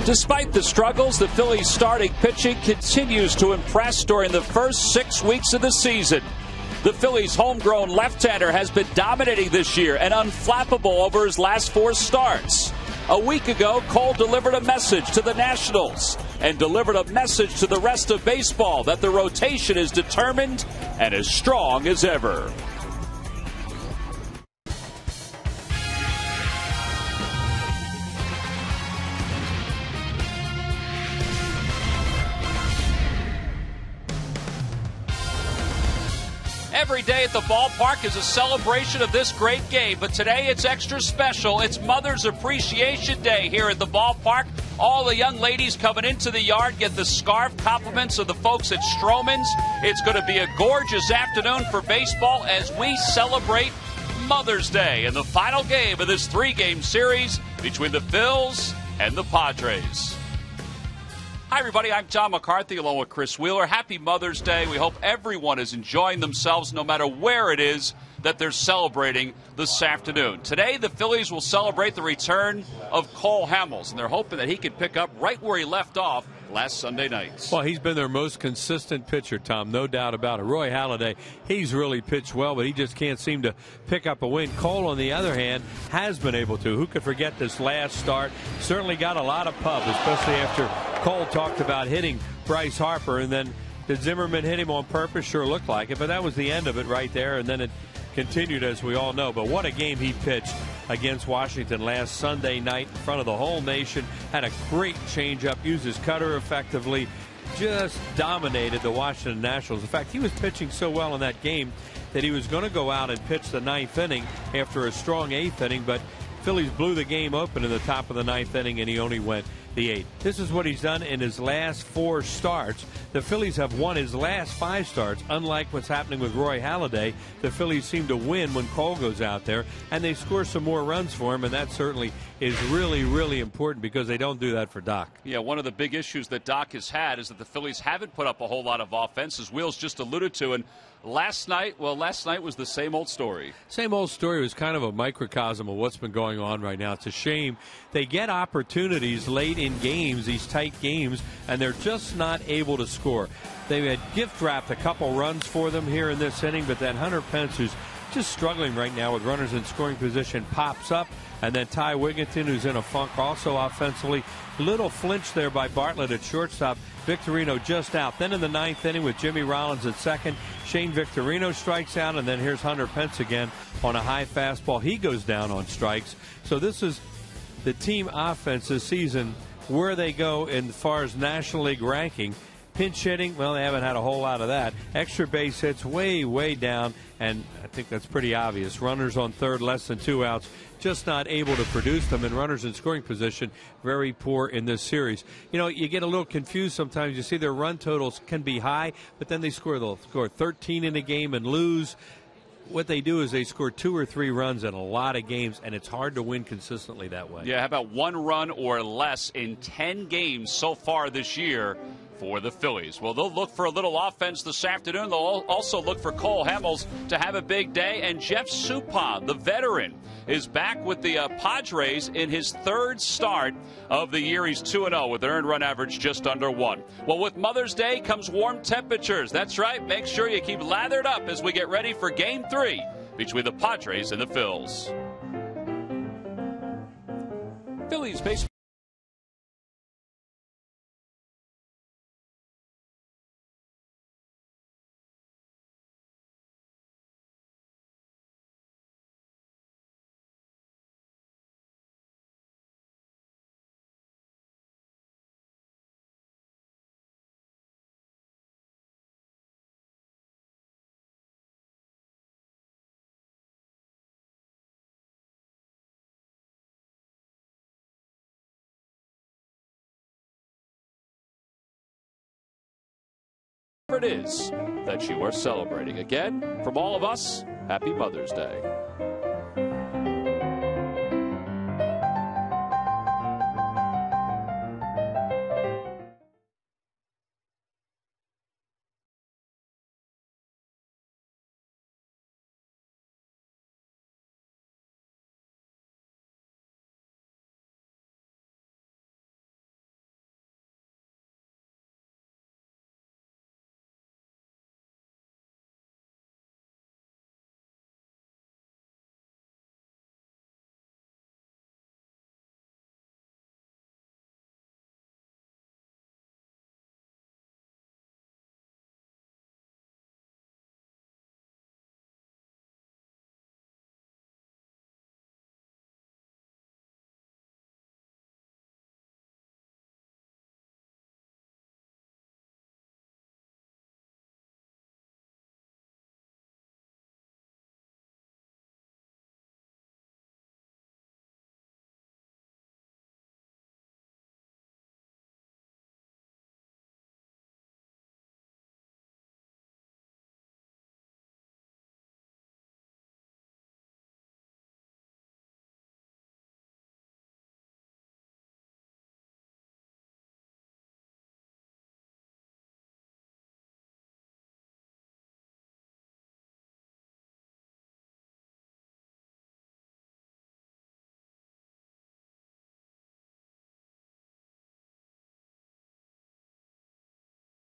Despite the struggles, the Phillies' starting pitching continues to impress during the first 6 weeks of the season. The Phillies' homegrown left-hander has been dominating this year and unflappable over his last 4 starts. A week ago, Cole delivered a message to the Nationals and delivered a message to the rest of baseball that the rotation is determined and as strong as ever. Every day at the ballpark is a celebration of this great game, but today it's extra special. It's Mother's Appreciation Day here at the ballpark. All the young ladies coming into the yard get the scarf compliments of the folks at Stroman's. It's going to be a gorgeous afternoon for baseball as we celebrate Mother's Day in the final game of this 3-game series between the Phils and the Padres. Hi, everybody. I'm Tom McCarthy along with Chris Wheeler. Happy Mother's Day. We hope everyone is enjoying themselves no matter where it is that they're celebrating this afternoon. Today, the Phillies will celebrate the return of Cole Hamels, and they're hoping that he can pick up right where he left off last Sunday night. Well, he's been their most consistent pitcher, Tom, no doubt about it. Roy Halladay, he's really pitched well, but he just can't seem to pick up a win. Cole, on the other hand, has been able to. Who could forget this last start? Certainly got a lot of pub, especially after Cole talked about hitting Bryce Harper, and then did Zimmerman hit him on purpose? Sure looked like it, but that was the end of it right there, and then it continued, as we all know. But what a game he pitched against Washington last Sunday night in front of the whole nation. Had a great changeup, used his cutter effectively, just dominated the Washington Nationals. In fact, he was pitching so well in that game that he was going to go out and pitch the 9th inning after a strong 8th inning, but Phillies blew the game open in the top of the 9th inning, and he only went the 8th. This is what he's done in his last 4 starts. The Phillies have won his last 5 starts. Unlike what's happening with Roy Halladay, the Phillies seem to win when Cole goes out there, and they score some more runs for him, and that certainly is really, really important because they don't do that for Doc. Yeah, one of the big issues that Doc has had is that the Phillies haven't put up a whole lot of offense, as Wheels just alluded to, and last night was the same old story. Same old story. It was kind of a microcosm of what's been going on right now. It's a shame. They get opportunities late in games, these tight games, and they're just not able to score. They had gift wrapped a couple runs for them here in this inning, but then Hunter Pence, who's just struggling right now with runners in scoring position, pops up, and then Ty Wigginton, who's in a funk also offensively. Little flinch there by Bartlett at shortstop. Victorino just out. Then in the 9th inning with Jimmy Rollins at second, Shane Victorino strikes out, and then here's Hunter Pence again on a high fastball. He goes down on strikes. So this is the team offense this season, where they go as far as National League ranking. Pinch hitting, well, they haven't had a whole lot of that. Extra base hits way, way down, and I think that's pretty obvious. Runners on third, less than 2 outs, just not able to produce them, and runners in scoring position, very poor in this series. You know, you get a little confused sometimes. You see their run totals can be high, but then they'll score 13 in a game and lose. What they do is they score 2 or 3 runs in a lot of games, and it's hard to win consistently that way. Yeah, how about 1 run or less in 10 games so far this year for the Phillies? Well, they'll look for a little offense this afternoon. They'll also look for Cole Hamels to have a big day. And Jeff Suppan, the veteran, is back with the Padres in his 3rd start of the year. He's 2-0 with an earned run average just under 1. Well, with Mother's Day comes warm temperatures. That's right. Make sure you keep lathered up as we get ready for Game 3 between the Padres and the Phils. Phillies baseball. It is that you are celebrating. Again, from all of us, happy Mother's Day.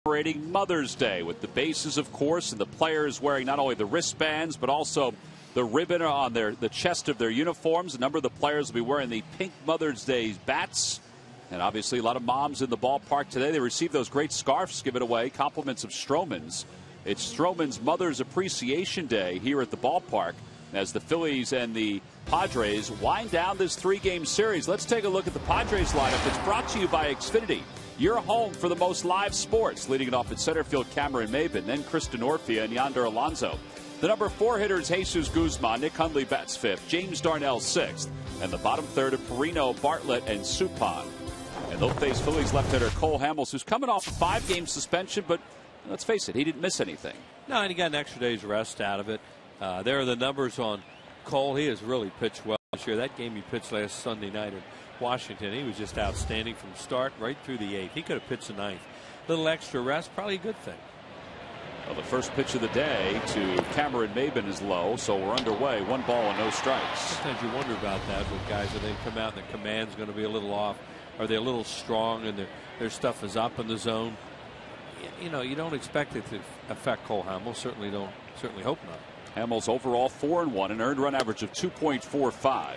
celebrating Mother's Day with the bases, of course, and the players wearing not only the wristbands but also the ribbon on the chest of their uniforms. A number of the players will be wearing the pink Mother's Day bats. And obviously a lot of moms in the ballpark today. They received those great scarves given away, compliments of Stroman's. It's Stroman's Mother's Appreciation Day here at the ballpark as the Phillies and the Padres wind down this three-game series. Let's take a look at the Padres lineup. It's brought to you by Xfinity, your home for the most live sports. Leading it off at center field, Cameron Maybin, then Kristen Orfia and Yonder Alonso. The number 4 hitters, Jesus Guzman. Nick Hundley bats fifth. James Darnell sixth. And the bottom third of Perino, Bartlett, and Suppan. And they'll face Phillies left hitter Cole Hamels, who's coming off a 5-game suspension, but let's face it, he didn't miss anything. No, and he got an extra day's rest out of it. There are the numbers on Cole. He has really pitched well this year. That game he pitched last Sunday night in Washington, he was just outstanding from start right through the 8th. He could have pitched the 9th. Little extra rest, probably a good thing. Well, the first pitch of the day to Cameron Maybin is low, so we're underway. 1 ball and no strikes. Sometimes you wonder about that with guys when they come out and the command's going to be a little off. Are they a little strong and their stuff is up in the zone? You know, you don't expect it to affect Cole Hamels. Certainly hope not. Hamels overall 4-1, an earned run average of 2.45.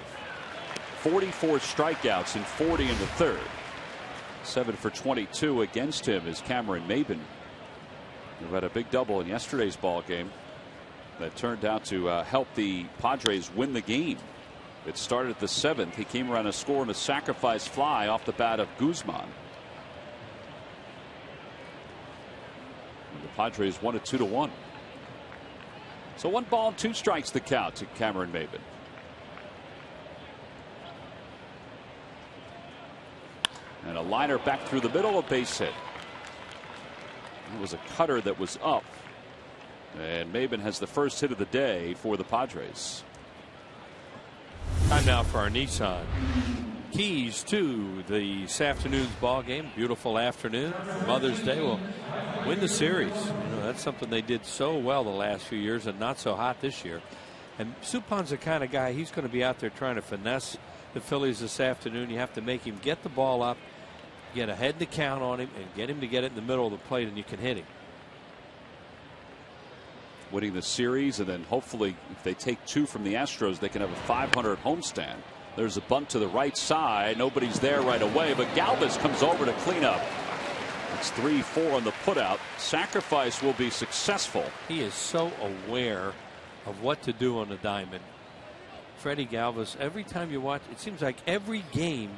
44 strikeouts and 40 in the third. 7 for 22 against him is Cameron Maybin, who had a big double in yesterday's ball game that turned out to help the Padres win the game. It started at the 7th. He came around a score and a sacrifice fly off the bat of Guzman. And the Padres won it 2-1. So 1 ball and 2 strikes the count to Cameron Maybin. And a liner back through the middle, a base hit. It was a cutter that was up. And Maybin has the first hit of the day for the Padres. Time now for our Nissan keys to this afternoon's ball game. Beautiful afternoon. Mother's Day will win the series. You know, that's something they did so well the last few years and not so hot this year. And Suppan's the kind of guy, he's going to be out there trying to finesse the Phillies this afternoon. You have to make him get the ball up, get ahead in the count on him, and get him to get it in the middle of the plate, and you can hit him. Winning the series, and then hopefully if they take 2 from the Astros, they can have a 500 homestand. There's a bunt to the right side. Nobody's there right away, but Galvis comes over to clean up. It's 3-4 on the putout. Sacrifice will be successful. He is so aware of what to do on the diamond. Freddie Galvis, every time you watch, it seems like every game,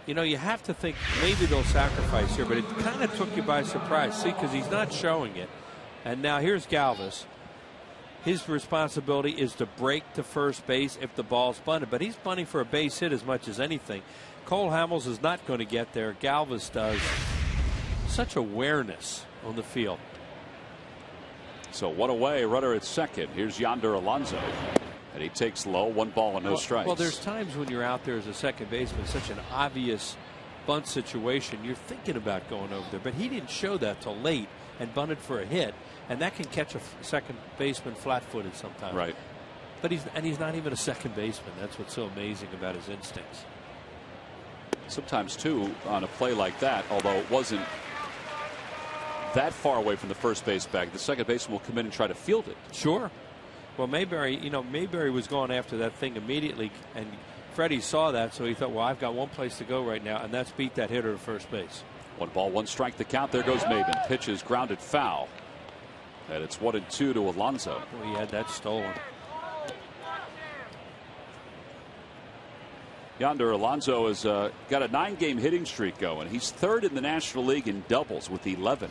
you know, you have to think maybe they'll sacrifice here, but it kind of took you by surprise. See, because he's not showing it. And now here's Galvis. His responsibility is to break to first base if the ball's bunted, but he's bunting for a base hit as much as anything. Cole Hamels is not going to get there. Galvis does. Such awareness on the field. So 1 away, runner at second. Here's Yonder Alonso. And he takes low, 1 ball and no strikes. Well, there's times when you're out there as a second baseman, such an obvious bunt situation, you're thinking about going over there. But he didn't show that till late and bunted for a hit. And that can catch a second baseman flat-footed sometimes. Right. But he's not even a second baseman. That's what's so amazing about his instincts. Sometimes, too, on a play like that, although it wasn't that far away from the first base bag, the second baseman will come in and try to field it. Sure. Well, Mayberry was going after that thing immediately, and Freddie saw that, so he thought, well, I've got one place to go right now, and that's beat that hitter to first base. 1 ball, 1 strike the count. There goes Maybin. Pitches grounded foul. And it's 1-2 to Alonso. Well, he had that stolen. Yonder Alonso has got a 9-game hitting streak going. He's 3rd in the National League in doubles with 11.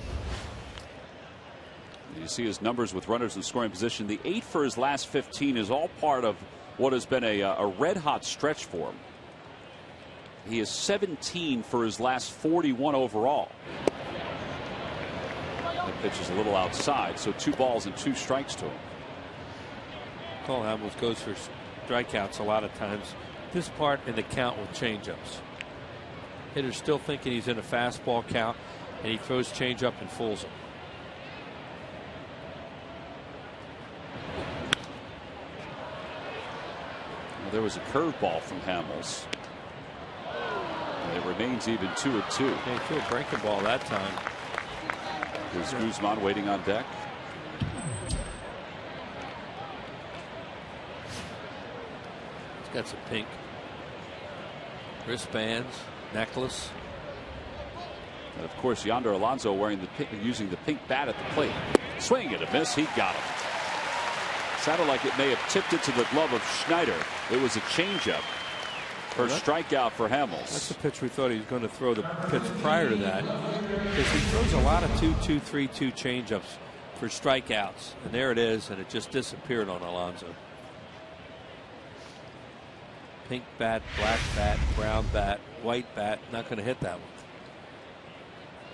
You see his numbers with runners in scoring position. The 8 for his last 15 is all part of what has been a red-hot stretch for him. He is 17 for his last 41 overall. The pitch is a little outside, so 2 balls and 2 strikes to him. Cole Hamels goes for strikeouts a lot of times. This part in the count with changeups. Hitter's still thinking he's in a fastball count, and he throws changeup and fools him. Well, there was a curveball from Hamels. And it remains even 2-2. He threw a breaking ball that time. Is Guzman waiting on deck? He's got some pink wristbands, necklace. And of course, Yonder Alonso wearing the pink, using the pink bat at the plate. Swing and a miss. He got him. Sounded like it may have tipped it to the glove of Schneider. It was a changeup. First strikeout for Hamels. That's the pitch we thought he was going to throw the pitch prior to that. Because he throws a lot of 2-2, 3-2 changeups for strikeouts. And there it is, and it just disappeared on Alonso. Pink bat, black bat, brown bat, white bat. Not going to hit that one.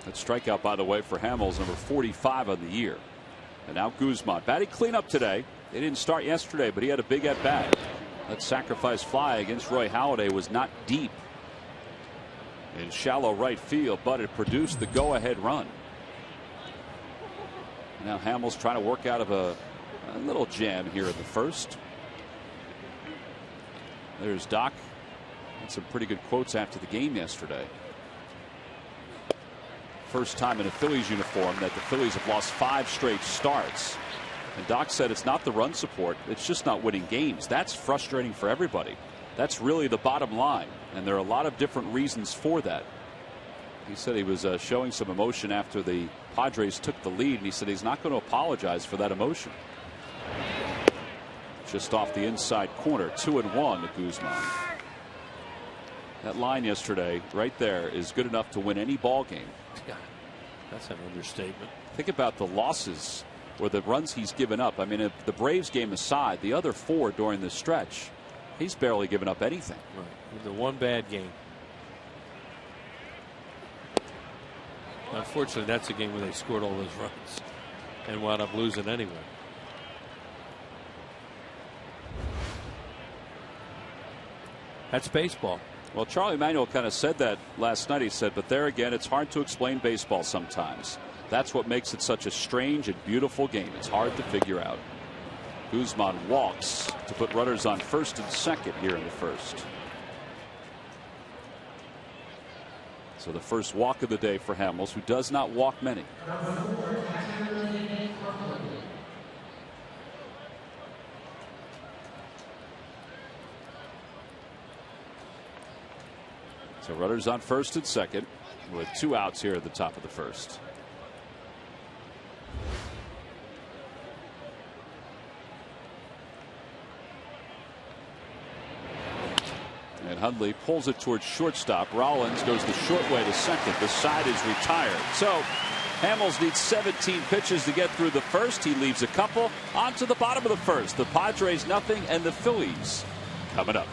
That strikeout, by the way, for Hamels, number 45 on the year. And now Guzman. Batting cleanup today. They didn't start yesterday, but he had a big at bat. That sacrifice fly against Roy Halladay was not deep in shallow right field, but it produced the go-ahead run. Now Hamels trying to work out of a little jam here in the first. There's Doc. Had some pretty good quotes after the game yesterday. First time in a Phillies uniform that the Phillies have lost 5 straight starts. And Doc said it's not the run support, it's just not winning games. That's frustrating for everybody. That's really the bottom line. And there are a lot of different reasons for that. He said he was showing some emotion after the Padres took the lead, and he said he's not going to apologize for that emotion. Just off the inside corner, 2-1 to Guzman. That line yesterday right there is good enough to win any ball game. Yeah, that's an understatement. Think about the losses or the runs he's given up. I mean, if the Braves game aside, the other 4 during this stretch, he's barely given up anything. Right. The one bad game. Unfortunately, that's a game where they scored all those runs and wound up losing anyway. That's baseball. Well, Charlie Manuel kind of said that last night. He said, but there again, it's hard to explain baseball sometimes. That's what makes it such a strange and beautiful game. It's hard to figure out. Guzman walks to put runners on first and second here in the first. So the first walk of the day for Hamels, who does not walk many. So runners on first and second with 2 outs here at the top of the first. And Hundley pulls it towards shortstop. Rollins goes the short way to second. The side is retired. So Hamels needs 17 pitches to get through the first. He leaves a couple on to the bottom of the first. The Padres nothing, and the Phillies coming up.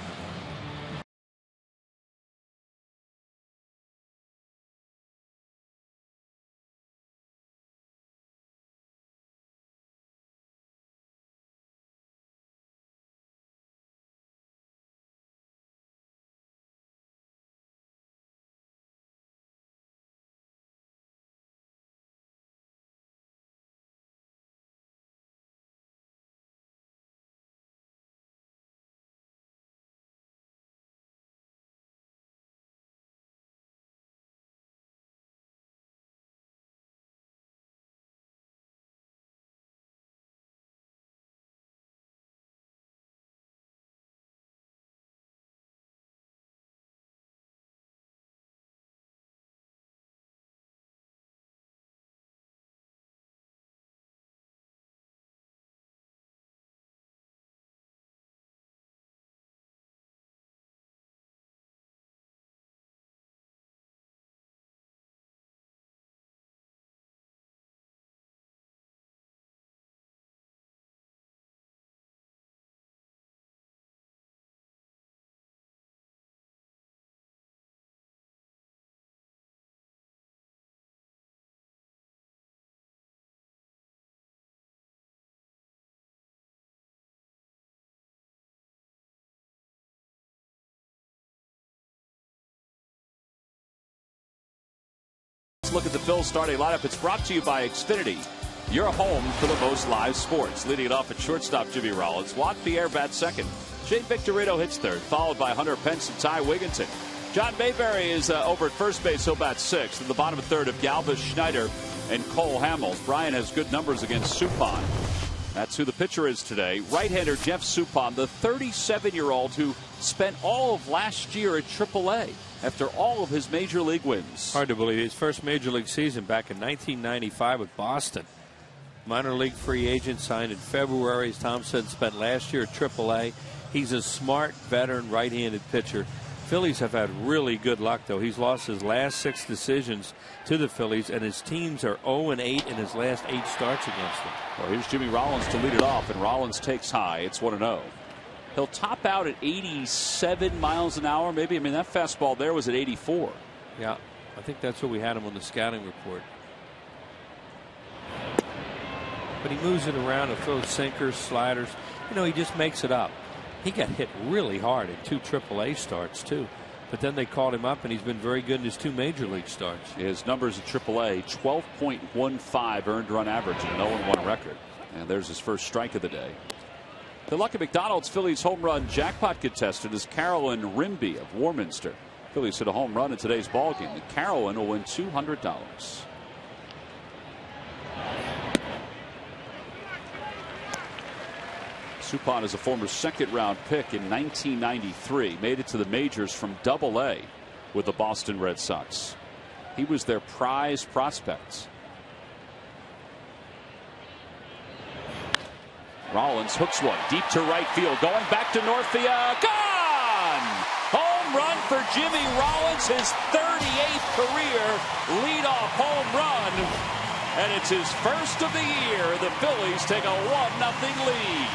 Let's look at the Phil's starting lineup. It's brought to you by Xfinity, your home for the most live sports. Leading it off at shortstop, Jimmy Rollins. Juan Pierre bats second. Shane Victorino hits third, followed by Hunter Pence and Ty Wigginton. John Mayberry is over at first base. He'll bat sixth. In the bottom of third of Galvis, Schneider, and Cole Hamels. Brian has good numbers against Suppan. That's who the pitcher is today. Right-hander Jeff Suppan, the 37-year-old who spent all of last year at AAA after all of his major league wins. Hard to believe. His first major league season back in 1995 with Boston. Minor league free agent, signed in February. As Tom said, spent last year at AAA. He's a smart, veteran, right-handed pitcher. Phillies have had really good luck, though. He's lost his last 6 decisions to the Phillies, and his teams are 0-8 in his last 8 starts against them. Well, here's Jimmy Rollins to lead it off, and Rollins takes high. It's 1-0. He'll top out at 87 miles an hour, maybe. I mean, that fastball there was at 84. Yeah, I think that's what we had him on the scouting report. But he moves it around and throws sinkers, sliders. You know, he just makes it up. He got hit really hard in 2 AAA starts, too. But then they called him up, and he's been very good in his 2 major league starts. His numbers at AAA, 12.15 earned run average and an 0-1 record. And there's his first strike of the day. The lucky McDonald's Phillies home run jackpot contestant is Carolyn Rimby of Warminster. Phillies hit a home run in today's ballgame, and Carolyn will win $200. Suppan is a former second-round pick in 1993. Made it to the majors from Double-A with the Boston Red Sox. He was their prize prospect. Rollins hooks one deep to right field. Going back to Northia. Gone! Home run for Jimmy Rollins. His 38th career leadoff home run. And it's his first of the year. The Phillies take a 1-0 lead.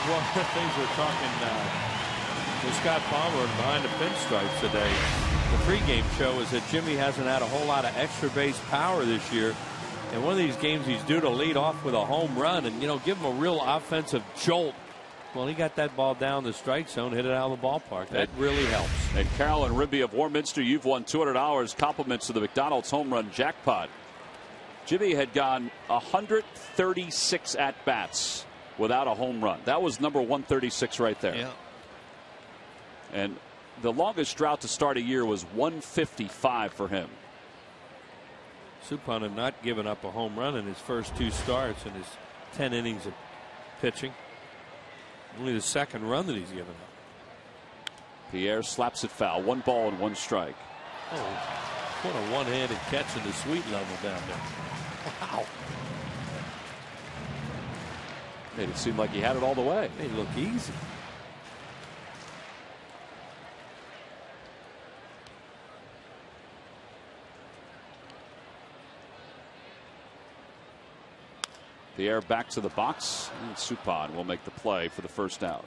One of the things we're talking with Scott Palmer behind the pinstripes today, the pregame show, is that Jimmy hasn't had a whole lot of extra base power this year. And one of these games he's due to lead off with a home run and, you know, give him a real offensive jolt. Well, he got that ball down the strike zone, hit it out of the ballpark. That really helps. And Carolyn Rimby of Warminster, you've won $200 compliments to the McDonald's home run jackpot. Jimmy had gone 136 at-bats without a home run. That was number 136 right there. Yeah. And the longest drought to start a year was 155 for him. Suppan had not given up a home run in his first 2 starts in his 10 innings of pitching. Only the second run that he's given up. Pierre slaps it foul. 1 ball and 1 strike. Oh, what a one-handed catch in the sweet level down there. Wow. Made it seem like he had it all the way. Made it look easy. Pierre back to the box, and Suppan will make the play for the first out.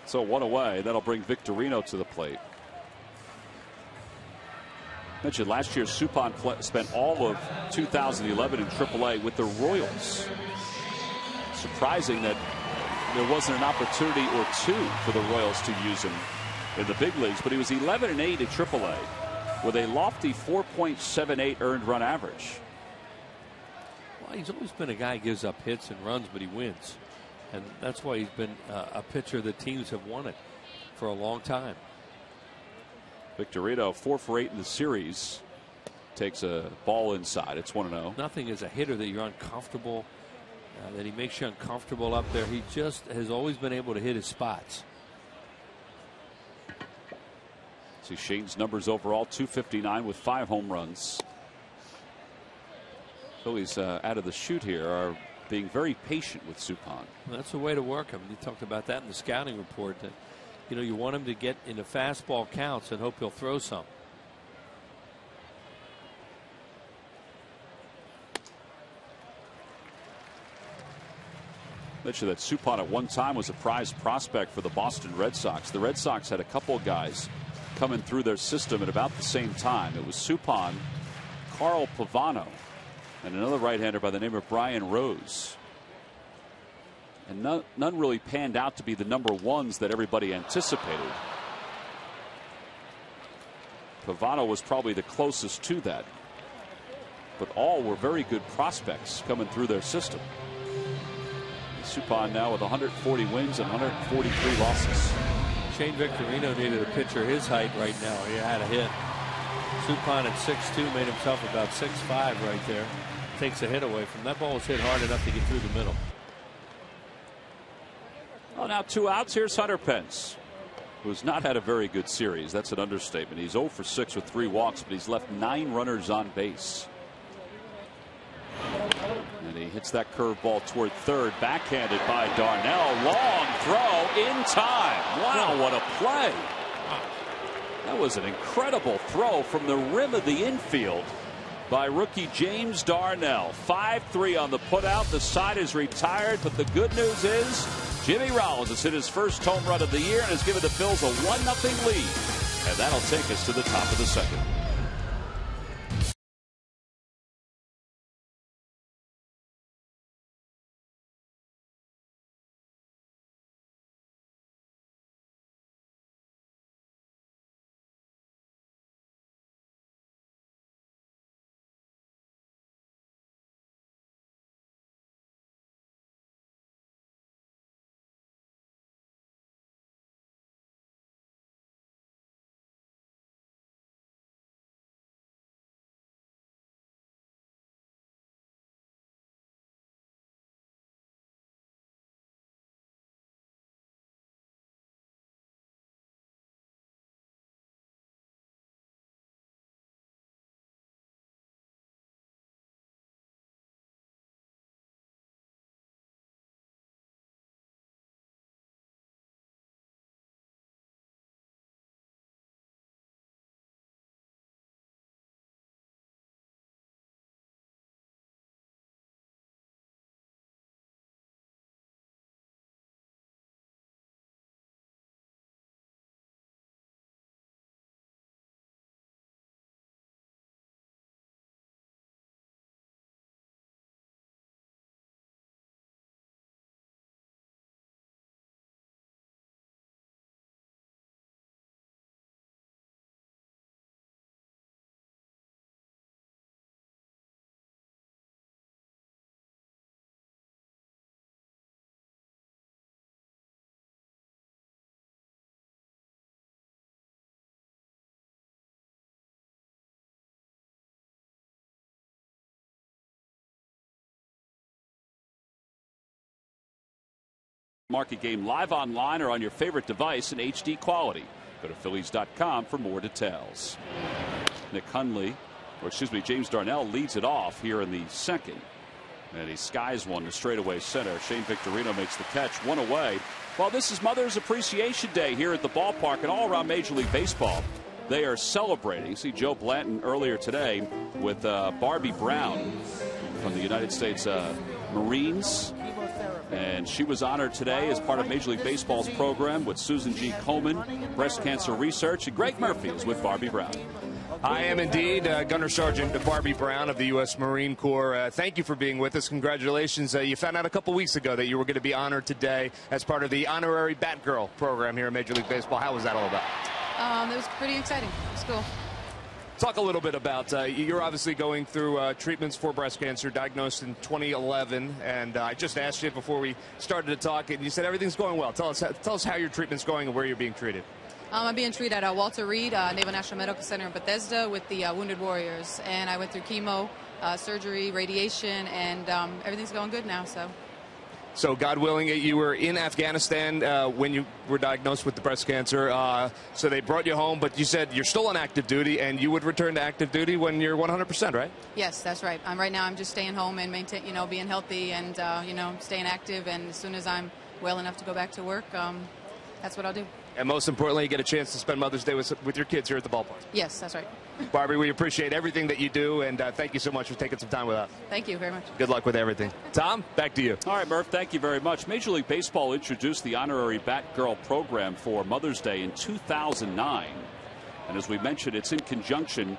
So 1 away. That'll bring Victorino to the plate. Mentioned last year, Suppan spent all of 2011 in AAA with the Royals. Surprising that there wasn't an opportunity or 2 for the Royals to use him in the big leagues, but he was 11-8 at AAA with a lofty 4.78 earned run average. Well, he's always been a guy who gives up hits and runs, but he wins. And that's why he's been a pitcher that teams have wanted for a long time. Victorino 4 for 8 in the series. Takes a ball inside. It's 1-0. Nothing as a hitter that you're uncomfortable, that he makes you uncomfortable up there. He just has always been able to hit his spots. See Shane's numbers overall, 259 with 5 home runs. Phillies out of the chute here are being very patient with Suppan. Well, that's the way to work him. You talked about that in the scouting report. That, you know, you want him to get into fastball counts and hope he'll throw some. Mentioned that Suppan at one time was a prize prospect for the Boston Red Sox. The Red Sox had a couple of guys coming through their system at about the same time. It was Suppan, Carl Pavano, and another right-hander by the name of Brian Rose. And none really panned out to be the number 1s that everybody anticipated. Pavano was probably the closest to that. But all were very good prospects coming through their system. Suppan now with 140 wins and 143 losses. Shane Victorino needed a pitcher his height right now. He had a hit. Suppan at 6'2", made himself about 6'5" right there. Takes a hit away from that. Ball was hit hard enough to get through the middle. Well, now 2 outs. Here's Hunter Pence, who's not had a very good series. That's an understatement. He's 0 for 6 with 3 walks, but he's left 9 runners on base. And he hits that curveball toward third, backhanded by Darnell. Long throw in time. Wow, what a play. That was an incredible throw from the rim of the infield by rookie James Darnell. 5-3 on the putout. The side is retired, but the good news is Jimmy Rollins has hit his first home run of the year and has given the Phils a 1-0 lead. And that'll take us to the top of the second. Market game live online or on your favorite device in HD quality. Go to Phillies.com for more details. James Darnell leads it off here in the second. And he skies one to straightaway center. Shane Victorino makes the catch, 1 away. Well, this is Mother's Appreciation Day here at the ballpark and all around Major League Baseball. They are celebrating. See Joe Blanton earlier today with Barbie Brown from the United States Marines. And she was honored today as part of Major League Baseball's program with Susan G. Komen, breast cancer research. And Greg Murphy is with Barbie Brown. I am indeed Gunner Sergeant Barbie Brown of the U.S. Marine Corps. Thank you for being with us. Congratulations. You found out a couple weeks ago that you were going to be honored today as part of the honorary Batgirl program here in Major League Baseball. How was that all about? It was pretty exciting. It was cool. Talk a little bit about, you're obviously going through treatments for breast cancer, diagnosed in 2011, and I just asked you before we started to talk, and you said everything's going well. Tell us how your treatment's going and where you're being treated. I'm being treated at Walter Reed Naval National Medical Center in Bethesda with the Wounded Warriors, and I went through chemo, surgery, radiation, and everything's going good now. So God willing, you were in Afghanistan when you were diagnosed with the breast cancer. So they brought you home, but you said you're still on active duty, and you would return to active duty when you're 100%, right? Yes, that's right. Right now I'm just staying home and maintain, being healthy and staying active. And as soon as I'm well enough to go back to work, that's what I'll do. And most importantly, you get a chance to spend Mother's Day with your kids here at the ballpark. Yes, that's right. Barbie, we appreciate everything that you do, and thank you so much for taking some time with us. Thank you very much. Good luck with everything. Tom, back to you. All right, Murph, thank you very much. Major League Baseball introduced the honorary Batgirl program for Mother's Day in 2009. And as we mentioned, it's in conjunction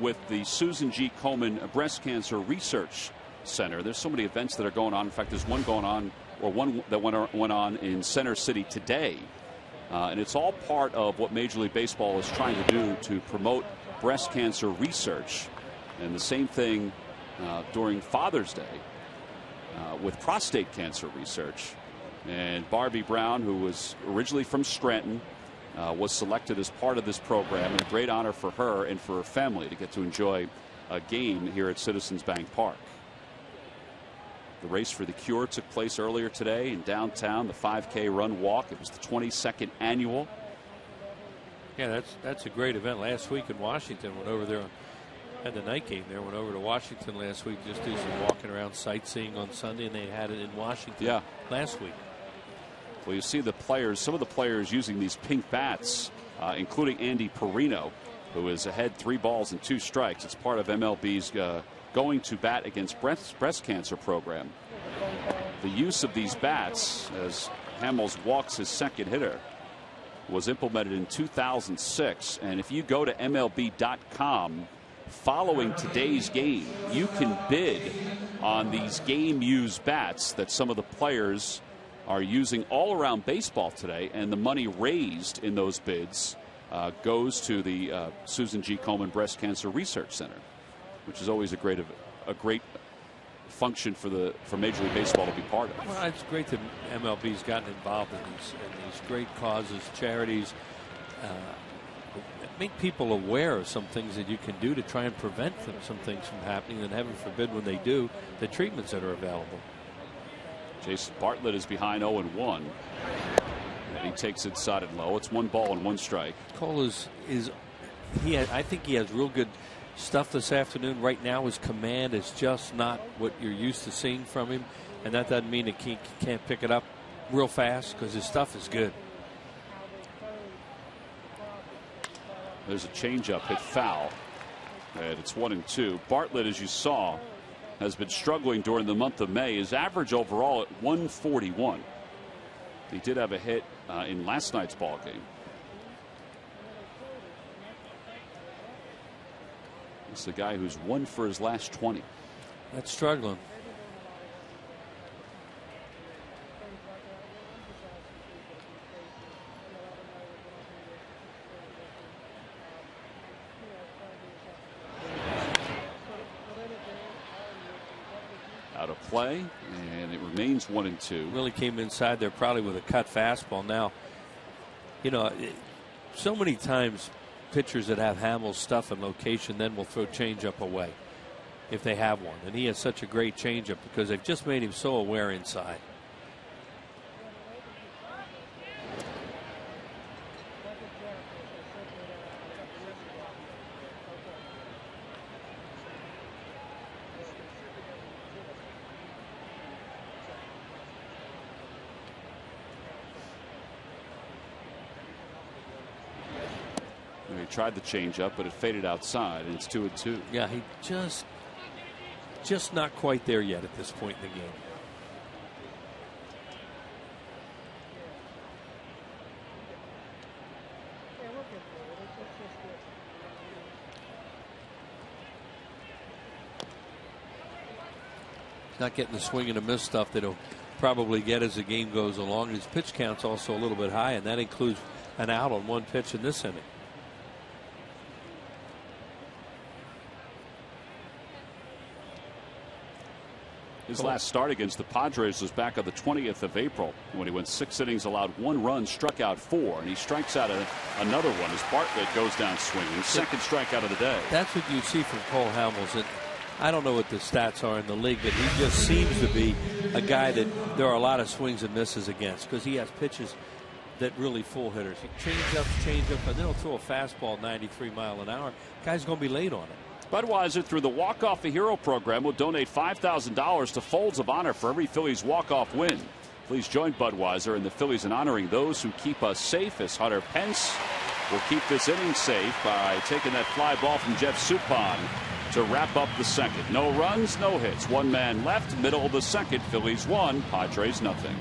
with the Susan G. Komen Breast Cancer Research Center. There's so many events that are going on. In fact, there's one going on, or one that went on in Center City today. And it's all part of what Major League Baseball is trying to do to promote breast cancer research. And the same thing during Father's Day with prostate cancer research. And Barbie Brown, who was originally from Scranton, was selected as part of this program, and a great honor for her and for her family to get to enjoy a game here at Citizens Bank Park. The race for the cure took place earlier today in downtown, the 5K run walk. It was the 22nd annual. Yeah, that's a great event. Last week in Washington, went over there, had the night game there, went over to Washington last week, just do some walking around sightseeing on Sunday, and they had it in Washington last week. Well, you see the players, some of the players using these pink bats, including Andy Perino, who is ahead 3 balls and 2 strikes. It's part of MLB's going to bat against breast cancer program. The use of these bats, as Hamels walks his second hitter, was implemented in 2006. And if you go to MLB.com following today's game, you can bid on these game used bats that some of the players are using all around baseball today, and the money raised in those bids goes to the Susan G. Komen Breast Cancer Research Center, which is always a great function for Major League Baseball to be part of. Well, it's great that MLB's gotten involved in these great causes, charities. Make people aware of some things that you can do to try and prevent some things from happening, and heaven forbid when they do, the treatments that are available. Jason Bartlett is behind 0-1. And he takes it side and low. It's 1 ball and 1 strike. Cole I think he has real good stuff this afternoon. Right now his command is just not what you're used to seeing from him, and that doesn't mean that he can't pick it up real fast, because his stuff is good. There's a changeup hit foul, and it's 1-2. Bartlett, as you saw, has been struggling during the month of May. His average overall at 141. He did have a hit in last night's ball game. It's the guy who's 1 for his last 20. That's struggling. Out of play, and it remains 1-2. Really came inside there probably with a cut fastball. Now, you know, so many times pitchers that have Hamel's stuff and location then will throw changeup away if they have one, and he has such a great changeup because they've just made him so aware inside. He tried the changeup, but it faded outside, and it's 2-2. Yeah, he just not quite there yet at this point in the game. He's not getting the swing and a miss stuff that he'll probably get as the game goes along. His pitch count's also a little bit high, and that includes an out on 1 pitch in this inning. His last start against the Padres was back on the 20th of April when he went 6 innings, allowed 1 run, struck out 4, and he strikes out another one as Bartlett goes down swinging. Second strikeout of the day. That's what you see from Cole Hamels. And I don't know what the stats are in the league, but he just seems to be a guy that there are a lot of swings and misses against because he has pitches that really fool hitters. He change up, and then he'll throw a fastball 93 mile an hour. Guy's going to be late on it. Budweiser, through the Walk-Off a Hero program, will donate $5,000 to Folds of Honor for every Phillies walk-off win. Please join Budweiser and the Phillies in honoring those who keep us safe, as Hunter Pence will keep this inning safe by taking that fly ball from Jeff Suppan to wrap up the second. No runs, no hits. 1 man left, middle of the second. Phillies 1, Padres nothing.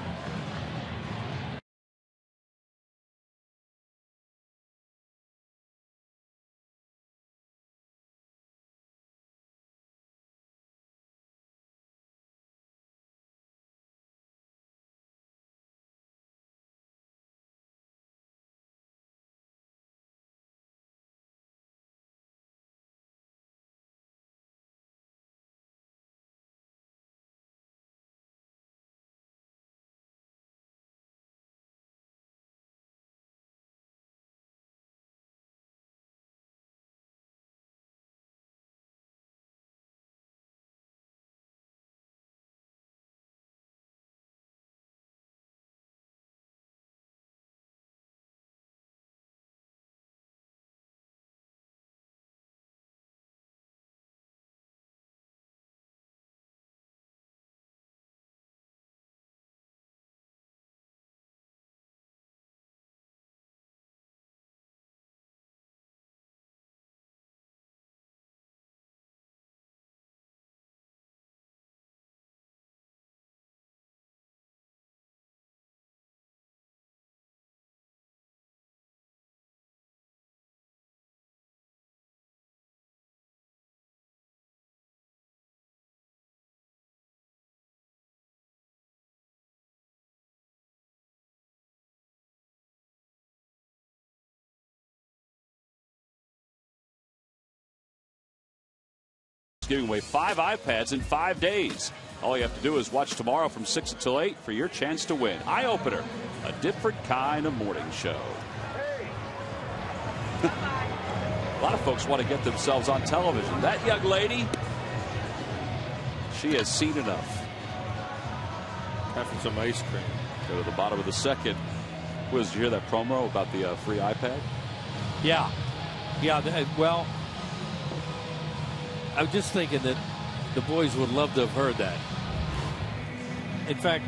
giving away 5 iPads in 5 days. All you have to do is watch tomorrow from 6 until 8 for your chance to win. Eye Opener, a different kind of morning show. A lot of folks want to get themselves on television. That young lady, she has seen enough. Having some ice cream. Go to the bottom of the second. Did you hear that promo about the free iPad? Yeah. Well, I'm just thinking that the boys would love to have heard that. In fact,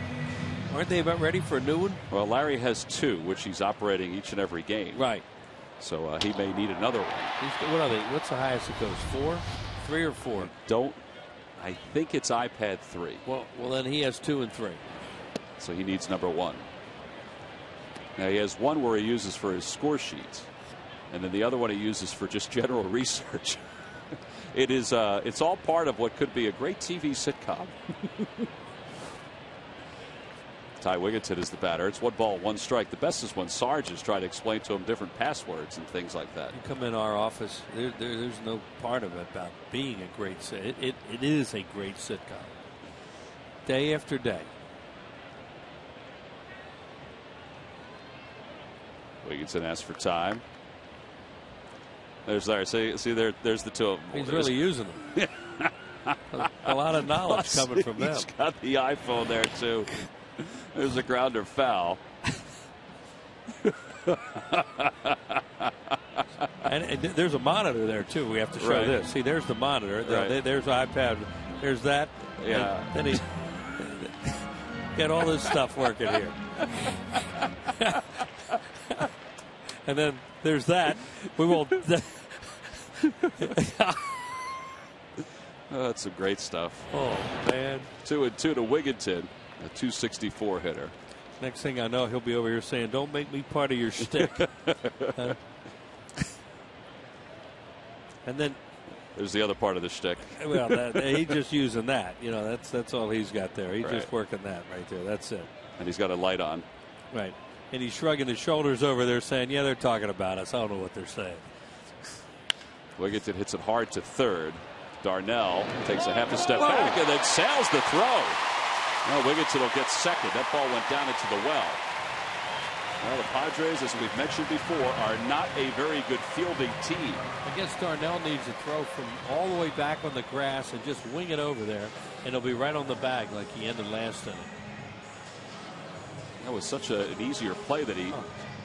aren't they about ready for a new one? Well, Larry has 2, which he's operating each and every game. Right. So he may need another one. What are they? What's the highest it goes? 4? 3 or 4? I think it's iPad 3. Well, then he has 2 and 3. So he needs number 1. Now he has one where he uses for his score sheets, and then the other one he uses for just general research. It's all part of what could be a great TV sitcom. Ty Wigginton is the batter. It's 1 ball, 1 strike. The best is when Sarge is trying to explain to him different passwords and things like that. You come in our office, there's no part of it about being a great sitcom. It is a great sitcom. Day after day. Wigginton asks for time. There's Larry. See there. There's the 2 of them. He's really using them. A lot of knowledge coming from them. He's got the iPhone there too. There's a grounder foul. and there's a monitor there too. We have to show this. See, there's the monitor. There's iPad. There's that. Yeah. And then he got all this stuff working here. And then there's that. We won't. Oh, that's some great stuff. Oh man. 2-2 to Wigginton, a 264 hitter. Next thing I know, he'll be over here saying, "Don't make me part of your shtick." And then there's the other part of the shtick. Well, he's just using that. You know, that's all he's got there. He's just working that right there. That's it. And he's got a light on. Right. And he's shrugging his shoulders over there saying, yeah, they're talking about us. I don't know what they're saying. Wigginton hits it hard to third. Darnell takes a half a step back and then sails the throw. Now Wigginton will get second. That ball went down into the well. Well, the Padres, as we've mentioned before, are not a very good fielding team. I guess Darnell needs to throw from all the way back on the grass and just wing it over there, and it'll be right on the bag like he ended last inning. That was such an easier play that he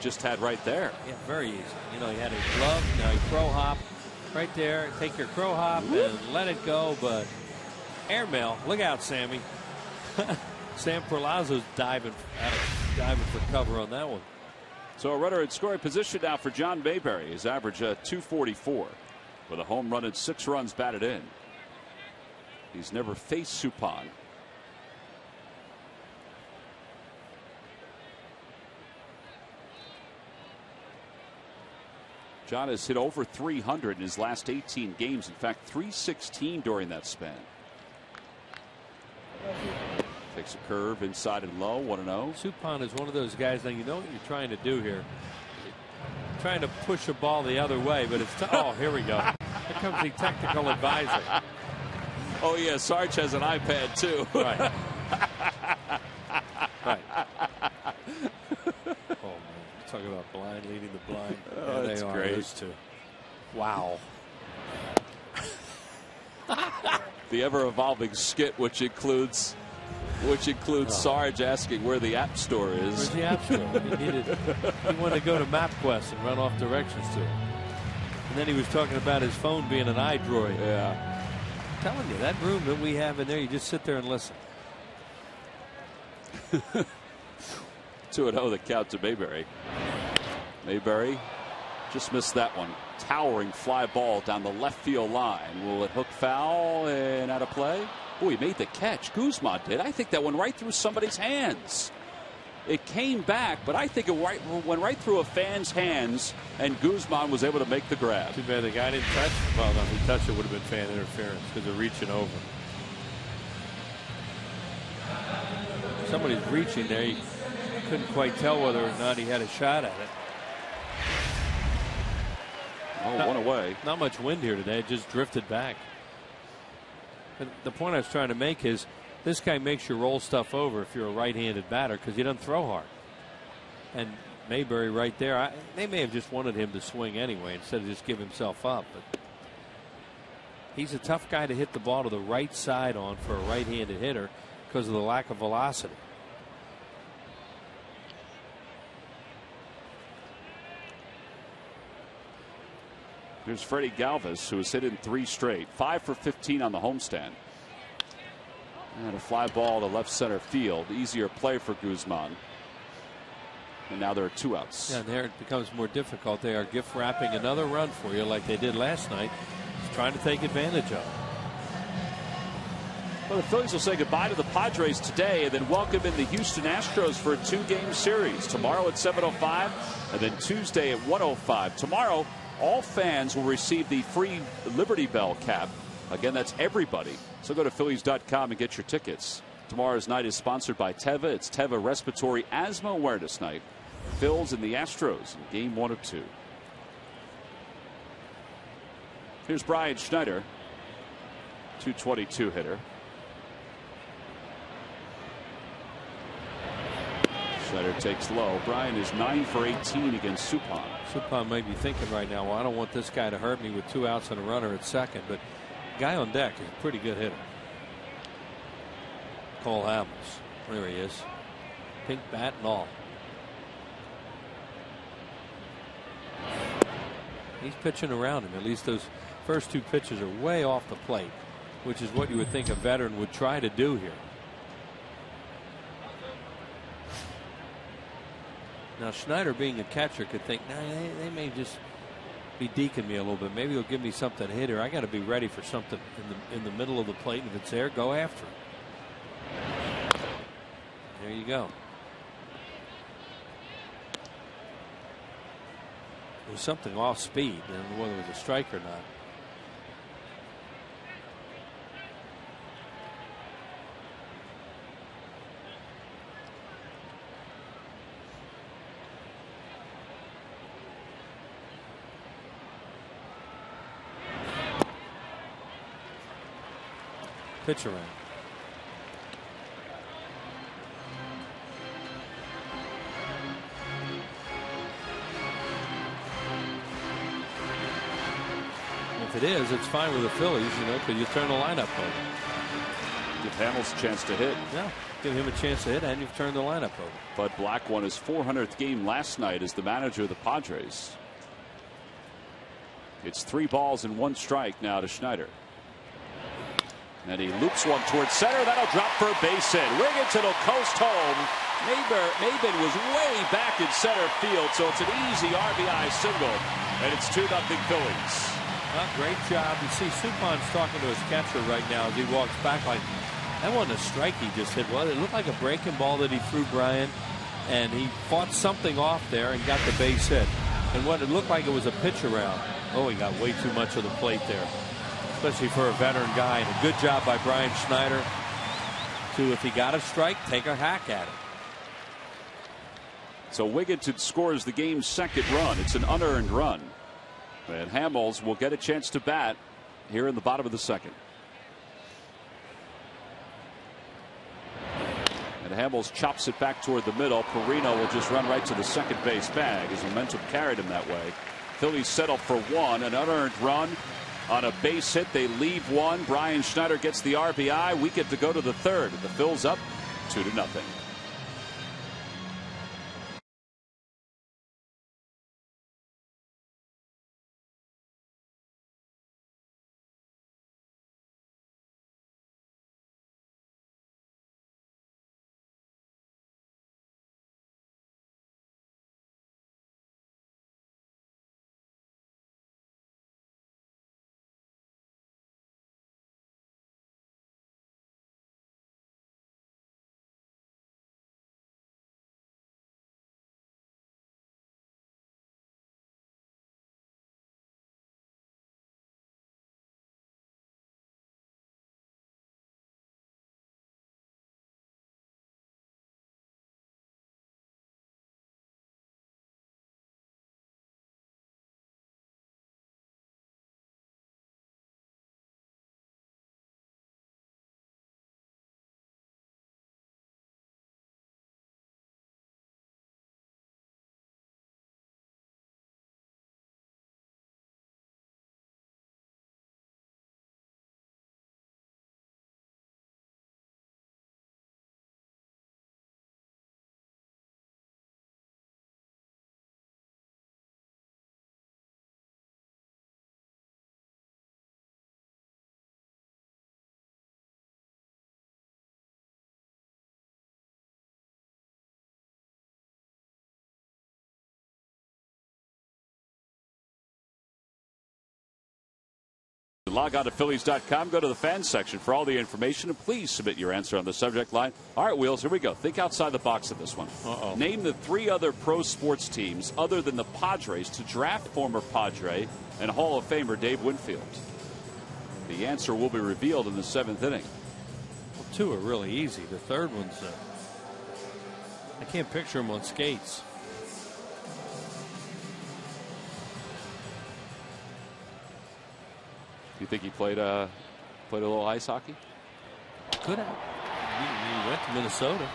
just had right there. Yeah, very easy. You know, he had his glove, now he crow hop right there. Take your crow hop and let it go, but airmail. Look out, Sammy. Sam Perlazzo's diving for cover on that one. So a runner in scoring position now for John Mayberry. His average 244 with a home run and 6 runs batted in. He's never faced Suppan. John has hit over 300 in his last 18 games. In fact, 316 during that span. Takes a curve inside and low, 1-0. Suppan is one of those guys. Now you know what you're trying to do here. You're trying to push a ball the other way, but it's oh, here we go. Here comes the technical advisor. Oh yeah, Sarge has an iPad too. Right. Right. Oh man, talk about blind leading the blind. Oh, that's great. Those two. Wow. The ever-evolving skit, which includes Sarge asking where the App Store is. Where's the App Store? He wanted to go to MapQuest and run off directions to it. And then he was talking about his phone being an iDroid. Yeah. I'm telling you, that room that we have in there, you just sit there and listen. 2-0 the count to Mayberry. Mayberry just missed that one. Towering fly ball down the left field line. Will it hook foul and out of play? Oh, he made the catch. Guzman did. I think that went right through somebody's hands. It came back, but I think it went right through a fan's hands, and Guzman was able to make the grab. Too bad the guy didn't touch. Well, no, if he touched it, would have been fan interference because they're reaching over. Somebody's reaching there. He couldn't quite tell whether or not he had a shot at it. Oh, one away. Not much wind here today. It just drifted back. The point I was trying to make is this guy makes you roll stuff over if you're a right-handed batter because he doesn't throw hard. And Mayberry right there, they may have just wanted him to swing anyway instead of just give himself up. But he's a tough guy to hit the ball to the right side on for a right-handed hitter because of the lack of velocity. Here's Freddie Galvis, who has hit in 3 straight, 5 for 15 on the homestand. And a fly ball to left center field. Easier play for Guzman. And now there are 2 outs. Yeah, and there it becomes more difficult. They are gift wrapping another run for you like they did last night. Just trying to take advantage of it. Well, the Phillies will say goodbye to the Padres today and then welcome in the Houston Astros for a 2-game series. Tomorrow at 7:05 and then Tuesday at 1:05. Tomorrow, all fans will receive the free Liberty Bell cap. Again, that's everybody. So go to Phillies.com and get your tickets. Tomorrow's night is sponsored by Teva. It's Teva Respiratory Asthma Awareness Night. Phils and the Astros in game 1 of 2. Here's Brian Schneider, 222 hitter. Schneider takes low. Brian is 9 for 18 against Suppan. Suppan may be thinking right now, well, I don't want this guy to hurt me with 2 outs and a runner at second, but guy on deck is a pretty good hitter. Cole Hamels. There he is. Pink bat and all. He's pitching around him. At least those first 2 pitches are way off the plate, which is what you would think a veteran would try to do here. Now Schneider, being a catcher, could think, nah, they may just be deking me a little bit. Maybe he'll give me something to hit here. I got to be ready for something in the middle of the plate. And if it's there, go after it. There you go. It was something off speed. I don't know whether it was a strike or not. Pitch around. If it is, it's fine with the Phillies, because you turn the lineup over. Give Hamels a chance to hit. Yeah, give him a chance to hit, and you've turned the lineup over. Bud Black won his 400th game last night as the manager of the Padres. It's 3 balls and 1 strike now to Schneider. And he loops one towards center. That'll drop for a base hit. Wigginton will coast home. Maben was way back in center field, so it's an easy RBI single. And it's 2-0 Phillies. Well, great job. You see Suppan's talking to his catcher right now as he walks back like, that wasn't a strike he just hit. Well, it looked like a breaking ball that he threw Brian, and he fought something off there and got the base hit. And what it looked like it was a pitch around. Oh, he got way too much of the plate there, especially for a veteran guy. And a good job by Brian Schneider to, if he got a strike, take a hack at it. So Wigginton scores the game's 2nd run. It's an unearned run. And Hamels will get a chance to bat here in the bottom of the 2nd. And Hamels chops it back toward the middle. Perino will just run right to the second base bag. His momentum carried him that way. Phillies settle for 1, an unearned run on a base hit. They leave 1. Brian Schneider gets the RBI. We get to go to the 3rd. The Phils up 2-0. Log on to Phillies.com. Go to the fan section for all the information. And please submit your answer on the subject line. All right, Wheels, here we go. Think outside the box of this one. Name the 3 other pro sports teams other than the Padres to draft former Padre and Hall of Famer Dave Winfield. The answer will be revealed in the 7th inning. Well, 2 are really easy. The third one's I can't picture him on skates. You think he played a little ice hockey? Could have. He went to Minnesota.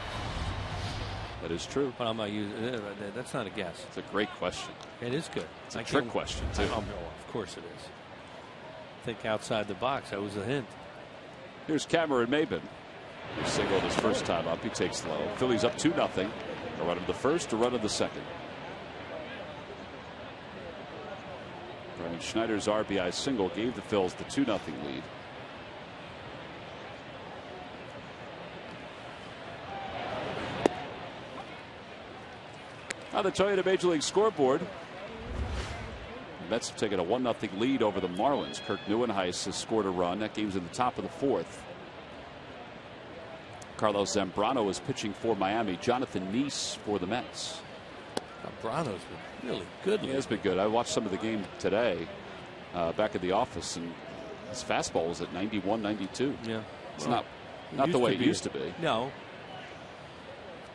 That is true. But I'm not using it. That's not a guess. It's a great question. It is good. It's a trick question, too. Of course it is. Think outside the box. That was a hint. Here's Cameron Maben. He singled his first time up. He takes low. Phillies up 2-0. A run of the first, a run of the second. Brian Schneider's RBI single gave the Phils the 2-0 lead. On the Toyota Major League scoreboard, the Mets have taken a 1-0 lead over the Marlins. Kirk Neuenhuis has scored a run. That game's in the top of the 4th. Carlos Zambrano is pitching for Miami. Jonathan Neese for the Mets. Zambrano's been really good. He has been good. I watched some of the game today back at the office, and his fastball was at 91, 92. Yeah, it's not the way it used to be. No,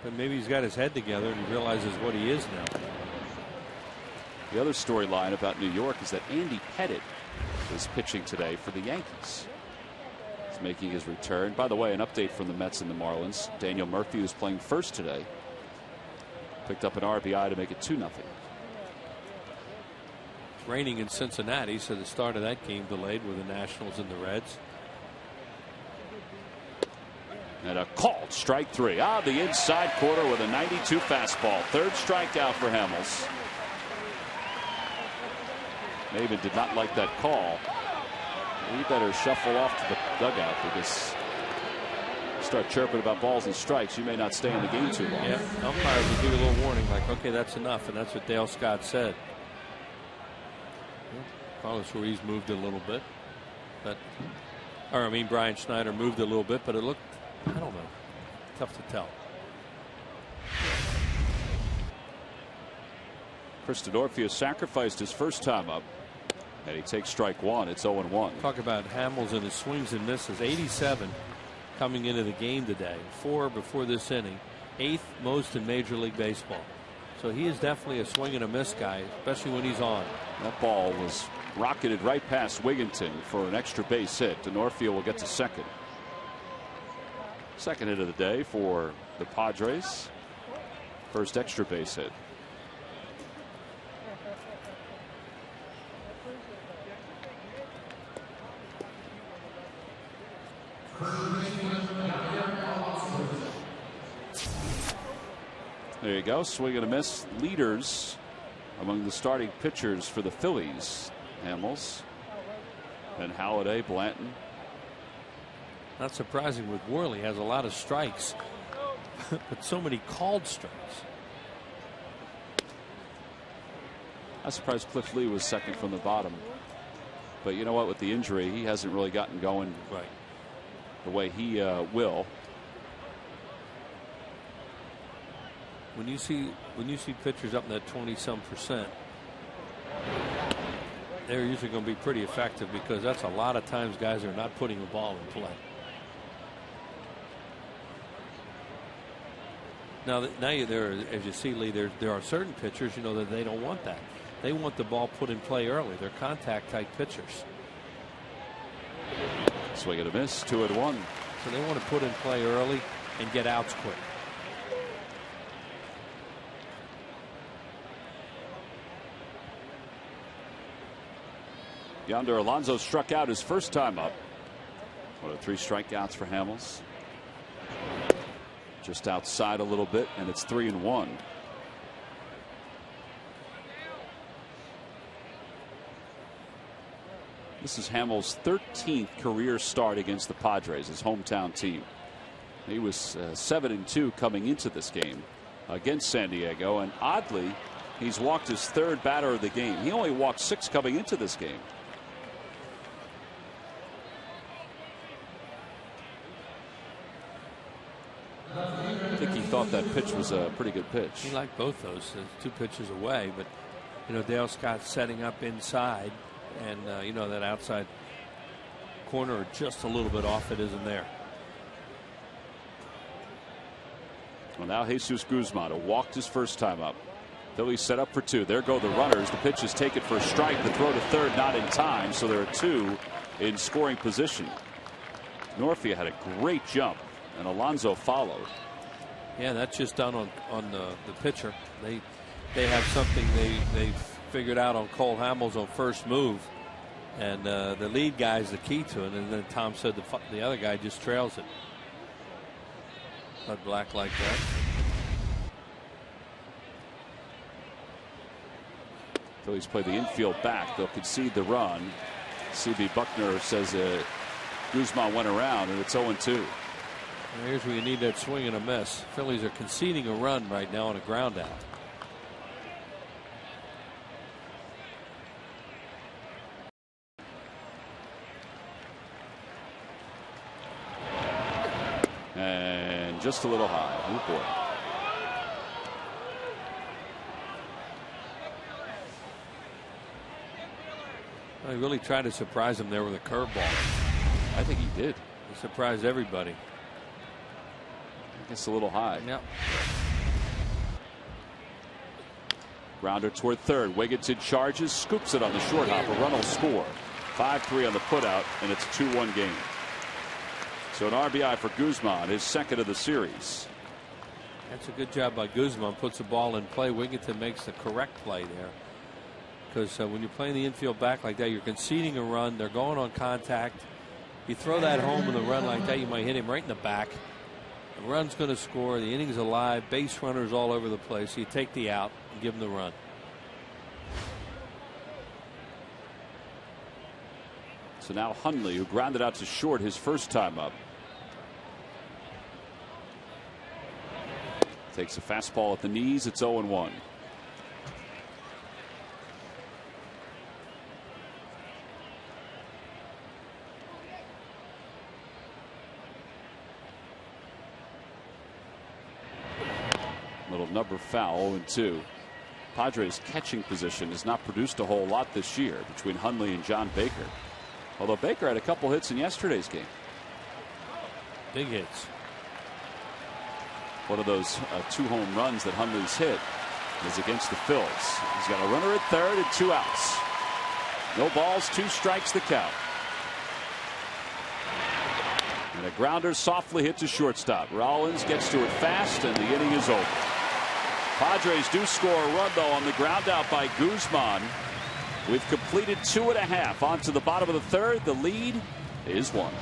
but maybe he's got his head together and he realizes what he is now. The other storyline about New York is that Andy Pettitte is pitching today for the Yankees. He's making his return. By the way, an update from the Mets and the Marlins. Daniel Murphy, who's playing first today, picked up an RBI to make it 2-0. It's raining in Cincinnati, so the start of that game delayed with the Nationals and the Reds. And a called strike 3. The inside corner with a 92 fastball. 3rd strikeout for Hamels. Maben did not like that call. He better shuffle off to the dugout, because start chirping about balls and strikes, you may not stay in the game too long. Yeah, umpires will give you a little warning, like, okay, that's enough, and that's what Dale Scott said. Carlos Ruiz moved a little bit, but, Brian Schneider moved a little bit, but it looked, I don't know, tough to tell. Chris Denorfia sacrificed his first time up, and he takes strike 1. It's 0-1. Talk about Hamels and his swings and misses. 87 coming into the game today. 4 before this inning. 8th most in Major League Baseball. So he is definitely a swing and a miss guy, especially when he's on. That ball was rocketed right past Wigginton for an extra base hit. Denorfia will get to second. Second hit of the day for the Padres. First extra base hit. There you go. Swing and a miss. Leaders among the starting pitchers for the Phillies. Hamels and Halladay, Blanton. Not surprising with Worley, has a lot of strikes, but so many called strikes. I'm surprised Cliff Lee was second from the bottom. But you know what? With the injury, he hasn't really gotten going the way he will. When you see pitchers up in that 20-some%, they're usually going to be pretty effective, because that's a lot of times guys are not putting the ball in play. Now as you see, Lee, there are certain pitchers, that they don't want that. They want the ball put in play early. They're contact type pitchers. Swing and a miss. 2-1. So they want to put in play early and get outs quick. Yonder Alonso struck out his first time up. 1 of 3 strikeouts for Hamels. Just outside a little bit, and it's 3-1. This is Hamels' 13th career start against the Padres, his hometown team. He was 7-2 coming into this game against San Diego, and oddly, he's walked his 3rd batter of the game. He only walked 6 coming into this game. pitch was a pretty good pitch. He liked both those. 2 pitches away, but you know, Dale Scott setting up inside, and you know, that outside corner just a little bit off, it isn't there. Well, now Jesus Guzman, who walked his first time up. Phillies set up for 2. There go the runners. The pitch is taken for a strike. The throw to third not in time, so there are 2 in scoring position. Norfia had a great jump, and Alonso followed. Yeah, that's just done on the pitcher. They have something they figured out on Cole Hamels on first move, and the lead guy is the key to it. And then Tom said the other guy just trails it. But Black like that. Phillies play the infield back. They'll concede the run. CB Buckner says Guzman went around, and it's 0-2. Here's where you need that swing and a miss. Phillies are conceding a run right now on a ground out. And just a little high. Oh boy. He really tried to surprise him there with a curveball. I think he did. He surprised everybody. I guess a little high. Yep. Grounder toward third. Wigginton charges, scoops it on the short hop. A run will score. 5-3 on the putout, and it's a 2-1 game. So an RBI for Guzman, his second of the series. That's a good job by Guzman. Puts the ball in play. Wigginton makes the correct play there. Because when you're playing the infield back like that, you're conceding a run. They're going on contact. You throw that home with a run like that, you might hit him right in the back. The run's going to score. The inning's alive. Base runners all over the place. You take the out and give him the run. So now Hundley, who grounded out to short his first time up, takes a fastball at the knees. It's 0-1. Little number foul, 0-2. Padres catching position has not produced a whole lot this year between Hundley and John Baker. Although Baker had a couple hits in yesterday's game. Big hits. One of those 2 home runs that Hundley's hit is against the Phils. He's got a runner at third and 2 outs. No balls, 2 strikes the count. And a grounder softly hit to shortstop. Rollins gets to it fast, and the inning is over. Padres do score a run, though, on the ground out by Guzman. We've completed 2.5 onto the bottom of the third. The lead is 1.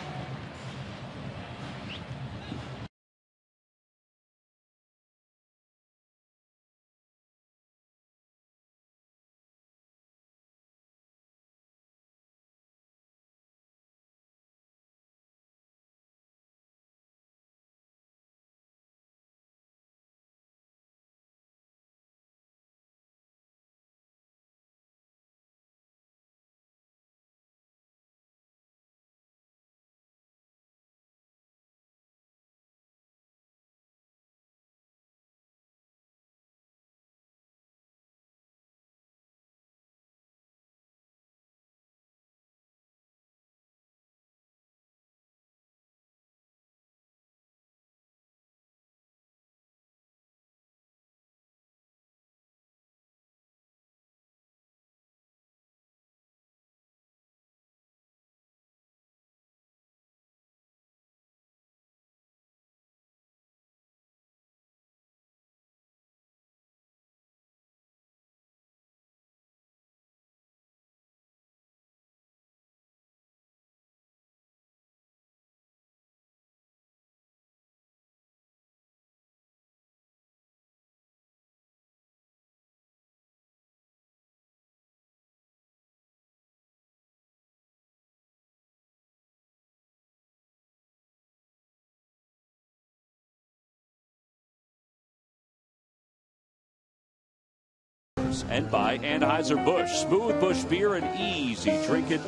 And by Anheuser-Busch. Smooth Busch beer and easy drinking.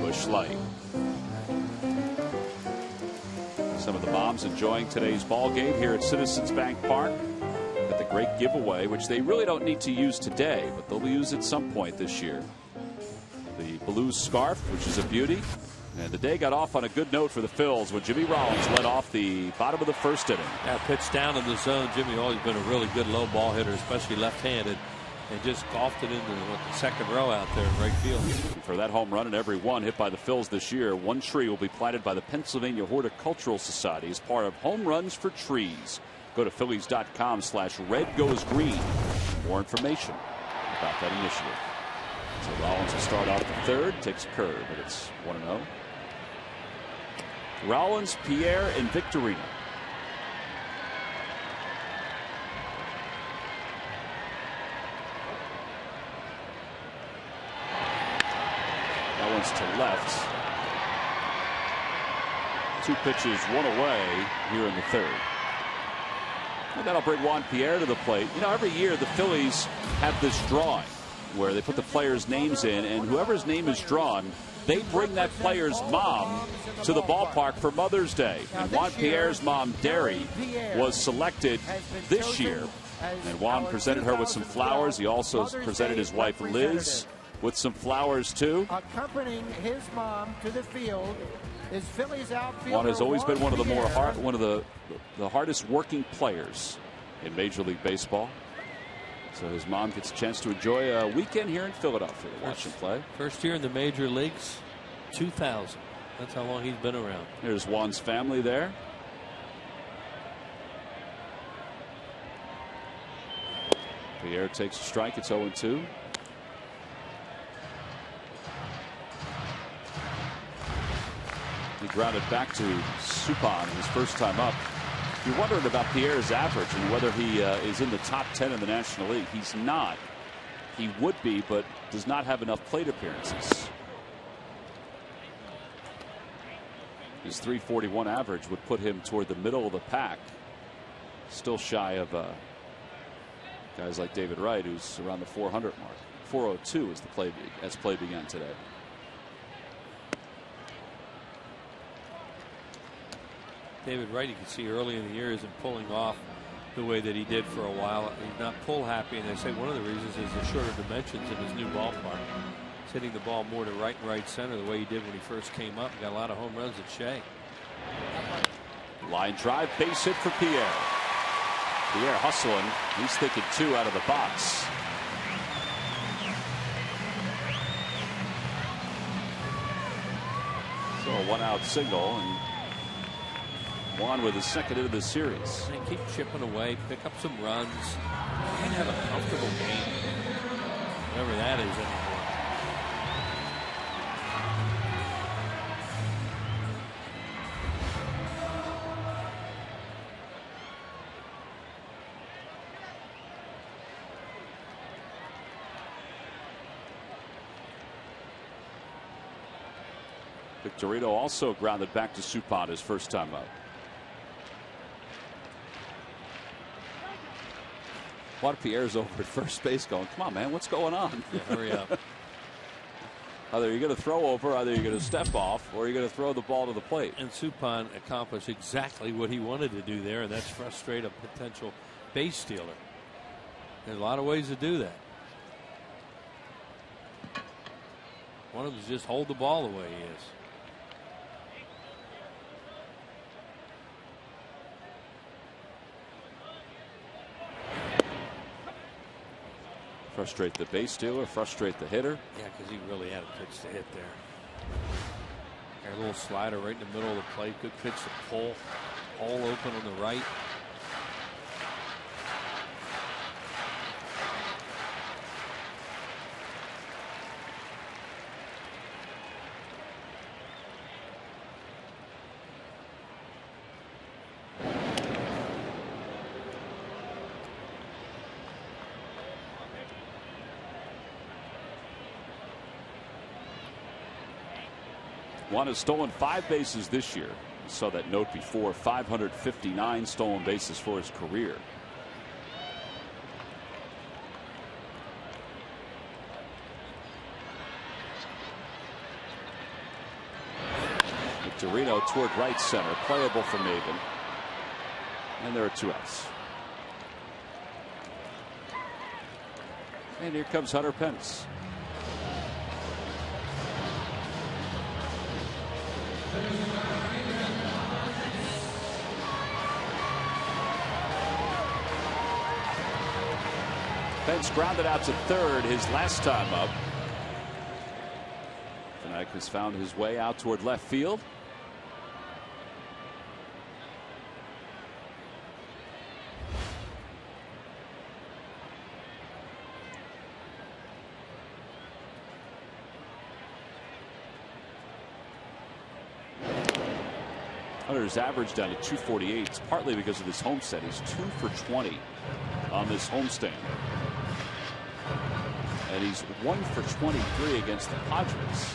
Busch Light. Some of the moms enjoying today's ball game here at Citizens Bank Park. great giveaway, which they really don't need to use today, but they'll use at some point this year. The blue scarf, which is a beauty. And the day got off on a good note for the Phils when Jimmy Rollins led off the bottom of the first inning. Yeah, pitched down in the zone. Jimmy always been a really good low ball hitter, especially left-handed, and just golfed it into the second row out there in right field. For that home run and every one hit by the Phils this year, one tree will be planted by the Pennsylvania Horticultural Society as part of Home Runs for Trees. Go to Phillies.com/redgoesgreen for more information about that initiative. So Rollins will start off the third, takes a curve, but it's 1-0. Rollins, Pierre, and Victorino. That one's to left. 2 pitches, 1 away here in the third. And that'll bring Juan Pierre to the plate. You know, every year the Phillies have this drawing where they put the players' names in, and whoever's name is drawn, they bring that player's mom to the ballpark for Mother's Day. And Juan Pierre's mom, Derry, was selected this year. And Juan presented her with some flowers. He also presented his wife, Liz, with some flowers, too. Accompanying his mom to the field is Phillies outfielder Juan has always been one of the the hardest working players in Major League Baseball. So his mom gets a chance to enjoy a weekend here in Philadelphia to watch him play. First year in the major leagues, 2000. That's how long he's been around. Here's Juan's family there. Pierre takes a strike. It's 0-2. He grounded back to Suppan his first time up. You're wondering about Pierre's average and whether he is in the top 10 in the National League. He's not. He would be, but does not have enough plate appearances. His .341 average would put him toward the middle of the pack. Still shy of guys like David Wright, who's around the 400 mark. 402 as play began today. David Wright, you can see early in the year, isn't pulling off the way that he did for a while. He's not pull happy, and they say one of the reasons is the shorter dimensions in his new ballpark. He's hitting the ball more to right and right center the way he did when he first came up. He got a lot of home runs at Shea. Line drive, base hit for Pierre. Pierre hustling. He's thinking 2 out of the box. So a 1-out single, and Juan with his second into the series. They keep chipping away, pick up some runs, and have a comfortable game. Whatever that is anymore. Victorino also grounded back to Suppan his first time up. Juan Pierre's over at first base going, come on, man, what's going on? Yeah, hurry up. Either you're going to throw over, either you're going to step off, or you're going to throw the ball to the plate. And Suppan accomplished exactly what he wanted to do there, and that's frustrate a potential base stealer. There's a lot of ways to do that. One of them is just hold the ball the way he is. Frustrate the base stealer, frustrate the hitter. Yeah, because he really had a pitch to hit there. A little slider right in the middle of the plate. Good pitch to pull. Hole open on the right. Juan has stolen 5 bases this year. You saw that note before. 559 stolen bases for his career. Victorino toward right center. Playable for Maven. And there are 2 outs. And here comes Hunter Pence. Pence grounded out to third his last time up. Fanatic has found his way out toward left field. Hunter's average down to 248. It's partly because of this homestand. He's 2 for 20 on this homestand. And he's 1 for 23 against the Padres.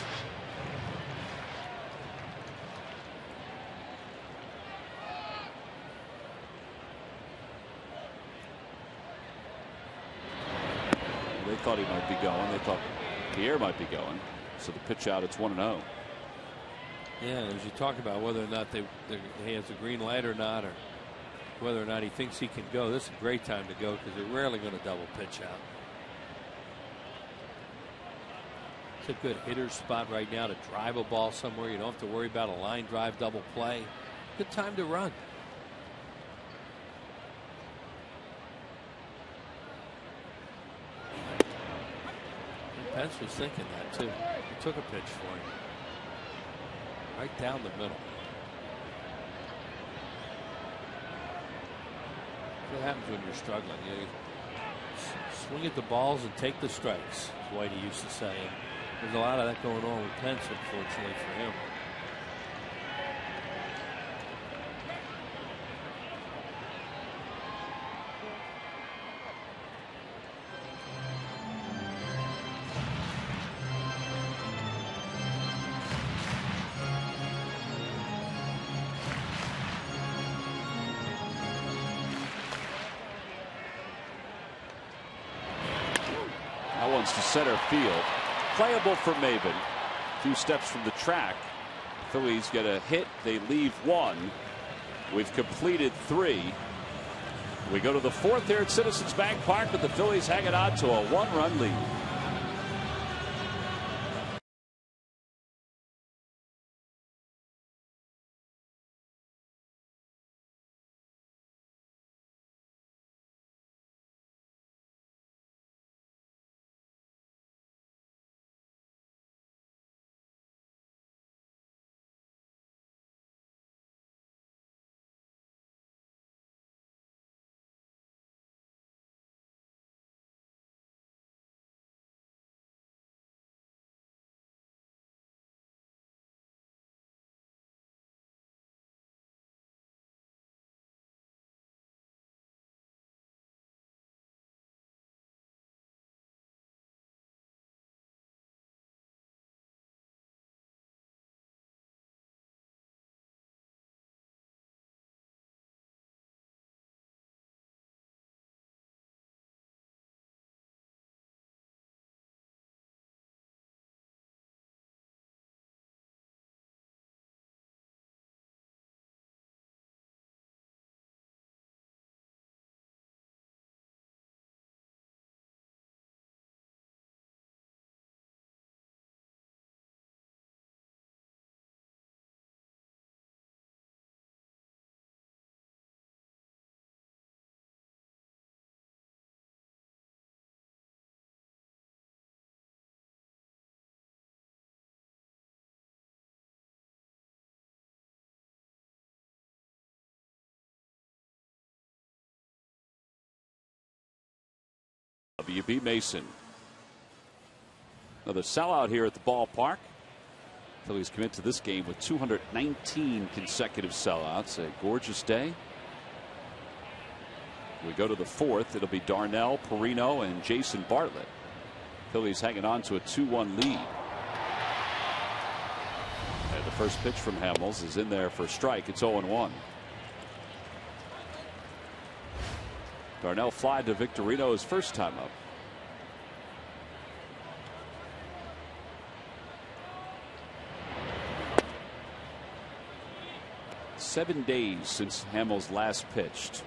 They thought he might be going. They thought Pierre might be going. So the pitch out, it's 1-0. Yeah, as you talk about whether or not he has a green light or not, or whether or not he thinks he can go, this is a great time to go because they're rarely going to double pitch out. It's a good hitter's spot right now to drive a ball somewhere. You don't have to worry about a line drive double play. Good time to run. Pence was thinking that too. He took a pitch for him. Right down the middle. That's what happens when you're struggling. You swing at the balls and take the strikes, is what he used to say. And there's a lot of that going on with Pence, unfortunately for him. To center field, playable for Maben. 2 steps from the track. Phillies get a hit, they leave 1. We've completed 3. We go to the 4th here at Citizens Bank Park, with the Phillies hanging on to a 1-run lead. W.B. Mason. Another sellout here at the ballpark. Phillies come into this game with 219 consecutive sellouts. A gorgeous day. We go to the 4th. It'll be Darnell, Perino, and Jason Bartlett. Phillies hanging on to a 2-1 lead. And the first pitch from Hamels is in there for a strike. It's 0-1. Darnell fly to Victorino his first time up. Seven days since Hamels last pitched.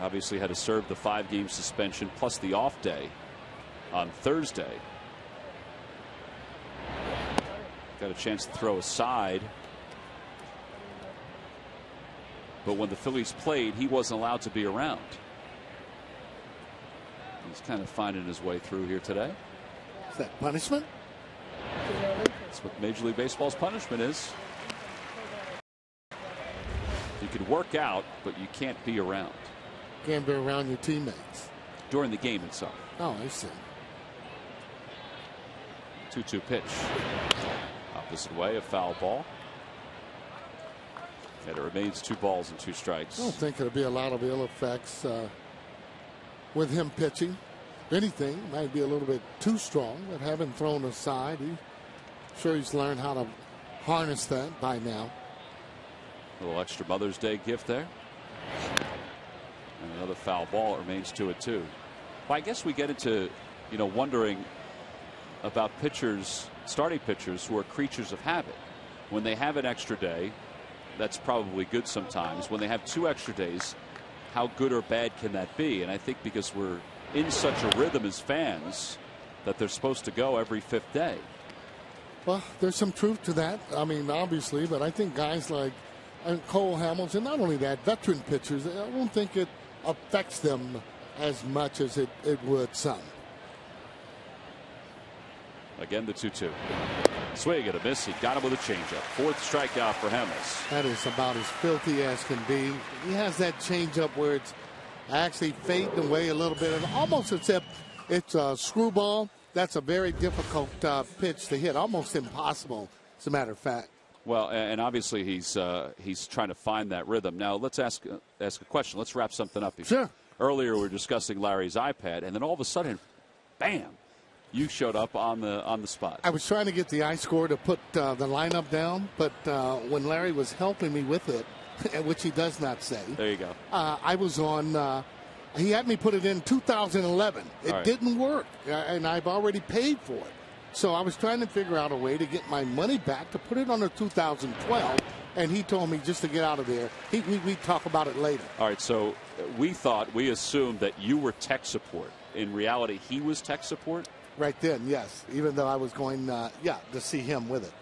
Obviously had to serve the 5-game suspension plus the off day. on Thursday. Got a chance to throw aside. But when the Phillies played, he wasn't allowed to be around. He's kind of finding his way through here today. Is that punishment? That's what Major League Baseball's punishment is. You can work out, but you can't be around. Can't be around your teammates. During the game itself. Oh, I see. 2-2 pitch. Opposite way, a foul ball. And it remains 2 balls and 2 strikes. I don't think there'll be a lot of ill effects with him pitching. If anything, might be a little bit too strong, but having thrown aside, he's learned how to harness that by now. A little extra Mother's Day gift there. And another foul ball. It remains 2-2. Well, I guess we get into, wondering about pitchers, starting pitchers who are creatures of habit. When they have an extra day, that's probably good sometimes. When they have 2 extra days, how good or bad can that be? And I think because we're in such a rhythm as fans that they're supposed to go every 5th day. Well, there's some truth to that. I mean, obviously, but I think guys like Cole Hamilton, not only that, veteran pitchers, I don't think it affects them as much as it would some. Again, the 2-2. Swing and a miss. He got him with a changeup. 4th strikeout for Hamels. That is about as filthy as can be. He has that changeup where it's actually fading away a little bit, and almost as if it's a screwball. That's a very difficult pitch to hit, almost impossible, as a matter of fact. Well, and obviously he's trying to find that rhythm. Now let's ask a question. Let's wrap something up. Sure. Earlier we were discussing Larry's iPad, and then all of a sudden, bam! You showed up on the spot. I was trying to get the iScore to put the lineup down, but when Larry was helping me with it, which he does not say. There you go. I was on. He had me put it in 2011. It didn't work, and I've already paid for it. So I was trying to figure out a way to get my money back to put it on the 2012, and he told me just to get out of there. We talk about it later. All right. So we assumed that you were tech support. In reality, he was tech support. Right then, yes. Even though I was going, to see him with it.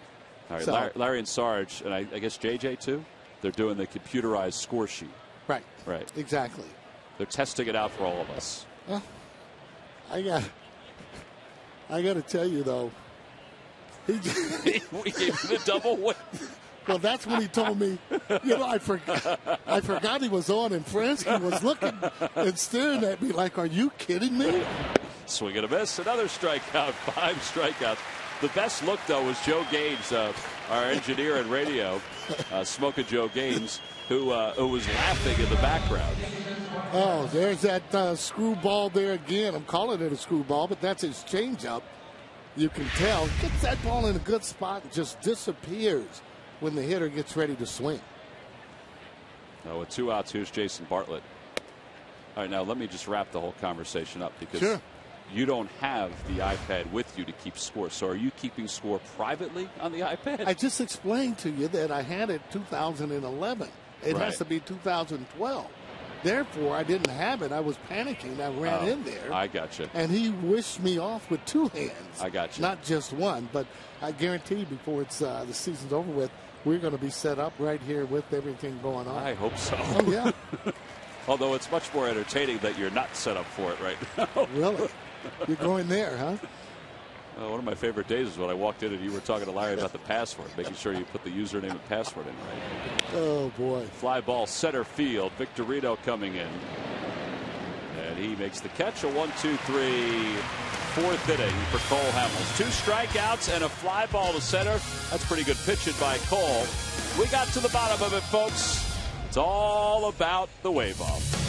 All right, so, Larry and Sarge, and I guess JJ too. They're doing the computerized score sheet. Right. Right. Exactly. They're testing it out for all of us. Well, I got to tell you though. We gave him the double win. Well, that's when he told me. I forgot he was on, and Fransky was looking and staring at me like, "Are you kidding me?" Swing and a miss. Another strikeout. 5 strikeouts. The best look, though, was Joe Gaines, our engineer and radio, Smoking Joe Gaines, who was laughing in the background. Oh, there's that screwball there again. I'm calling it a screwball, but that's his changeup. You can tell. Gets that ball in a good spot and just disappears when the hitter gets ready to swing. Now, with 2 outs, here's Jason Bartlett. All right, now let me just wrap the whole conversation up because sure. You don't have the iPad with you to keep score. So are you keeping score privately on the iPad? I just explained to you that I had it 2011. It has to be 2012. Therefore, I didn't have it. I was panicking. I ran in there. I got you. And he wished me off with 2 hands. I got you. Not just one. But I guarantee before the season's over with, we're going to be set up right here with everything going on. I hope so. Oh, yeah. Although it's much more entertaining that you're not set up for it right now. Really? You're going there, huh? One of my favorite days is when I walked in and you were talking to Larry about the password, making sure you put the username and password in right. Oh, boy. Fly ball center field. Victorino coming in. And he makes the catch. A 1-2-3. 4th inning for Cole Hamels. 2 strikeouts and a fly ball to center. That's pretty good pitching by Cole. We got to the bottom of it, folks. It's all about the wave off.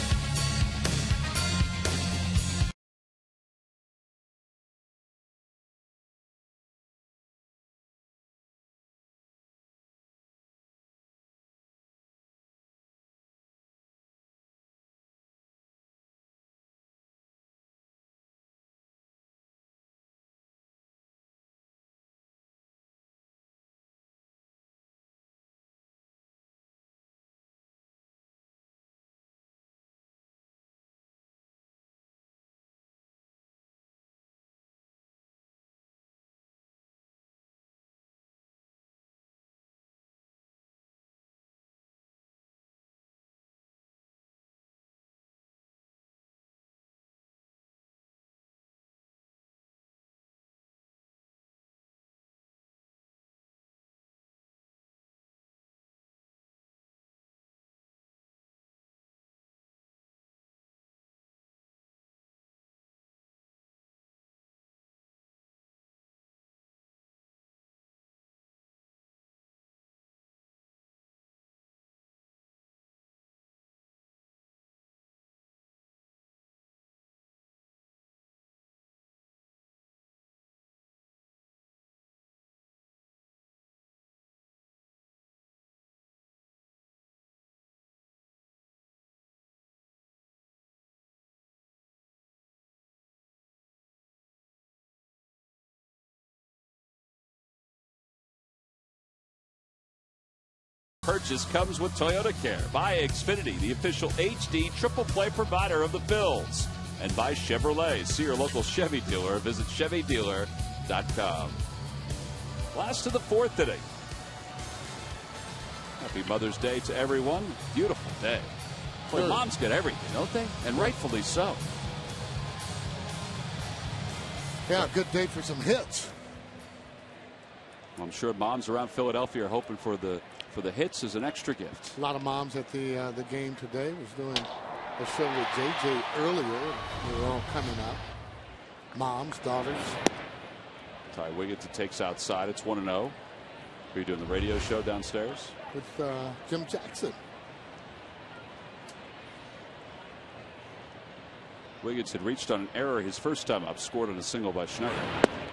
purchase comes with Toyota Care. By Xfinity, the official HD triple play provider of the Bills. And by Chevrolet. See your local Chevy dealer or visit ChevyDealer.com. Last of the fourth inning. Happy Mother's Day to everyone. Beautiful day. Boy, moms get everything, don't they? And rightfully so. Yeah, good day for some hits. I'm sure moms around Philadelphia are hoping for the hits as an extra gift. A lot of moms at the game today. Was doing a show with JJ earlier. They were all coming up. Moms, daughters. Ty Wigginton takes outside. It's 1-0. Are you doing the radio show downstairs? With Jim Jackson. Wiggins had reached on an error his first time up, scored on a single by Schneider.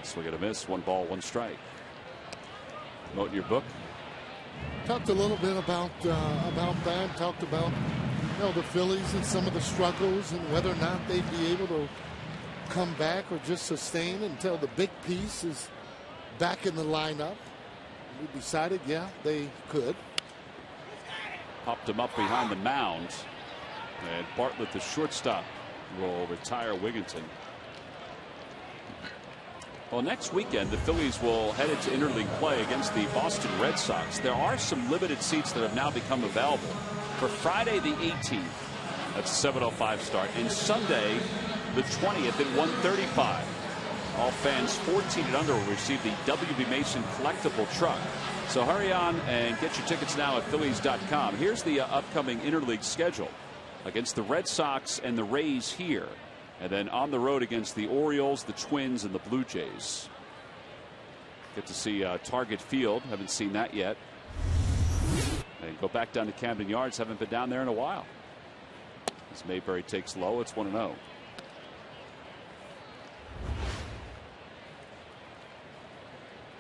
Swing and a miss, 1 ball, 1 strike. Note in your book. Talked a little bit about that. Talked about the Phillies and some of the struggles and whether or not they'd be able to come back or just sustain until the big piece is back in the lineup. We decided, yeah, they could. Popped him up behind the mound, and Bartlett, the shortstop, will retire Wigginton. Well, next weekend, the Phillies will head into interleague play against the Boston Red Sox. There are some limited seats that have now become available for Friday the 18th. That's a 7:05 start. And Sunday the 20th at 1:35. All fans 14 and under will receive the W.B. Mason collectible truck. So hurry on and get your tickets now at Phillies.com. Here's the upcoming interleague schedule. Against the Red Sox and the Rays here. And then on the road against the Orioles, the Twins, and the Blue Jays. Get to see Target Field. Haven't seen that yet. And go back down to Camden Yards. Haven't been down there in a while. As Mayberry takes low, it's 1-0.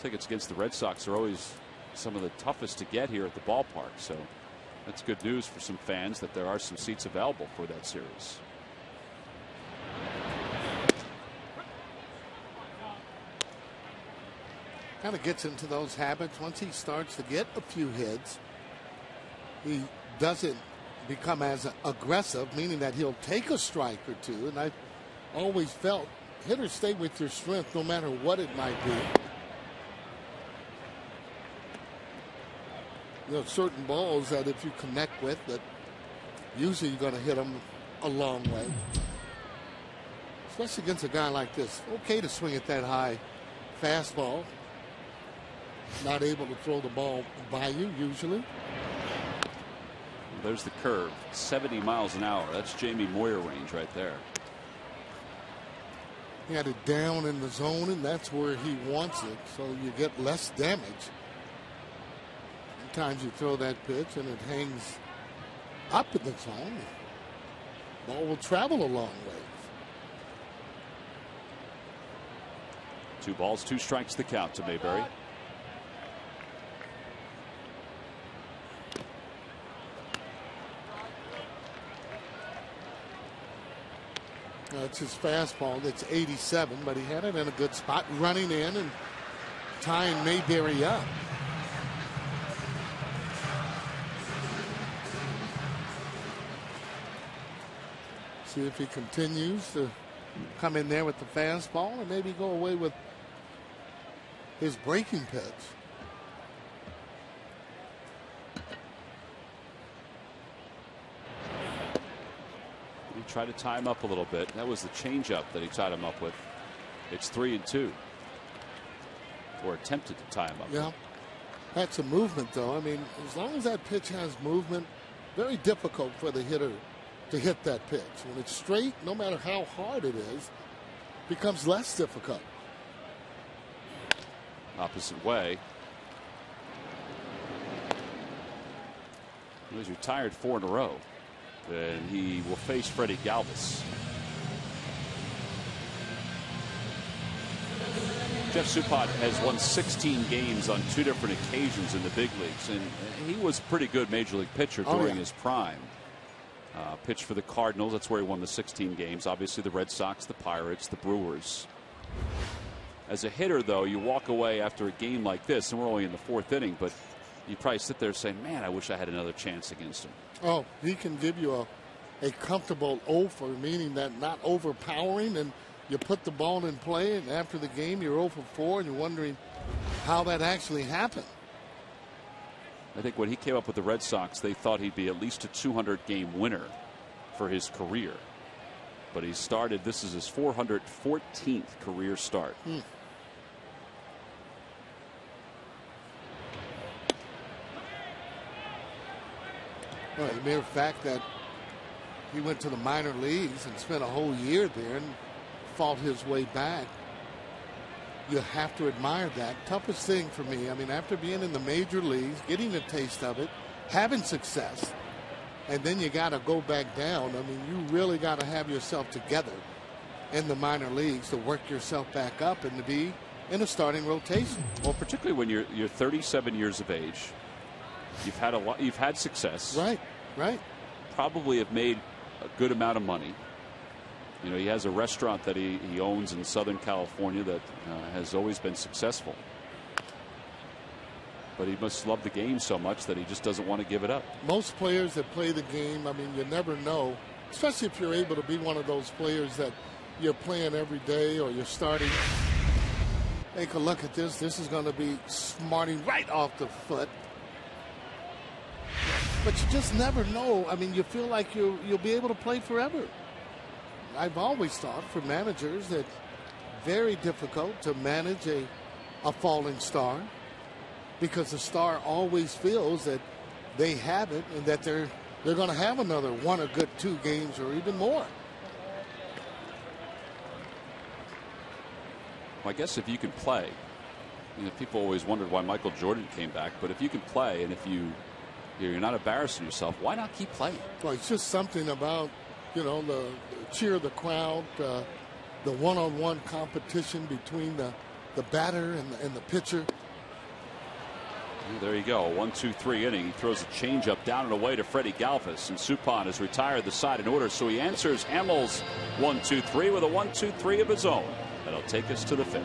Tickets against the Red Sox are always some of the toughest to get here at the ballpark. So that's good news for some fans that there are some seats available for that series. Kind of gets into those habits. Once he starts to get a few hits, he doesn't become as aggressive, meaning that he'll take a strike or two. And I've always felt hitters stay with your strength no matter what it might be. Certain balls that if you connect with, that usually you're going to hit them a long way. Especially against a guy like this. Okay to swing at that high fastball. Not able to throw the ball by you usually. There's the curve, 70 miles an hour. That's Jamie Moyer range right there. He had it down in the zone, and that's where he wants it, so you get less damage. Sometimes you throw that pitch and it hangs up in the zone. Ball will travel a long way. 2 balls, 2 strikes the count to Mayberry. It's his fastball. That's 87, but he had it in a good spot, running in and tying Mayberry up. See if he continues to come in there with the fastball and maybe go away with his breaking pitch. He tried to tie him up a little bit. That was the changeup that he tied him up with. It's 3-2. Or attempted to tie him up. Yeah. That's a movement, though. I mean, as long as that pitch has movement, very difficult for the hitter to hit that pitch. When it's straight, no matter how hard it is, becomes less difficult. Opposite way. He's retired 4 in a row. And he will face Freddie Galvis. Jeff Suppat has won 16 games on 2 different occasions in the big leagues, and he was a pretty good major league pitcher during his prime. Pitched for the Cardinals, that's where he won the 16 games. Obviously the Red Sox, the Pirates, the Brewers. As a hitter, though, you walk away after a game like this, and we're only in the 4th inning, but you probably sit there saying, man, I wish I had another chance against him. Oh, he can give you a comfortable over, meaning that not overpowering, and you put the ball in play, and after the game you're 0 for 4 and you're wondering how that actually happened. I think when he came up with the Red Sox, they thought he'd be at least a 200-game winner for his career. But he started, this is his 414th career start. Well, the mere fact that he went to the minor leagues and spent a whole year there and fought his way back, you have to admire that. Toughest thing for me, I mean, after being in the major leagues, getting a taste of it, having success, and then you got to go back down. I mean, you really got to have yourself together in the minor leagues to work yourself back up and to be in a starting rotation. Well, particularly when you're 37 years of age, you've had you've had success. Right, right. Probably have made a good amount of money. You know, he has a restaurant that he owns in Southern California that has always been successful. But he must love the game so much that he just doesn't want to give it up. Most players that play the game, I mean, you never know, especially if you're able to be one of those players that you're playing every day or you're starting. Take a look at this. This is going to be smarting right off the foot. But you just never know. I mean, you feel like you'll be able to play forever. I've always thought for managers that very difficult to manage a falling star, because the star always feels that they have it and that they're going to have another one or good 2 games or even more. Well, I guess if you can play, you know, people always wondered why Michael Jordan came back, but if you can play and if you're not embarrassing yourself, why not keep playing? Well, it's just something about, you know, the cheer of the crowd, the one-on-one competition between the batter and the pitcher. And there you go, a 1-2-3 inning. He throws a changeup down and away to Freddie Galvis, and Suppan has retired the side in order, so he answers Hamels 1-2-3 with a 1-2-3 of his own. That'll take us to the 5th.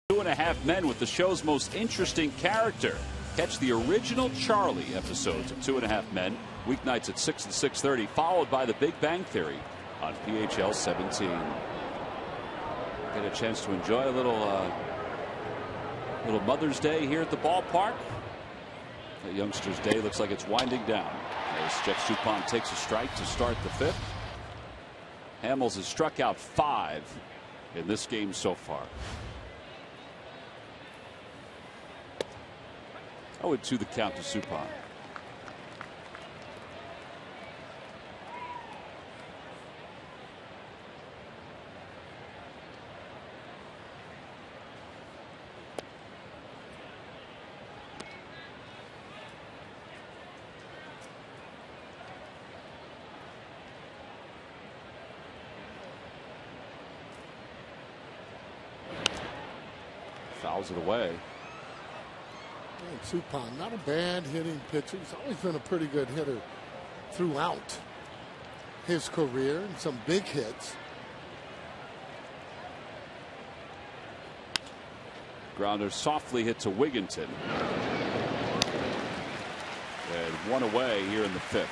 Two and a Half Men with the show's most interesting character. Catch the original Charlie episodes of 2 1/2 Men weeknights at 6 and 6:30, followed by The Big Bang Theory on PHL 17. Get a chance to enjoy a little Mother's Day here at the ballpark. The youngster's day looks like it's winding down as Jeff Suppan takes a strike to start the 5th. Hamels has struck out 5 in this game so far. 0-2 the count to Suppan. Fouls it away. Suppan, not a bad hitting pitcher. He's always been a pretty good hitter throughout his career, and some big hits. Grounder softly hit to Wigginton. And one away here in the 5th.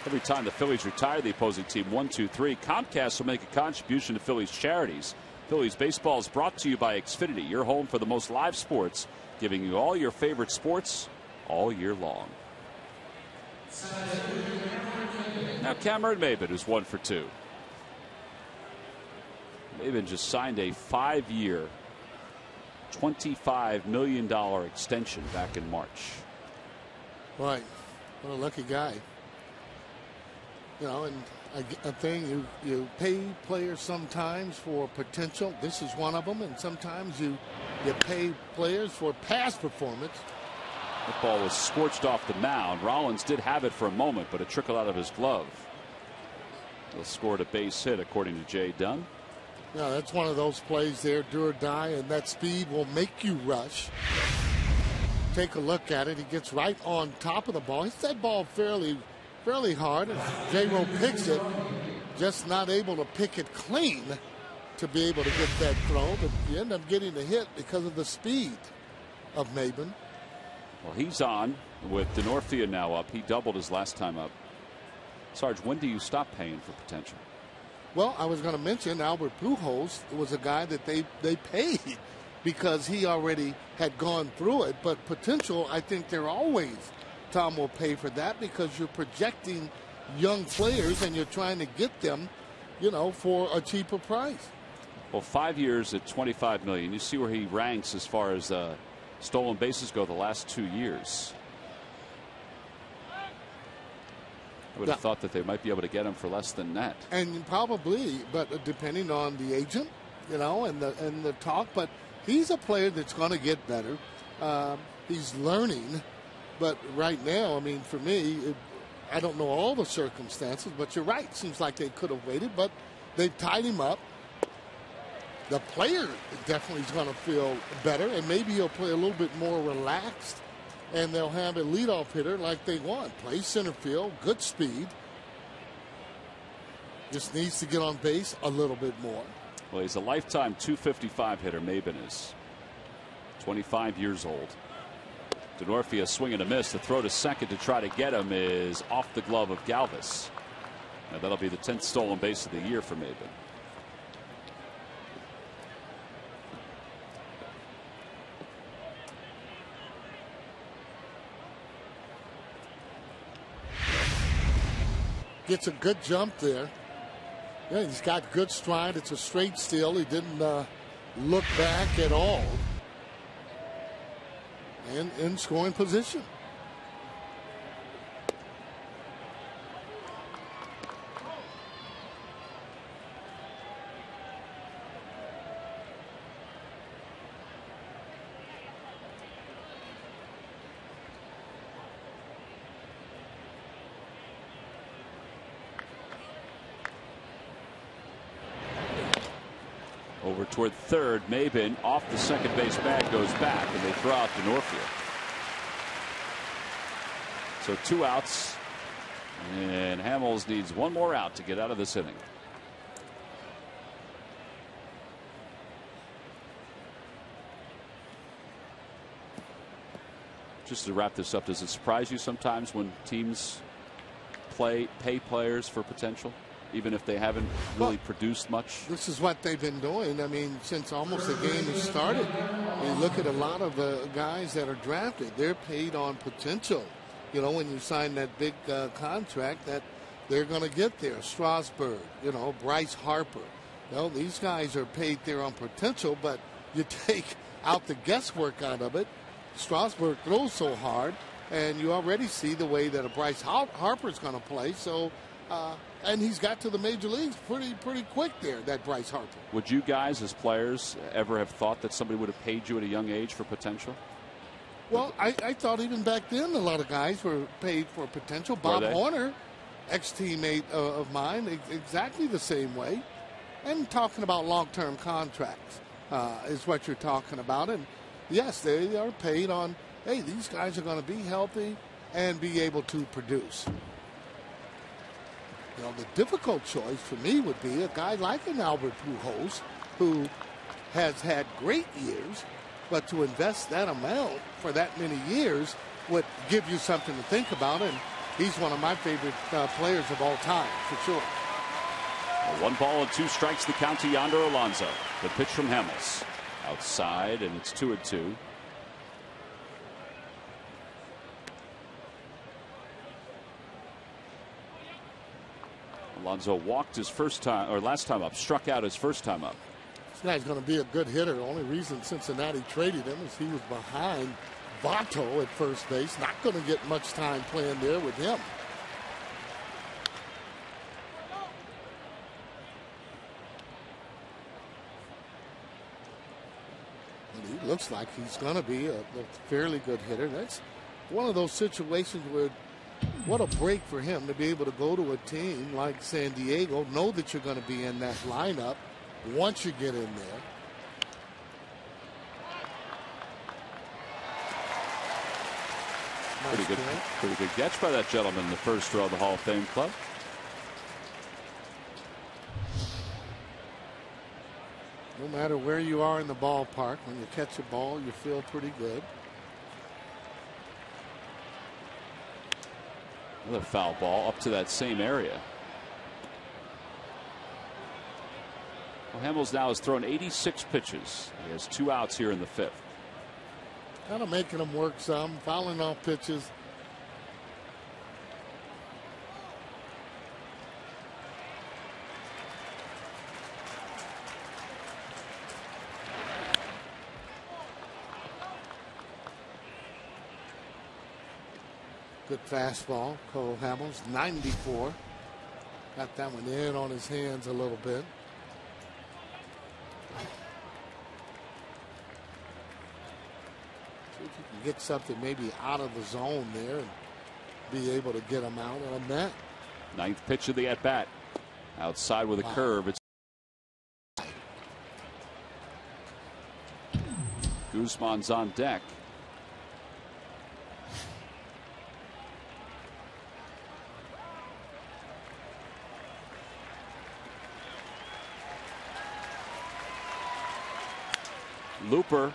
Every time the Phillies retire the opposing team 1, 2, 3, Comcast will make a contribution to Phillies charities. Phillies baseball is brought to you by Xfinity, your home for the most live sports, giving you all your favorite sports all year long. Now Cameron Maybin is 1 for 2. Maybin just signed a 5-year, $25 million extension back in March. Right. What a lucky guy. You know, and a thing you pay players sometimes for potential. This is one of them, and sometimes you pay players for past performance. That ball was scorched off the mound. Rollins did have it for a moment, but it trickled out of his glove. He'll scored a base hit, according to Jay Dunn. Yeah, that's one of those plays there, do or die, and that speed will make you rush. Take a look at it. He gets right on top of the ball. Hits that ball fairly hard. J-Ro picks it, just not able to pick it clean to be able to get that throw, but you end up getting a hit because of the speed of Maybin. Well, he's on with Denorfia now up. He doubled his last time up. Sarge, when do you stop paying for potential? Well, I was going to mention Albert Pujols was a guy that they paid because he already had gone through it, but potential, I think they're always, Tom, will pay for that because you're projecting young players and you're trying to get them, you know, for a cheaper price. Well, 5 years at $25 million. You see where he ranks as far as stolen bases go the last 2 years. I would have thought that they might be able to get him for less than that. And probably, but depending on the agent, you know, and the talk. But he's a player that's going to get better. He's learning. But right now, I mean, for me, I don't know all the circumstances, but you're right. Seems like they could have waited, but they've tied him up. The player definitely is going to feel better, and maybe he'll play a little bit more relaxed, and they'll have a leadoff hitter like they want. Plays center field, good speed. Just needs to get on base a little bit more. Well, he's a lifetime .255 hitter. Maybin is 25 years old. Denorfia swing and a miss. The throw to second to try to get him is off the glove of Galvis. Now that'll be the 10th stolen base of the year for Maybin. Gets a good jump there. Yeah, he's got good stride. It's a straight steal. He didn't look back at all. And in scoring position. Over toward third. Maybin off the second base bag goes back, and they throw out Denorfia. So 2 outs, and Hamels needs 1 more out to get out of this inning. Just to wrap this up, does it surprise you sometimes when teams pay players for potential, even if they haven't really produced much? This is what they've been doing. I mean, since almost the game has started. You look at a lot of the guys that are drafted, they're paid on potential. You know, when you sign that big contract that they're going to get there. Strasburg, you know, Bryce Harper. You know, these guys are paid there on potential, but you take out the guesswork out of it. Strasburg throws so hard, and you already see the way that a Bryce Harper's going to play. So, and he's got to the major leagues pretty quick there, that Bryce Harper. Would you guys, as players, ever have thought that somebody would have paid you at a young age for potential? Well, I thought even back then a lot of guys were paid for potential. Bob Horner, ex-teammate of mine, exactly the same way. And talking about long-term contracts. is what you're talking about. And yes, they are paid on, hey, these guys are going to be healthy and be able to produce. You know, the difficult choice for me would be a guy like an Albert Pujols, who has had great years, but to invest that amount for that many years would give you something to think about, and he's one of my favorite players of all time, for sure. 1 ball and 2 strikes the count to Yonder Alonso. The pitch from Hamels. Outside, and it's 2-2. Alonso walked his first time, or last time up, struck out his first time up. This guy's going to be a good hitter. The only reason Cincinnati traded him is he was behind Votto at first base. Not going to get much time playing there with him. And he looks like he's going to be a fairly good hitter. That's one of those situations where what a break for him to be able to go to a team like San Diego, know that you're going to be in that lineup once you get in there. Nice Pretty good catch by that gentleman in the first row of the Hall of Fame club. No matter where you are in the ballpark, when you catch a ball, you feel pretty good. Another foul ball up to that same area. Well, Hamels now has thrown 86 pitches. He has 2 outs here in the 5th. Kind of making them work some, fouling off pitches. Good fastball, Cole Hamels, 94. Got that one in on his hands a little bit. See if you can get something maybe out of the zone there and be able to get him out on that. 9th pitch of the at-bat. Outside with a curve. It's Guzman's on deck. Looper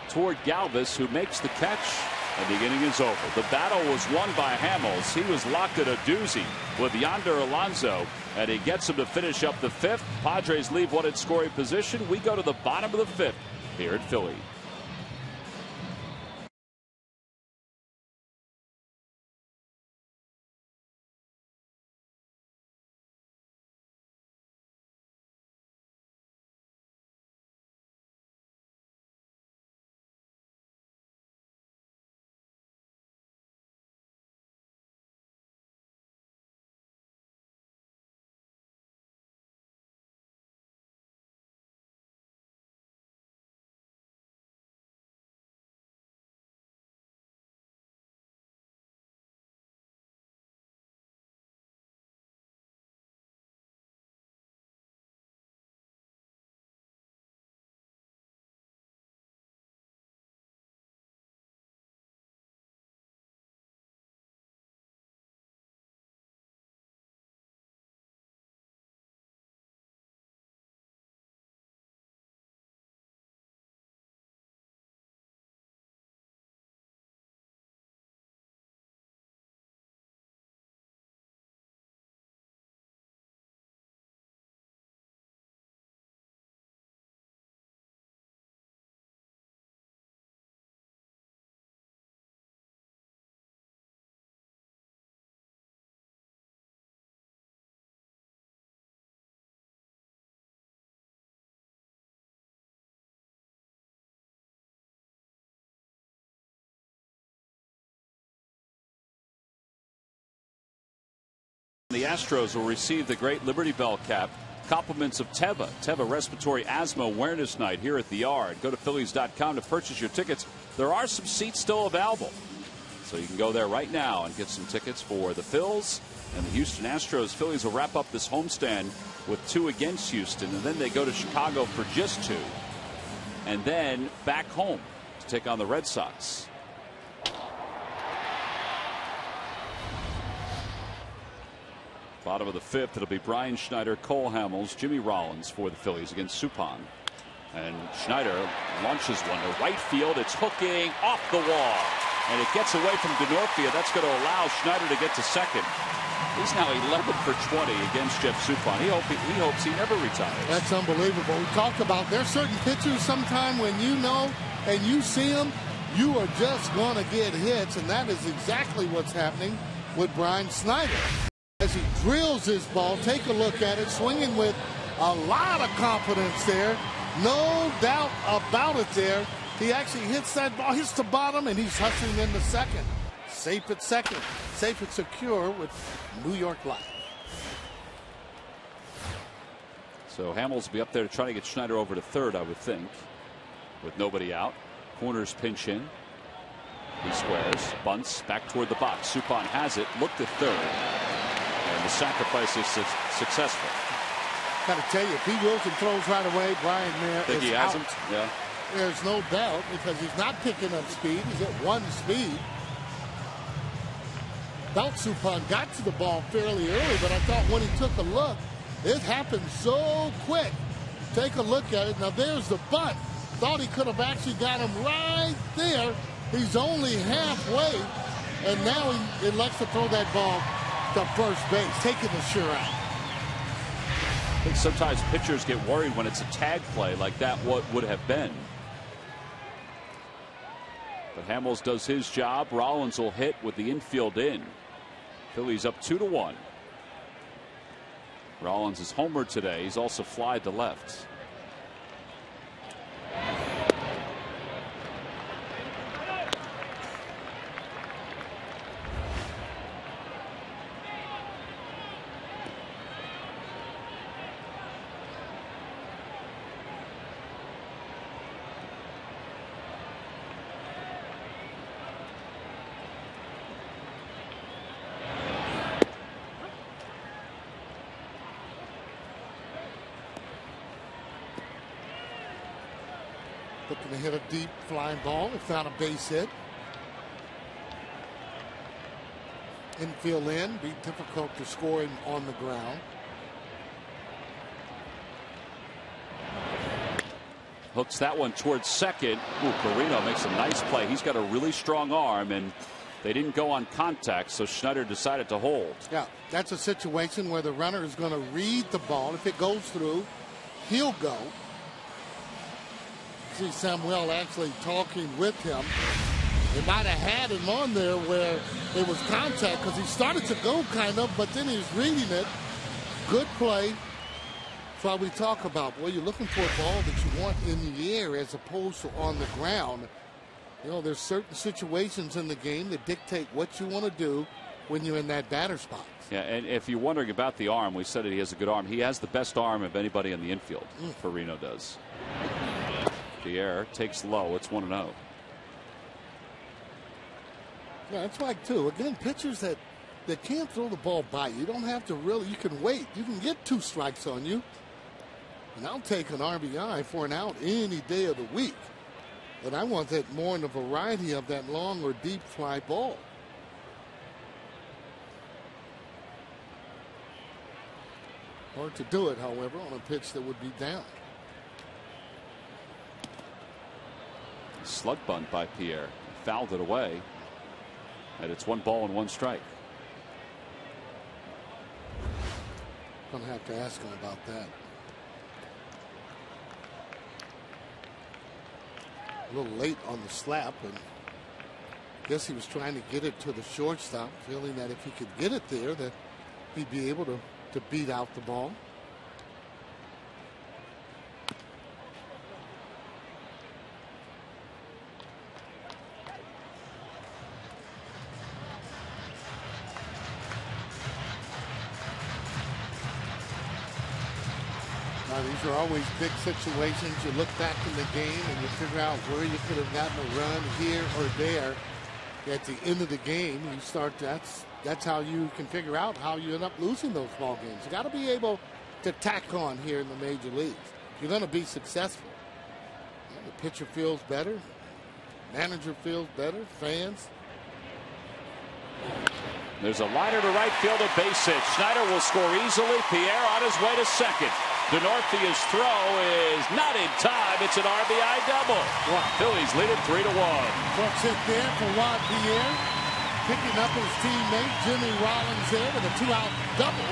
toward Galvis, who makes the catch, and the inning is over. The battle was won by Hamels. He was locked at a doozy with Yonder Alonso, and he gets him to finish up the 5th. Padres leave one in scoring position. We go to the bottom of the 5th here at Philly. The Astros will receive the great Liberty Bell cap. Compliments of Teva. Teva Respiratory Asthma Awareness Night here at the Yard. Go to Phillies.com to purchase your tickets. There are some seats still available, so you can go there right now and get some tickets for the Phils And the Houston Astros, Phillies will wrap up this homestand with 2 against Houston, and then they go to Chicago for just 2, and then back home to take on the Red Sox. Bottom of the 5th, it'll be Brian Schneider, Cole Hamels, Jimmy Rollins for the Phillies against Suppan. And Schneider launches one to right field. It's hooking off the wall, and it gets away from Denorfia. That's going to allow Schneider to get to second. He's now 11 for 20 against Jeff Suppan. He hopes he never retires. That's unbelievable. We talked about there's certain pitchers sometime when you know and you see them, you are just going to get hits, and that is exactly what's happening with Brian Schneider. As he drills his ball, take a look at it, swinging with a lot of confidence there. No doubt about it there. He actually hits that ball, hits the bottom, and he's hustling into second. Safe at second. Safe and secure with New York Life. So Hamels will be up there to try to get Schneider over to third, I would think, with nobody out. Corners pinch in. He squares, bunts back toward the box. Suppan has it, looked at third, and the sacrifice is successful. Got to tell you, if he Wilson throws right away, Brian Mayer think is he hasn't? out. Yeah. There's no doubt, because he's not picking up speed. He's at 1 speed. Thought Suppan got to the ball fairly early, but I thought when he took a look, it happened so quick. Take a look at it. Now there's the bunt. Thought he could have actually got him right there. He's only halfway, and now he elects to throw that ball to first base, taking the sure out. I think sometimes pitchers get worried when it's a tag play like that, what would have been. But Hamels does his job. Rollins will hit with the infield in. Phillies up 2-1. Rollins is homered today. He's also flied to left. Looking to hit a deep flying ball. He found a base hit. Infield in. Be difficult to score him on the ground. Hooks that one towards second. Ooh, Carino makes a nice play. He's got a really strong arm, and they didn't go on contact, so Schneider decided to hold. Yeah, that's a situation where the runner is going to read the ball. If it goes through, he'll go. See Samuel actually talking with him. They might have had him on there where it was contact because he started to go kind of, but then he was reading it. Good play. That's why we talk about, well, you're looking for a ball that you want in the air as opposed to on the ground. You know, there's certain situations in the game that dictate what you want to do when you're in that batter spot. Yeah, and if you're wondering about the arm, we said that he has a good arm. He has the best arm of anybody in the infield. Carino does. Pierre takes low. It's 1-0. Yeah, that's right, too. Again, pitchers that can't throw the ball by you don't have to really. You can wait. You can get 2 strikes on you. And I'll take an RBI for an out any day of the week. But I want that more in the variety of that long or deep fly ball. Hard to do it, however, on a pitch that would be down. Slug bunt by Pierre. Fouled it away. And it's 1 ball and 1 strike. Gonna have to ask him about that. A little late on the slap, and I guess he was trying to get it to the shortstop, feeling that if he could get it there, that he'd be able to beat out the ball. These are always big situations. You look back in the game and you figure out where you could have gotten a run here or there. at the end of the game, you start. That's how you can figure out how you end up losing those ball games. You got to be able to tack on here in the major leagues. If you're going to be successful, the pitcher feels better, manager feels better, fans. There's a liner to right field, a base hit. Schneider will score easily. Pierre on his way to second. DeNorfia's throw is not in time. It's an RBI double. Wow. Phillies lead it 3-1. Clutch hit there for Juan Pierre, picking up his teammate Jimmy Rollins there with a 2-out double.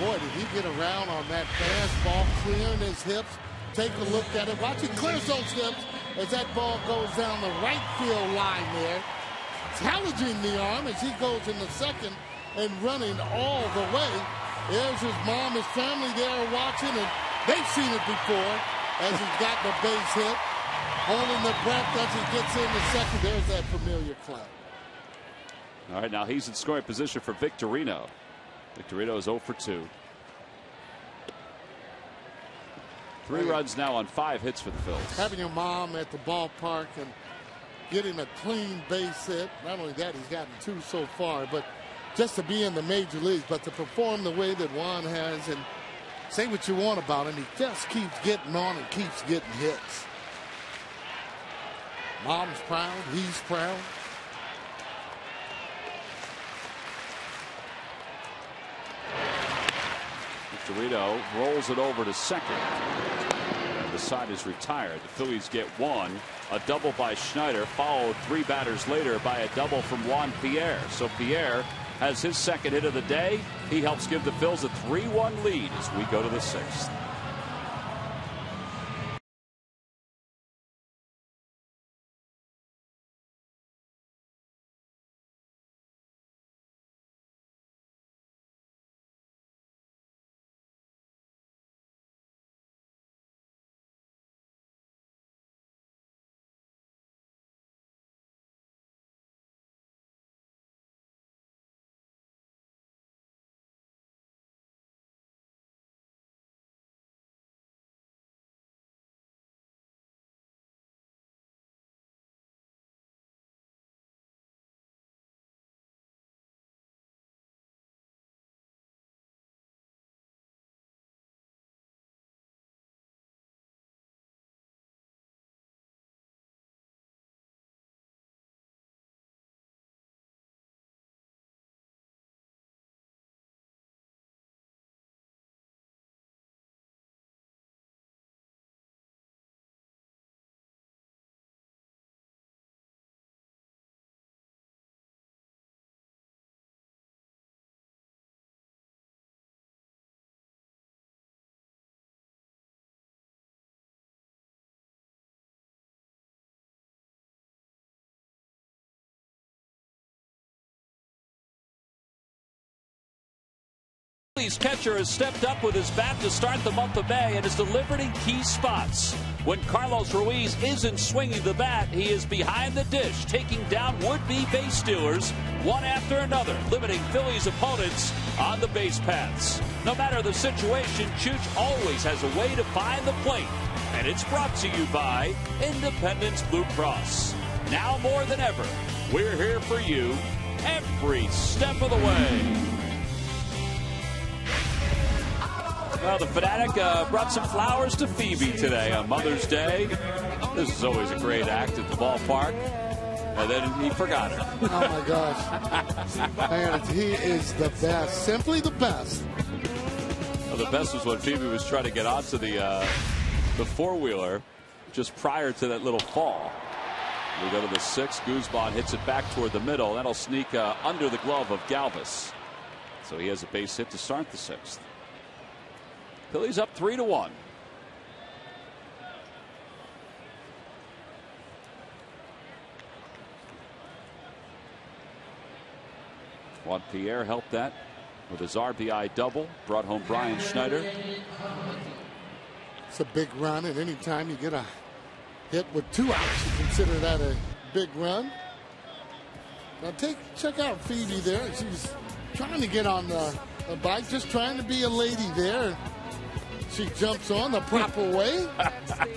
Boy, did he get around on that fastball, clearing his hips. Take a look at it. Watch it clears those hips as that ball goes down the right field line there, challenging the arm as he goes in the second and running all the way. There's his mom, his family there watching, and they've seen it before as he's got the base hit, holding the breath as he gets in the second. There's that familiar clap. All right, now he's in scoring position for Victorino. Victorino is 0 for 2. 3 runs now on 5 hits for the Phils. Having your mom at the ballpark and getting a clean base hit. Not only that, he's gotten 2 so far, but just to be in the major leagues, but to perform the way that Juan has, and say what you want about him, he just keeps getting on and keeps getting hits. Mom's proud, he's proud. Victorino rolls it over to second. And the side is retired. The Phillies get 1. A double by Schneider, followed 3 batters later by a double from Juan Pierre. So Pierre has his second hit of the day. He helps give the Phils a 3-1 lead as we go to the 6th. Phillies catcher has stepped up with his bat to start the month of May and is delivered in key spots. When Carlos Ruiz isn't swinging the bat, he is behind the dish, taking down would-be base stealers one after another, limiting Phillies opponents on the base paths. No matter the situation, Chooch always has a way to find the plate. And it's brought to you by Independence Blue Cross. Now more than ever, we're here for you every step of the way. Well, the Fanatic brought some flowers to Phoebe today on Mother's Day. This is always a great act at the ballpark. And then he forgot her. Oh, my gosh. Man, he is the best. Simply the best. Well, the best was when Phoebe was trying to get onto the four-wheeler just prior to that little fall. We go to the 6th. Guzman hits it back toward the middle. That'll sneak under the glove of Galvis. So he has a base hit to start the 6th. Phillies up 3-1. Juan Pierre helped that with his RBI double. Brought home Brian Schneider. It's a big run, and anytime you get a hit with 2 outs, you consider that a big run. Now check out Phoebe there. She's trying to get on the bike, just trying to be a lady there. She jumps on the proper way. That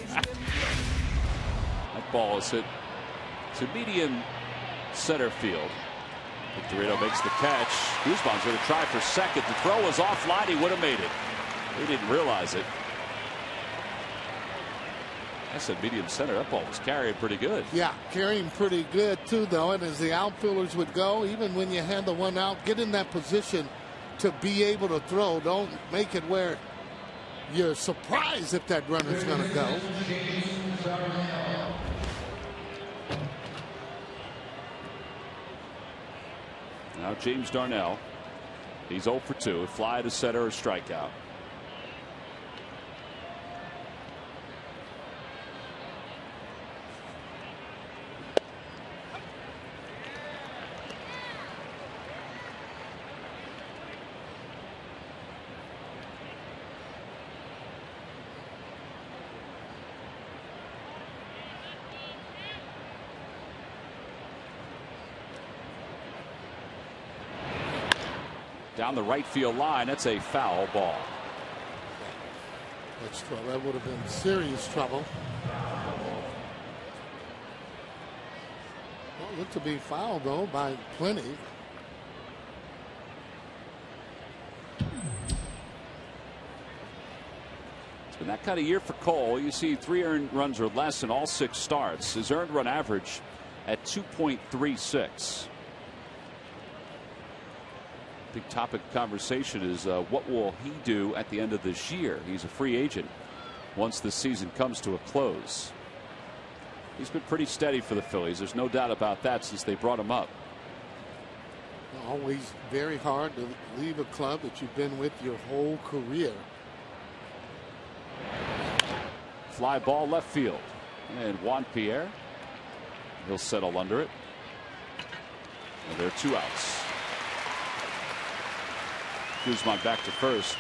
ball is hit to medium center field. Victorino makes the catch. Guzman's going to try for second. The throw was offline. He would have made it. He didn't realize it. I said medium center. That ball was carrying pretty good. Yeah, carrying pretty good too, though. And as the outfielders would go, even when you handle one out, get in that position to be able to throw. Don't make it where you're surprised if that runner's going to go. Now James Darnell. He's 0 for 2. A fly to center, a strikeout. Down the right field line. That's a foul ball. That's trouble. That would have been serious trouble. Well, looked to be fouled though by plenty. It's been that kind of year for Cole. You see 3 earned runs or less in all 6 starts. His earned run average at 2.36. Big topic of conversation is what will he do at the end of this year? He's a free agent once the season comes to a close. He's been pretty steady for the Phillies. There's no doubt about that since they brought him up. Always very hard to leave a club that you've been with your whole career. Fly ball left field. And Juan Pierre, he'll settle under it. And there are 2 outs. Guzman back to first.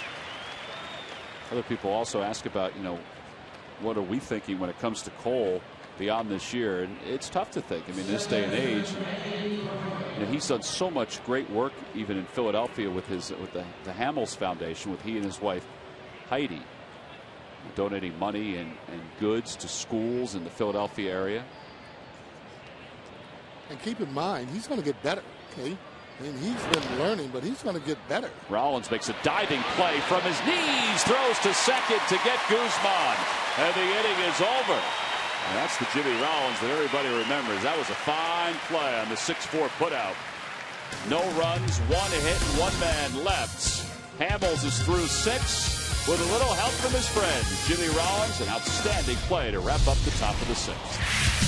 Other people also ask about, what are we thinking when it comes to Cole beyond this year? And it's tough to think. I mean, this day and age, he's done so much great work, even in Philadelphia with the Hamels Foundation, with he and his wife Heidi, donating money and goods to schools in the Philadelphia area. And keep in mind, he's going to get better. Okay. I mean, he's been learning, but he's going to get better. Rollins makes a diving play from his knees, throws to second to get Guzman, and the inning is over. And that's the Jimmy Rollins that everybody remembers. That was a fine play on the 6-4 putout. No runs, 1 hit, 1 man left. Hamels is through 6 with a little help from his friend Jimmy Rollins. An outstanding play to wrap up the top of the 6th.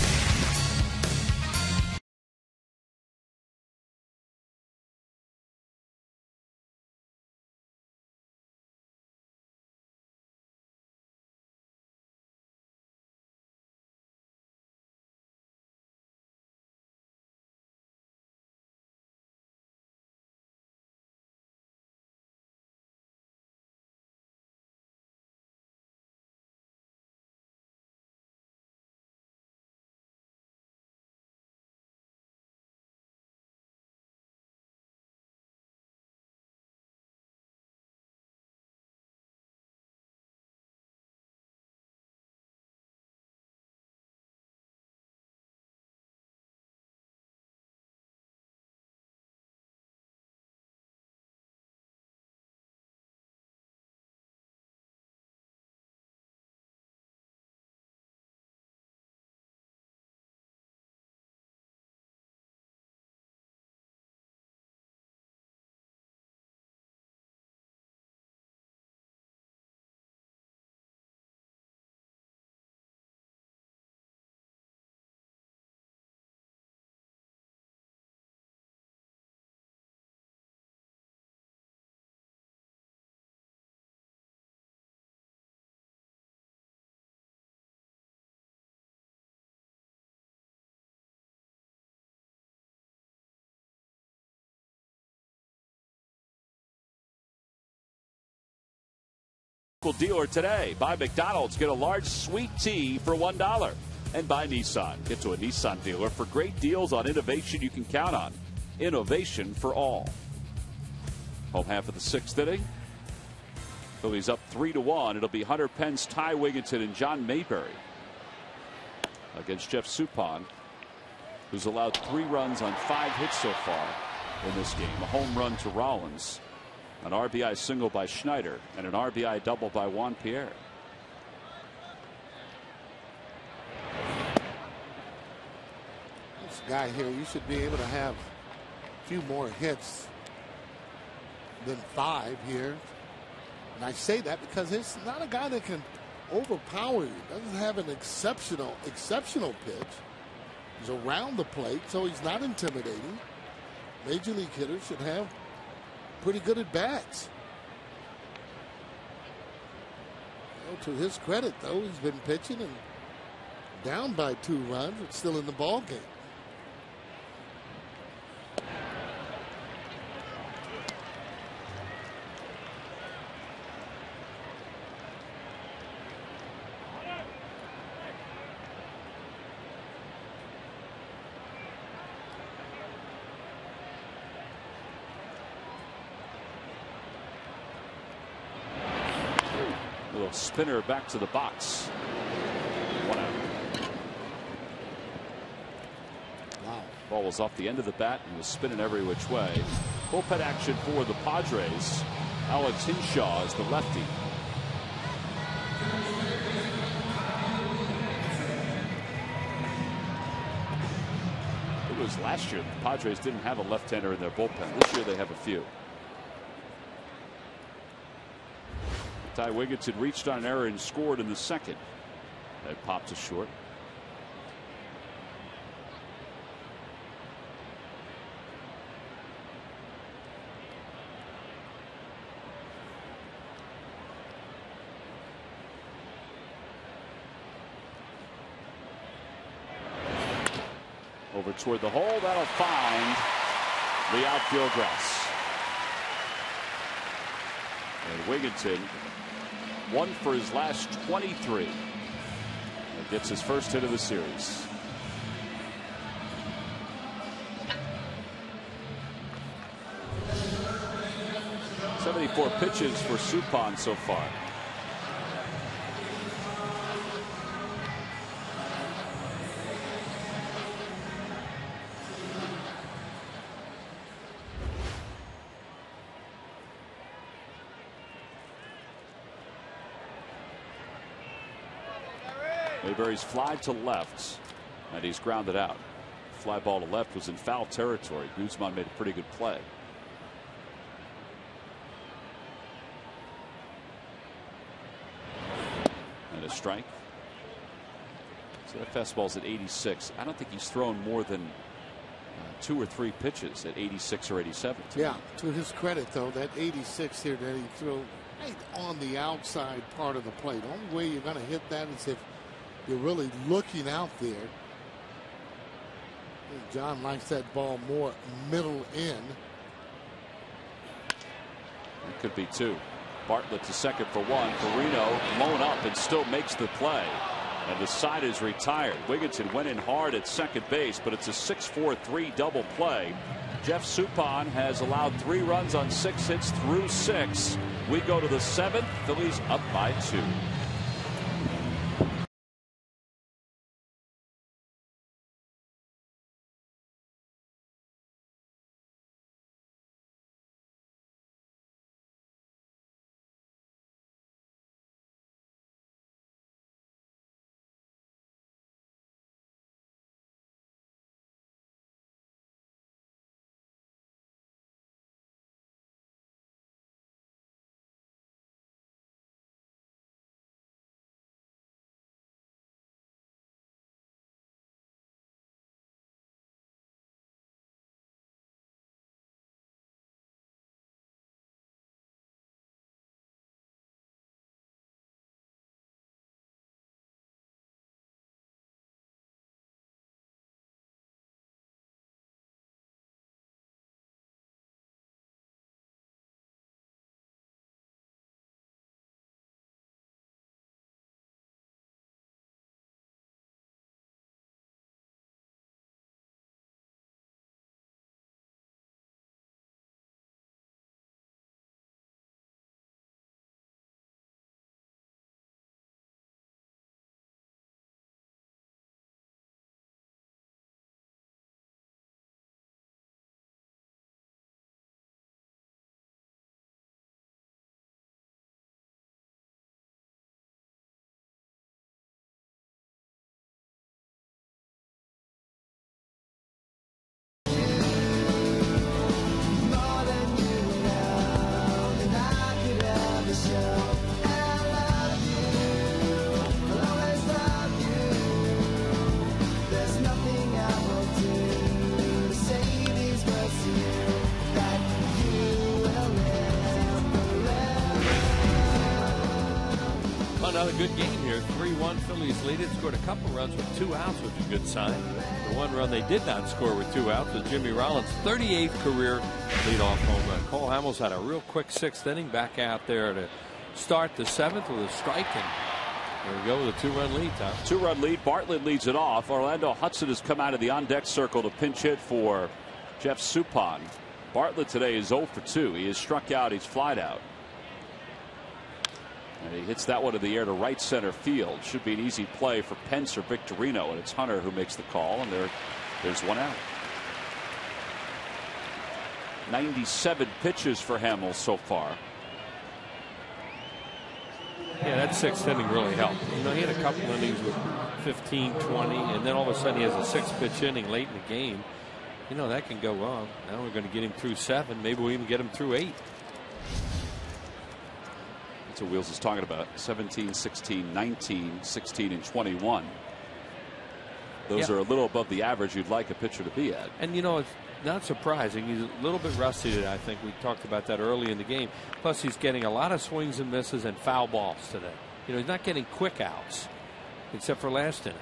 Dealer today. Buy McDonald's, get a large sweet tea for $1. And buy Nissan. Get to a Nissan dealer for great deals on innovation you can count on. Innovation for all. Home half of the 6th inning. Phillies up 3-1. It'll be Hunter Pence, Ty Wigginton, and John Mayberry against Jeff Suppan who's allowed 3 runs on 5 hits so far in this game. A home run to Rollins, an RBI single by Schneider, and an RBI double by Juan Pierre. This guy here, you should be able to have a few more hits than 5 here. And I say that because it's not a guy that can overpower you. Doesn't have an exceptional pitch. He's around the plate, so he's not intimidating. Major league hitters should have pretty good at bats. Well, to his credit, though, he's been pitching and down by 2 runs, but still in the ball game. Spinner back to the box. 1 out. Wow. Ball was off the end of the bat and was spinning every which way. Bullpen action for the Padres. Alex Hinshaw is the lefty. It was last year the Padres didn't have a left-hander in their bullpen. This year they have a few. Ty Wigginton reached on an error and scored in the second. That popped to short. Over toward the hole. That'll find the outfield grass. And Wigginton, 1 for his last 23. And gets his first hit of the series. .74 pitches for Suppan so far. Mayberry's fly to left, and he's grounded out. Fly ball to left was in foul territory. Guzman made a pretty good play. And a strike. So that fastball's at 86. I don't think he's thrown more than 2 or 3 pitches at 86 or 87. Yeah, to his credit, though, that 86 here that he threw right on the outside part of the plate. The only way you're going to hit that is if you're really looking out there. I think John likes that ball more middle in. It could be 2. Bartlett to second for 1. Carino blown up and still makes the play. And the side is retired. Wigginton went in hard at second base, but it's a 6-4-3 double play. Jeff Suppan has allowed 3 runs on 6 hits through 6. We go to the 7th. Phillies up by 2. good game here. 3-1 Phillies lead it. Scored a couple runs with 2 outs, which is a good sign. The one run they did not score with 2 outs was Jimmy Rollins' 38th career leadoff home run. Cole Hamels had a real quick 6th inning back out there to start the 7th with a strike, and there we go with a 2-run lead, Tom. 2-run lead. Bartlett leads it off. Orlando Hudson has come out of the on-deck circle to pinch hit for Jeff Suppan. Bartlett today is 0 for 2. He is struck out. He's flied out. And he hits that one in the air to right center field. Should be an easy play for Pence or Victorino, and it's Hunter who makes the call, and there's 1 out. 97 pitches for Hamels so far. Yeah, that 6th inning really helped. You know, he had a couple innings with 15, 20, and then all of a sudden he has a 6-pitch inning late in the game. You know, that can go wrong. Now we're going to get him through 7. Maybe we'll even get him through 8. That's what Wheels is talking about. 17, 16, 19, 16, and 21. Those are a little above the average you'd like a pitcher to be at. And, you know, it's not surprising. He's a little bit rusty today, I think. We talked about that early in the game. Plus, he's getting a lot of swings and misses and foul balls today. You know, he's not getting quick outs, except for last inning.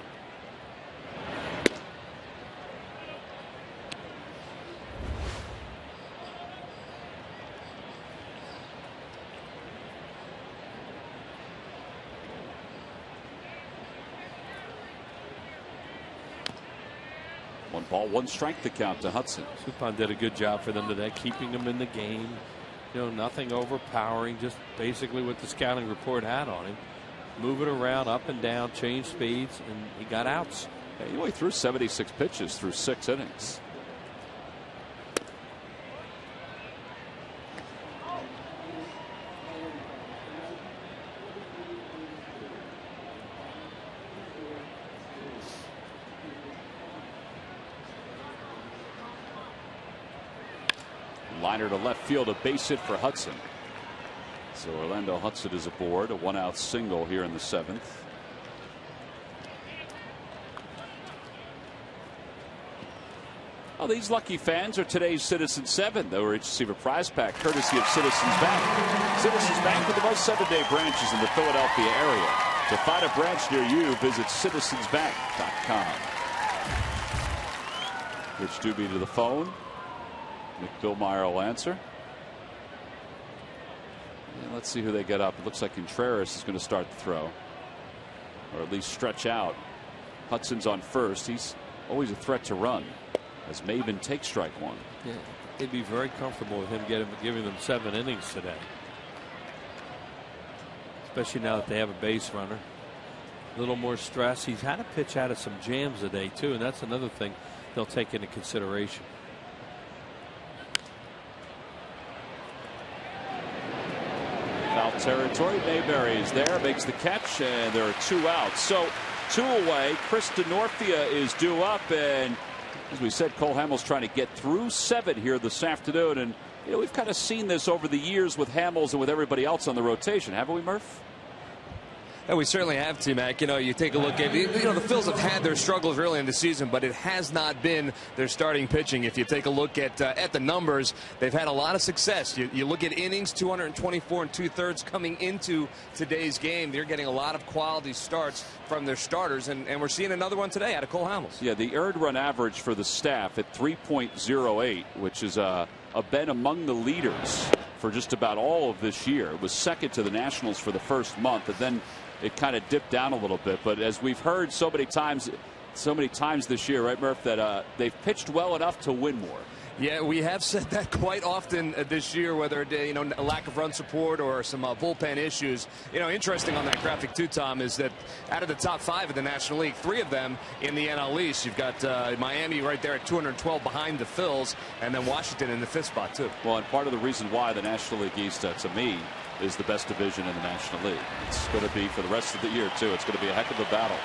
One ball, 1 strike to count to Hudson. Suppan did a good job for them today, keeping them in the game. You know, nothing overpowering, just basically what the scouting report had on him. Move it around, up and down, change speeds, and he got outs. Yeah, he only threw 76 pitches through 6 innings. Liner to left field, a base hit for Hudson. So Orlando Hudson is aboard, a 1-out single here in the 7th. Well, these lucky fans are today's Citizens 7. They will receive a prize pack courtesy of Citizens Bank. Citizens Bank with the most 7-day branches in the Philadelphia area. To find a branch near you, visit citizensbank.com. Rich Doobie to the phone. Nick Billmeyer will answer. And let's see who they get up. It looks like Contreras is going to start the throw, or at least stretch out. Hudson's on first. He's always a threat to run as Maven takes strike 1. Yeah, they'd be very comfortable with him giving them 7 innings today, especially now that they have a base runner. A little more stress. He's had a pitch out of some jams today too, and that's another thing they'll take into consideration. Foul territory. Mayberry is there, makes the catch, and there are 2 outs. So 2 away. Chris DeNorfia is due up, and as we said, Cole Hamels trying to get through 7 here this afternoon. And you know, we've kind of seen this over the years with Hamels and with everybody else on the rotation, haven't we, Murph? Yeah, we certainly have, T-Mac. You know, you take a look at, you know, the Phils have had their struggles early in the season, but it has not been their starting pitching. If you take a look at the numbers, they've had a lot of success. You look at innings, 224 2/3 coming into today's game. They're getting a lot of quality starts from their starters, and we're seeing another one today out of Cole Hamels. Yeah, the earned run average for the staff at 3.08, which is been among the leaders for just about all of this year. It was second to the Nationals for the first month, and then it kind of dipped down a little bit. But as we've heard so many times this year, right, Murph, that they've pitched well enough to win more. Yeah, we have said that quite often this year, whether you know, a lack of run support or some bullpen issues. You know, interesting on that graphic too, Tom, is that out of the top 5 of the National League, 3 of them in the NL East. You've got Miami right there at 212 behind the Phils, and then Washington in the 5th spot too. Well, and part of the reason why the National League East, to me, is the best division in the National League. It's going to be for the rest of the year too. It's going to be a heck of a battle.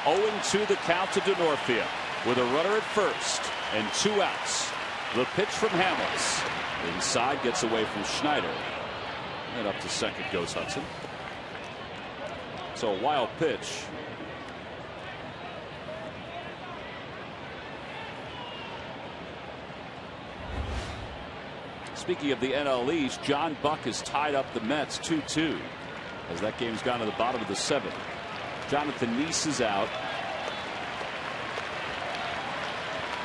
0-2 the count to DeNorfia with a runner at first and 2 outs. The pitch from Hamels. Inside, gets away from Schneider. And up to second goes Hudson. So a wild pitch. Speaking of the NL East, John Buck has tied up the Mets 2-2. as that game's gone to the bottom of the 7th. Jonathan Neese is out.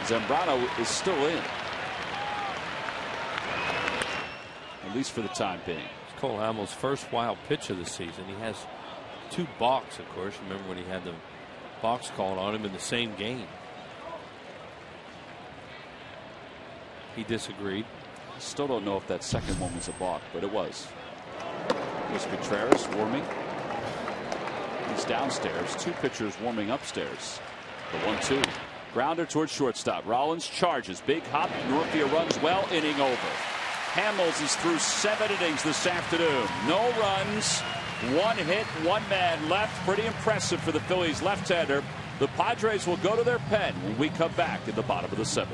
Zambrano is still in, at least for the time being. It's Cole Hamels' first wild pitch of the season. He has 2 balks, of course. Remember when he had the balks called on him in the same game? He disagreed. Still don't know if that second one was a balk, but it was. Here's Contreras warming. He's downstairs. 2 pitchers warming upstairs. The 1-2. Grounder towards shortstop. Rollins charges. Big hop. Northia runs well. Inning over. Hamels is through 7 innings this afternoon. No runs. 1 hit, 1 man left. Pretty impressive for the Phillies left-hander. The Padres will go to their pen when we come back in the bottom of the 7th.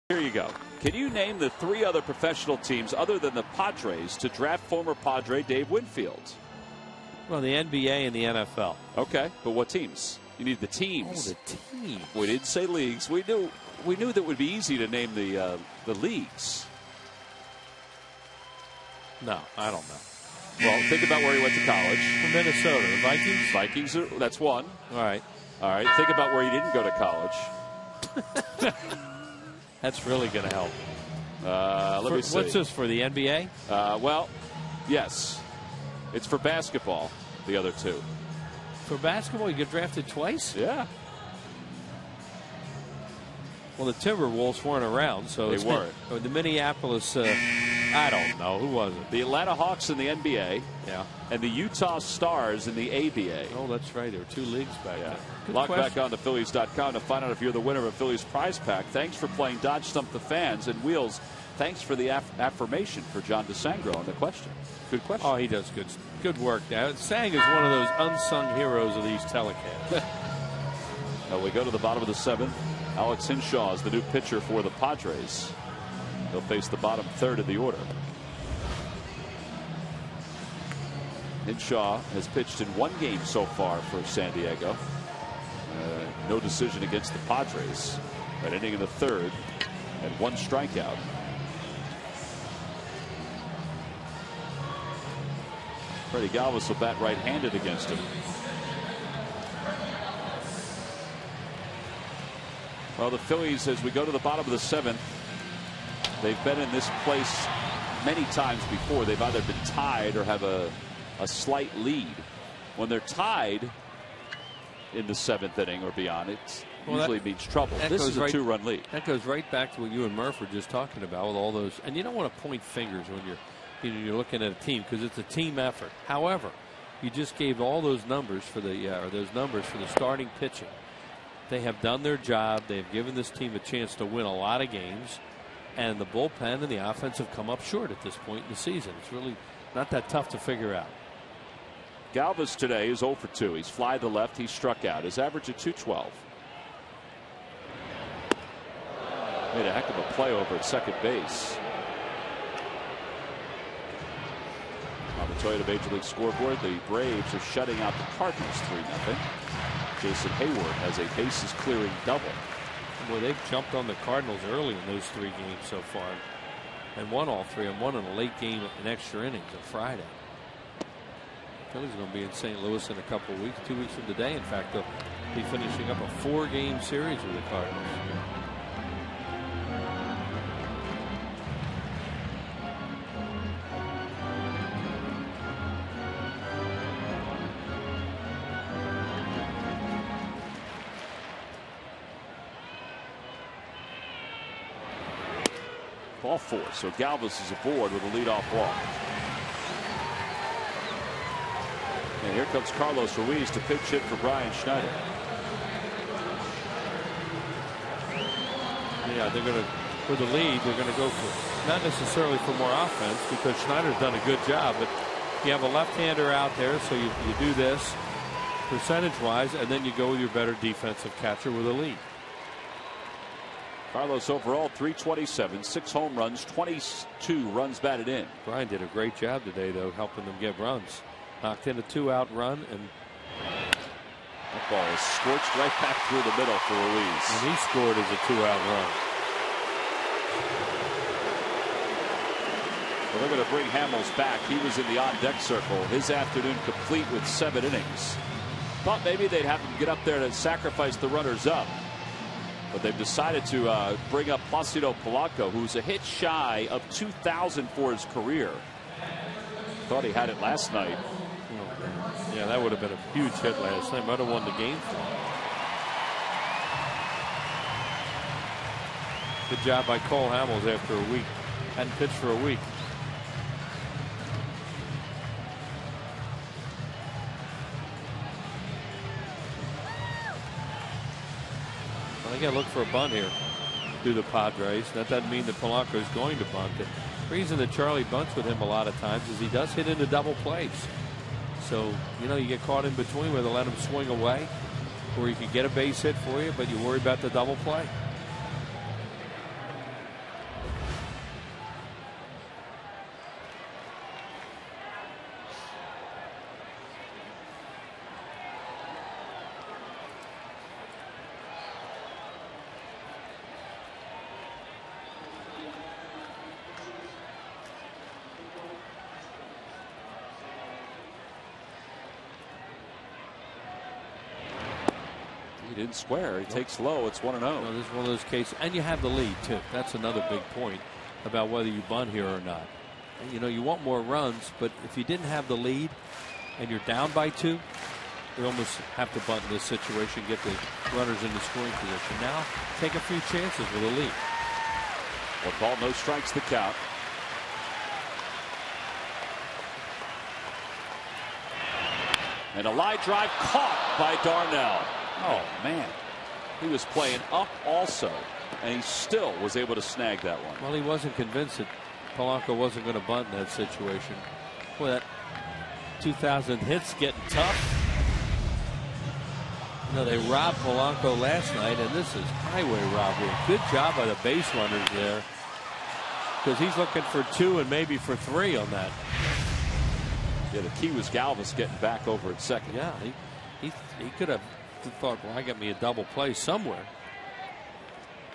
Here you go. Can you name the 3 other professional teams other than the Padres to draft former Padre Dave Winfield? Well, the NBA and the NFL. Okay, but what teams? You need the teams. Oh, the teams. We didn't say leagues. We knew that would be easy to name the leagues. No, I don't know. Well, think about where he went to college. From Minnesota, the Vikings. Vikings. That's one. All right. All right. Think about where he didn't go to college. That's really going to help. Let me see. What's this for the NBA? Well, yes. It's for basketball, the other 2. For basketball, you get drafted twice? Yeah. Well, the Timberwolves weren't around, so they weren't. The Minneapolis, I don't know. Who was it? The Atlanta Hawks in the NBA. Yeah. And the Utah Stars in the ABA. Oh, that's right. There were 2 leagues back then. Log back on to Phillies.com to find out if you're the winner of a Phillies prize pack. Thanks for playing Dodge Stump the Fans. And Wheels, thanks for the affirmation for John DeSangro on the question. Good question. Oh, he does good work now. Sang is one of those unsung heroes of these telecasts. Now we go to the bottom of the 7th. Alex Hinshaw is the new pitcher for the Padres. They'll face the bottom 3rd of the order. Hinshaw has pitched in 1 game so far for San Diego. No decision against the Padres. An inning in the 3rd and 1 strikeout. Freddie Galvis will bat right-handed against him. Well, the Phillies, as we go to the bottom of the 7th, they've been in this place many times before. They've either been tied or have a slight lead. When they're tied in the 7th inning or beyond, it usually means trouble. This is a 2-run lead. That goes right back to what you and Murph were just talking about with all those. And you don't want to point fingers when you're looking at a team because it's a team effort. However, you just gave all those numbers for the starting pitching. They have done their job. They have given this team a chance to win a lot of games. And the bullpen and the offense have come up short at this point in the season. It's really not that tough to figure out. Galvis today is 0 for 2. He's fly to left. He's struck out. His average at 212. Made a heck of a play over at second base. On the Toyota Major League scoreboard, the Braves are shutting out the Cardinals 3-0. Jason Hayward has a bases clearing double. Boy, they've jumped on the Cardinals early in those 3 games so far and won all 3, and won in a late game in extra innings on Friday. Phillies are going to be in St. Louis in a couple of weeks, 2 weeks from today. In fact, they'll be finishing up a 4-game series with the Cardinals. Ball 4. So Galvis is aboard with a leadoff walk. And here comes Carlos Ruiz to pinch hit for Brian Schneider. Yeah, they're going to, for the lead, they're going to go for, not necessarily for more offense, because Schneider's done a good job, but you have a left-hander out there, so you do this percentage-wise, and then you go with your better defensive catcher with a lead. Carlos overall 327, 6 home runs, 22 runs batted in. Brian did a great job today, though, helping them get runs. Knocked in a 2-out run, and that ball is scorched right back through the middle for Ruiz. And he scored as a 2-out run. Well, they're going to bring Hamels back. He was in the on-deck circle. His afternoon complete with 7 innings. Thought maybe they'd have him get up there to sacrifice the runners up. But they've decided to bring up Placido Polanco, who's a hit shy of 2,000 for his career. Thought he had it last night. Yeah, that would have been a huge hit last night. Might have won the game for him. Good job by Cole Hamels after a week. Hadn't pitched for a week. Well, they got to look for a bunt here. Do the Padres. That doesn't mean that Polanco is going to bunt. The reason that Charlie bunts with him a lot of times is he does hit into double plays. So, you know, you get caught in between where they let him swing away, or he can get a base hit for you, but you worry about the double play. Didn't square. He takes low. It's 1-0. No, this is one of those cases, and you have the lead too. That's another big point about whether you bunt here or not. You know, you want more runs, but if you didn't have the lead and you're down by 2, you almost have to bunt in this situation, get the runners in the scoring position. Now, take a few chances with a lead. 1 ball, no strikes, the count. And a line drive caught by Darnell. Oh, man. He was playing up also, and he still was able to snag that one. Well, he wasn't convinced that Polanco wasn't going to bunt in that situation. Boy, that 2,000 hits getting tough. You know, they robbed Polanco last night, and this is highway robbery. Good job by the base runners there, because he's looking for 2 and maybe for 3 on that. Yeah, the key was Galvis getting back over at second. Yeah, he could have thought, well, I got me a double play somewhere.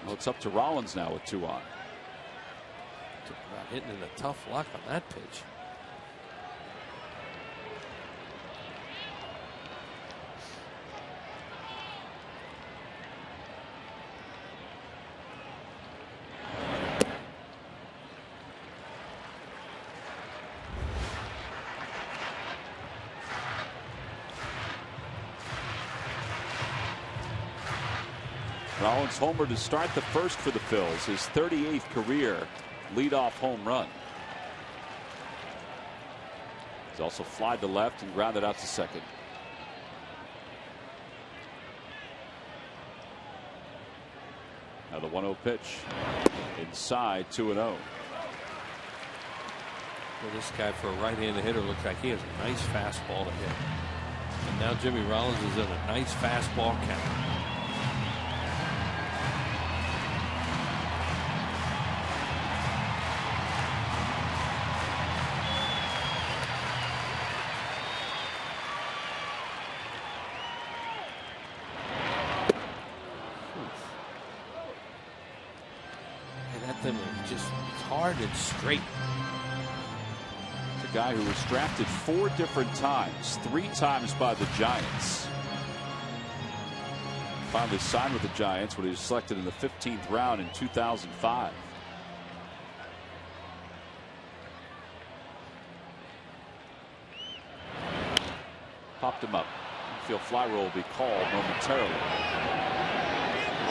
Well, it's up to Rollins now with 2 on. Hitting in a tough lock on that pitch. Rollins homer to start the first for the Phils, his 38th career leadoff home run. He's also flied to left and grounded out to second. Now the 1-0 pitch inside 2-0. Well, this guy, for a right-handed hitter, looks like he has a nice fastball to hit. And now Jimmy Rollins is in a nice fastball count. Just it's hard and straight. It's a guy who was drafted 4 different times, 3 times by the Giants. Finally signed with the Giants when he was selected in the 15th round in 2005. Popped him up. Infield fly roll will be called momentarily.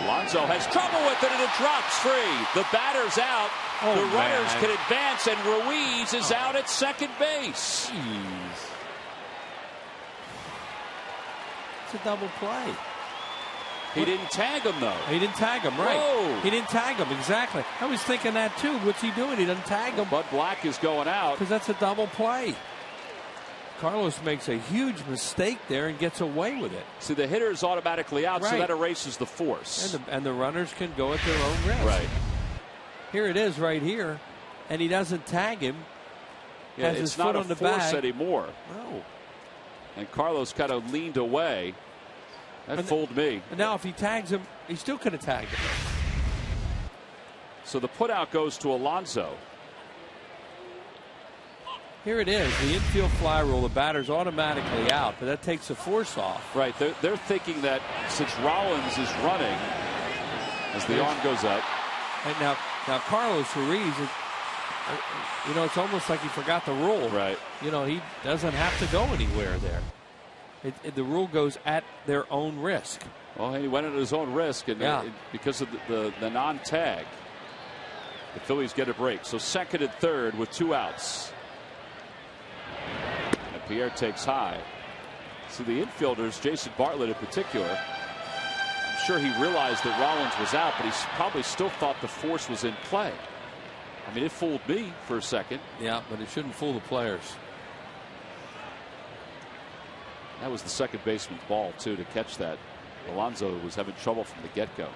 Alonso has trouble with it, and it drops free. The batter's out. Oh, the runners man. can advance, and Ruiz is out at second base. Jeez. It's a double play. He didn't tag him, though. He didn't tag him, right? Whoa. He didn't tag him, exactly. I was thinking that, too. What's he doing? He doesn't tag him. Bud Black is going out. Because that's a double play. Carlos makes a huge mistake there and gets away with it. See, the hitter is automatically out, so Right. that erases the force. And the runners can go at their own risk. Right. Here it is right here, and he doesn't tag him. Yeah, has it's his not foot a on the force bag. anymore. No. And Carlos kind of leaned away. That fooled me. And now if he tags him, he still could have tagged him. So the putout goes to Alonso. Here it is, the infield fly rule. The batter's automatically out, but that takes the force off. Right. They're thinking that since Rollins is running, as the arm goes up. And now Carlos Ruiz, it's almost like he forgot the rule. Right. He doesn't have to go anywhere there. The rule goes at their own risk. Well, he went at his own risk, and because of the non-tag, the Phillies get a break. So second and third with 2 outs. And Pierre takes high. See, the infielders, Jason Bartlett in particular, I'm sure he realized that Rollins was out, but he probably still thought the force was in play. I mean, it fooled me for a second. Yeah, but it shouldn't fool the players. That was the second baseman's ball, too, to catch that. Alonso was having trouble from the get-go.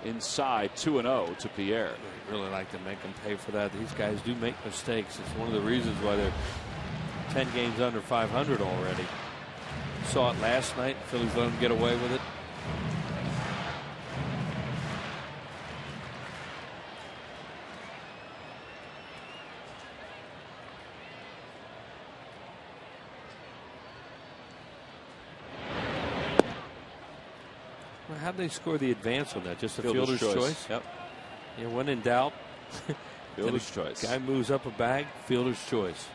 Inside 2-0 to Pierre. I'd really like to make them pay for that. These guys do make mistakes. It's one of the reasons why they're 10 games under 500 already. Saw it last night. Phillies let them get away with it. How'd they score the advance on that? Just a fielder's choice? Yep. Yeah, when in doubt. Fielder's choice. Guy moves up a bag, fielder's choice.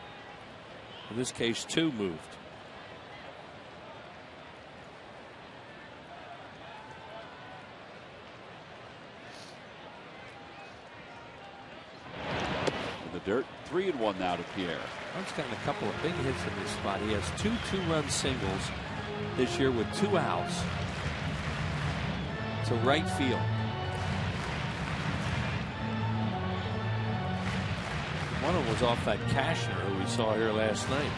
In this case, 2 moved. In the dirt, 3-1 now to Pierre. Hunt's gotten a couple of big hits in this spot. He has 2 two-run singles this year with 2 outs to right field. One of them was off that Cashner who we saw here last night.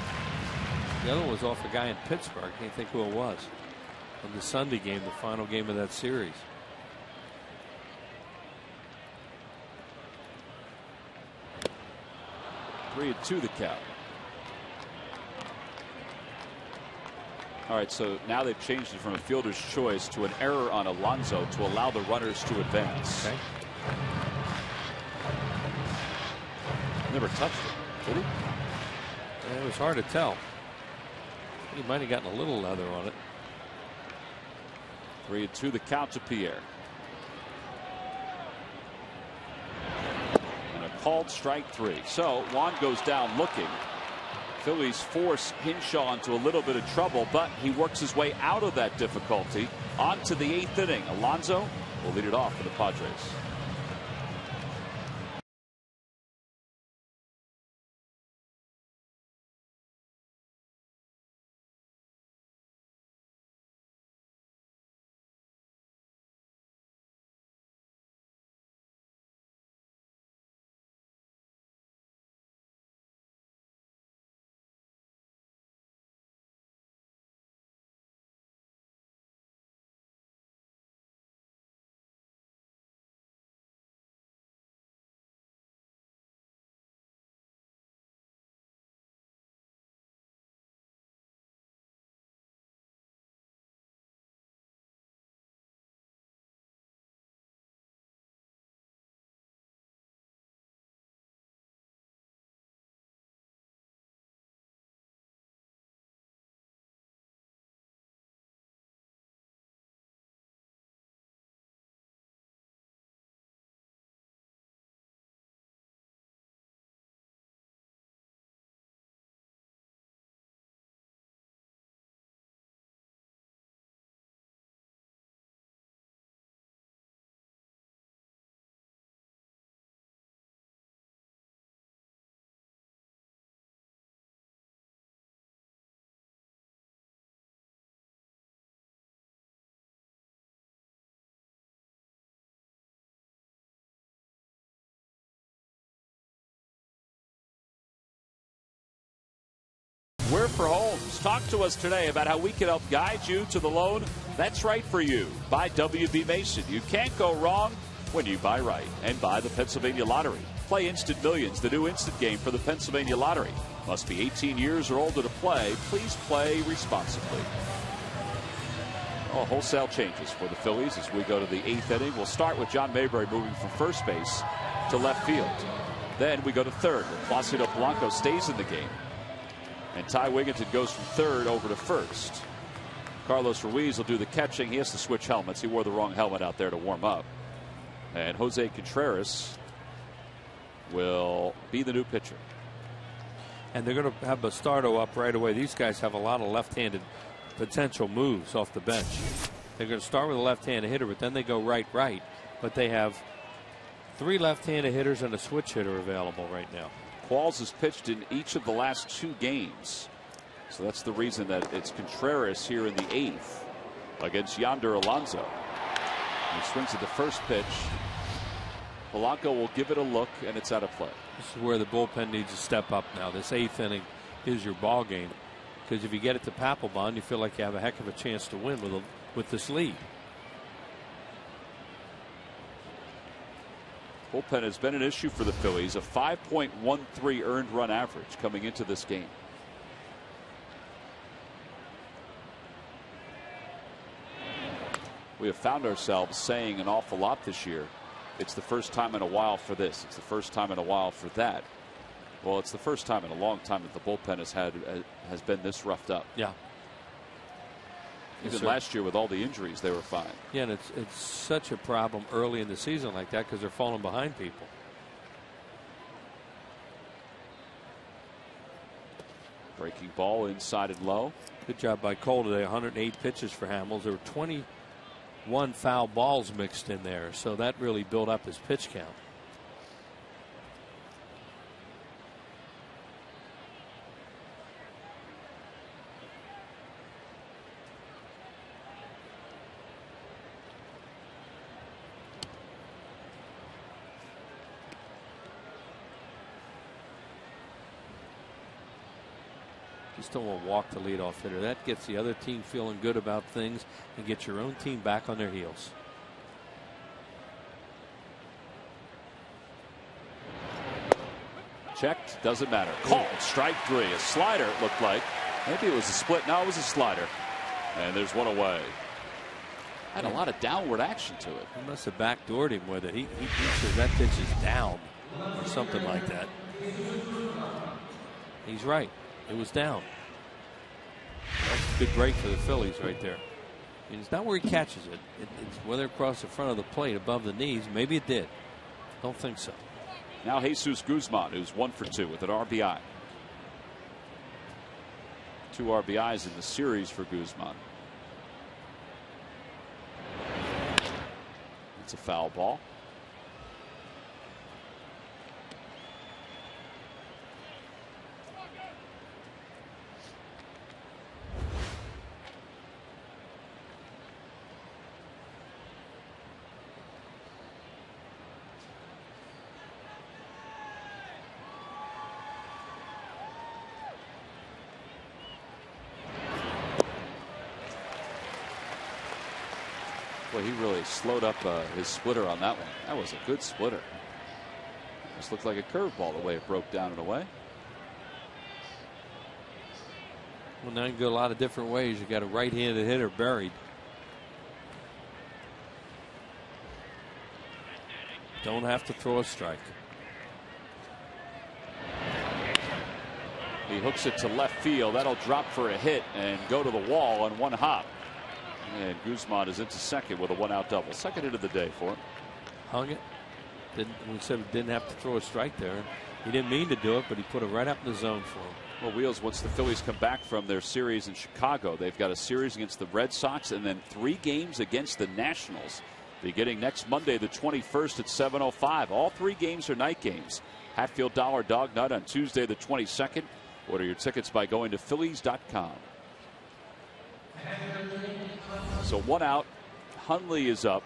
The other one was off a guy in Pittsburgh. I can't think who it was. On the Sunday game, the final game of that series. 3-2 the count. All right, so now they've changed it from a fielder's choice to an error on Alonso to allow the runners to advance. Okay. Never touched it, did he? It was hard to tell. He might have gotten a little leather on it. 3-2 the count to Pierre. And a called strike 3. So Juan goes down looking. Phillies force Hinshaw into a little bit of trouble, but he works his way out of that difficulty onto the 8th inning. Alonso will lead it off for the Padres. We're for homes. Talk to us today about how we can help guide you to the loan that's right for you. Buy WB Mason. You can't go wrong when you buy right. And buy the Pennsylvania Lottery. Play Instant Millions, the new instant game for the Pennsylvania Lottery. Must be 18 years or older to play. Please play responsibly. Oh, wholesale changes for the Phillies as we go to the 8th inning. We'll start with John Mayberry moving from first base to left field. Then we go to third, where Placido Polanco stays in the game. And Ty Wigginton goes from third over to first. Carlos Ruiz will do the catching. He has to switch helmets. He wore the wrong helmet out there to warm up. And Jose Contreras will be the new pitcher. And they're going to have Bastardo up right away. These guys have a lot of left-handed potential moves off the bench. They're going to start with a left-handed hitter, but then they go right. But they have 3 left-handed hitters and a switch hitter available right now. Qualls has pitched in each of the last 2 games. So that's the reason that it's Contreras here in the 8th against Yonder Alonso. He swings at the first pitch. Polanco will give it a look, and it's out of play. This is where the bullpen needs to step up now. This 8th inning is your ball game. Because if you get it to Papelbon, you feel like you have a heck of a chance to win with this lead. Bullpen has been an issue for the Phillies. A 5.13 earned run average coming into this game. We have found ourselves saying an awful lot this year. It's the first time in a while for this. It's the first time in a while for that. Well, it's the first time in a long time that the bullpen has been this roughed up. Yeah. Even last year with all the injuries, they were fine. Yeah, and it's such a problem early in the season like that because they're falling behind people. Breaking ball inside and low. Good job by Cole today. 108 pitches for Hamels. There were 21 foul balls mixed in there, so that really built up his pitch count. Just don't want to walk the leadoff hitter. That gets the other team feeling good about things and gets your own team back on their heels. Checked. Doesn't matter. Called. Strike 3. A slider, it looked like. Maybe it was a split. No, it was a slider. And there's one away. Had a lot of downward action to it. He must have backdoored him with it. He says that pitch is down or something like that. He's right. It was down. That's a good break for the Phillies right there. And it's not where he catches it. It's whether across the front of the plate above the knees. Maybe it did. Don't think so. Now Jesus Guzman, who's 1 for 2 with an RBI. 2 RBIs in the series for Guzman. It's a foul ball. Boy, he really slowed up his splitter on that one. That was a good splitter. Just looked like a curveball the way it broke down and away. Well, now you can go a lot of different ways. You got a right-handed hitter buried. Don't have to throw a strike. He hooks it to left field. That'll drop for a hit and go to the wall on one hop. And Guzman is into second with a 1-out double. Second hit of the day for him. Hung it. We said he didn't have to throw a strike there. He didn't mean to do it, but he put it right up in the zone for him. Well, Wheels, once the Phillies come back from their series in Chicago, they've got a series against the Red Sox and then 3 games against the Nationals. Beginning next Monday, the 21st at 7:05. All 3 games are night games. Hatfield Dollar Dog Night on Tuesday, the 22nd. Order your tickets by going to Phillies.com. So 1 out. Hundley is up.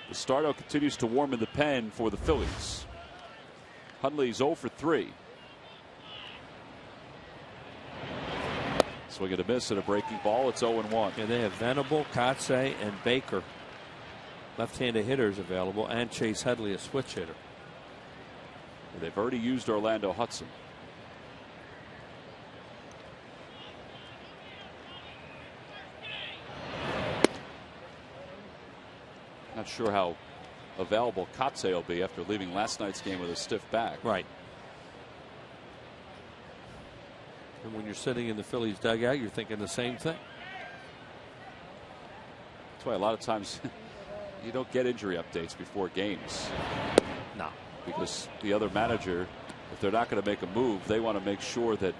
Bastardo continues to warm in the pen for the Phillies. Hundley's 0 for 3. Swing and a miss and a breaking ball. It's 0-1. And they have Venable, Kotze, and Baker, left-handed hitters available, and Chase Headley, a switch hitter. They've already used Orlando Hudson. Not sure how available Kotze will be after leaving last night's game with a stiff back. Right. And when you're sitting in the Phillies dugout, you're thinking the same thing. That's why a lot of times you don't get injury updates before games. No. Because the other manager, if they're not going to make a move, they want to make sure that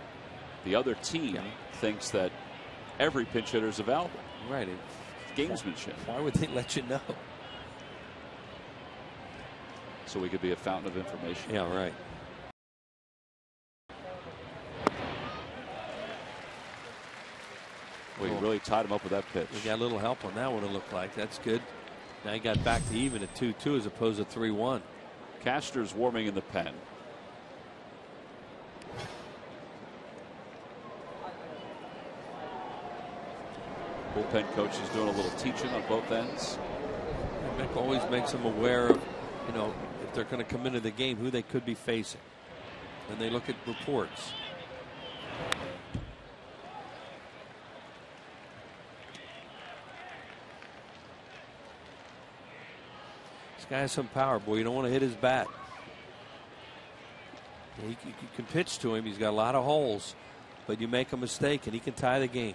the other team thinks that every pinch hitter is available. Right. Gamesmanship. Why would they let you know? So we could be a fountain of information. Yeah, right. Well, you really tied him up with that pitch. We got a little help on that one, it looked like. That's good. Now he got back to even at 2-2 as opposed to 3-1. Cashner's warming in the pen. Bullpen coach is doing a little teaching on both ends. Mick always makes them aware of, you know, if they're going to come into the game, who they could be facing. And they look at reports. This guy has some power, boy. You don't want to hit his bat. You can pitch to him. He's got a lot of holes, but you make a mistake and he can tie the game.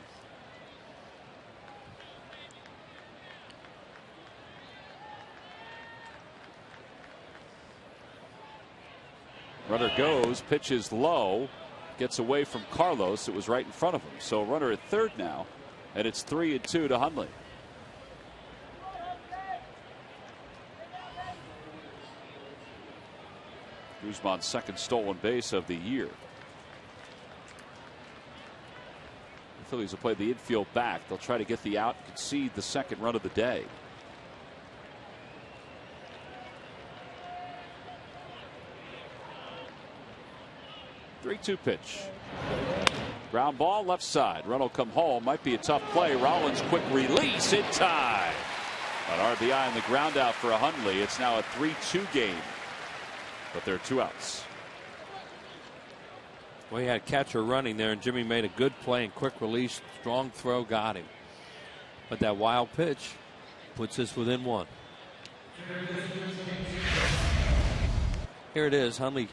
Runner goes, pitches low, gets away from Carlos. It was right in front of him. So runner at third now, and it's 3-2 to Hundley. Guzman's second stolen base of the year. The Phillies will play the infield back. They'll try to get the out and concede the second run of the day. Three-two pitch. Ground ball left side. Run will come home. Might be a tough play. Rollins quick release in time. An RBI on the ground out for a Hundley. It's now a 3-2 game. But there are two outs. Well, he had catcher running there, and Jimmy made a good play and quick release. Strong throw got him. But that wild pitch puts us within one. Here it is. Hundley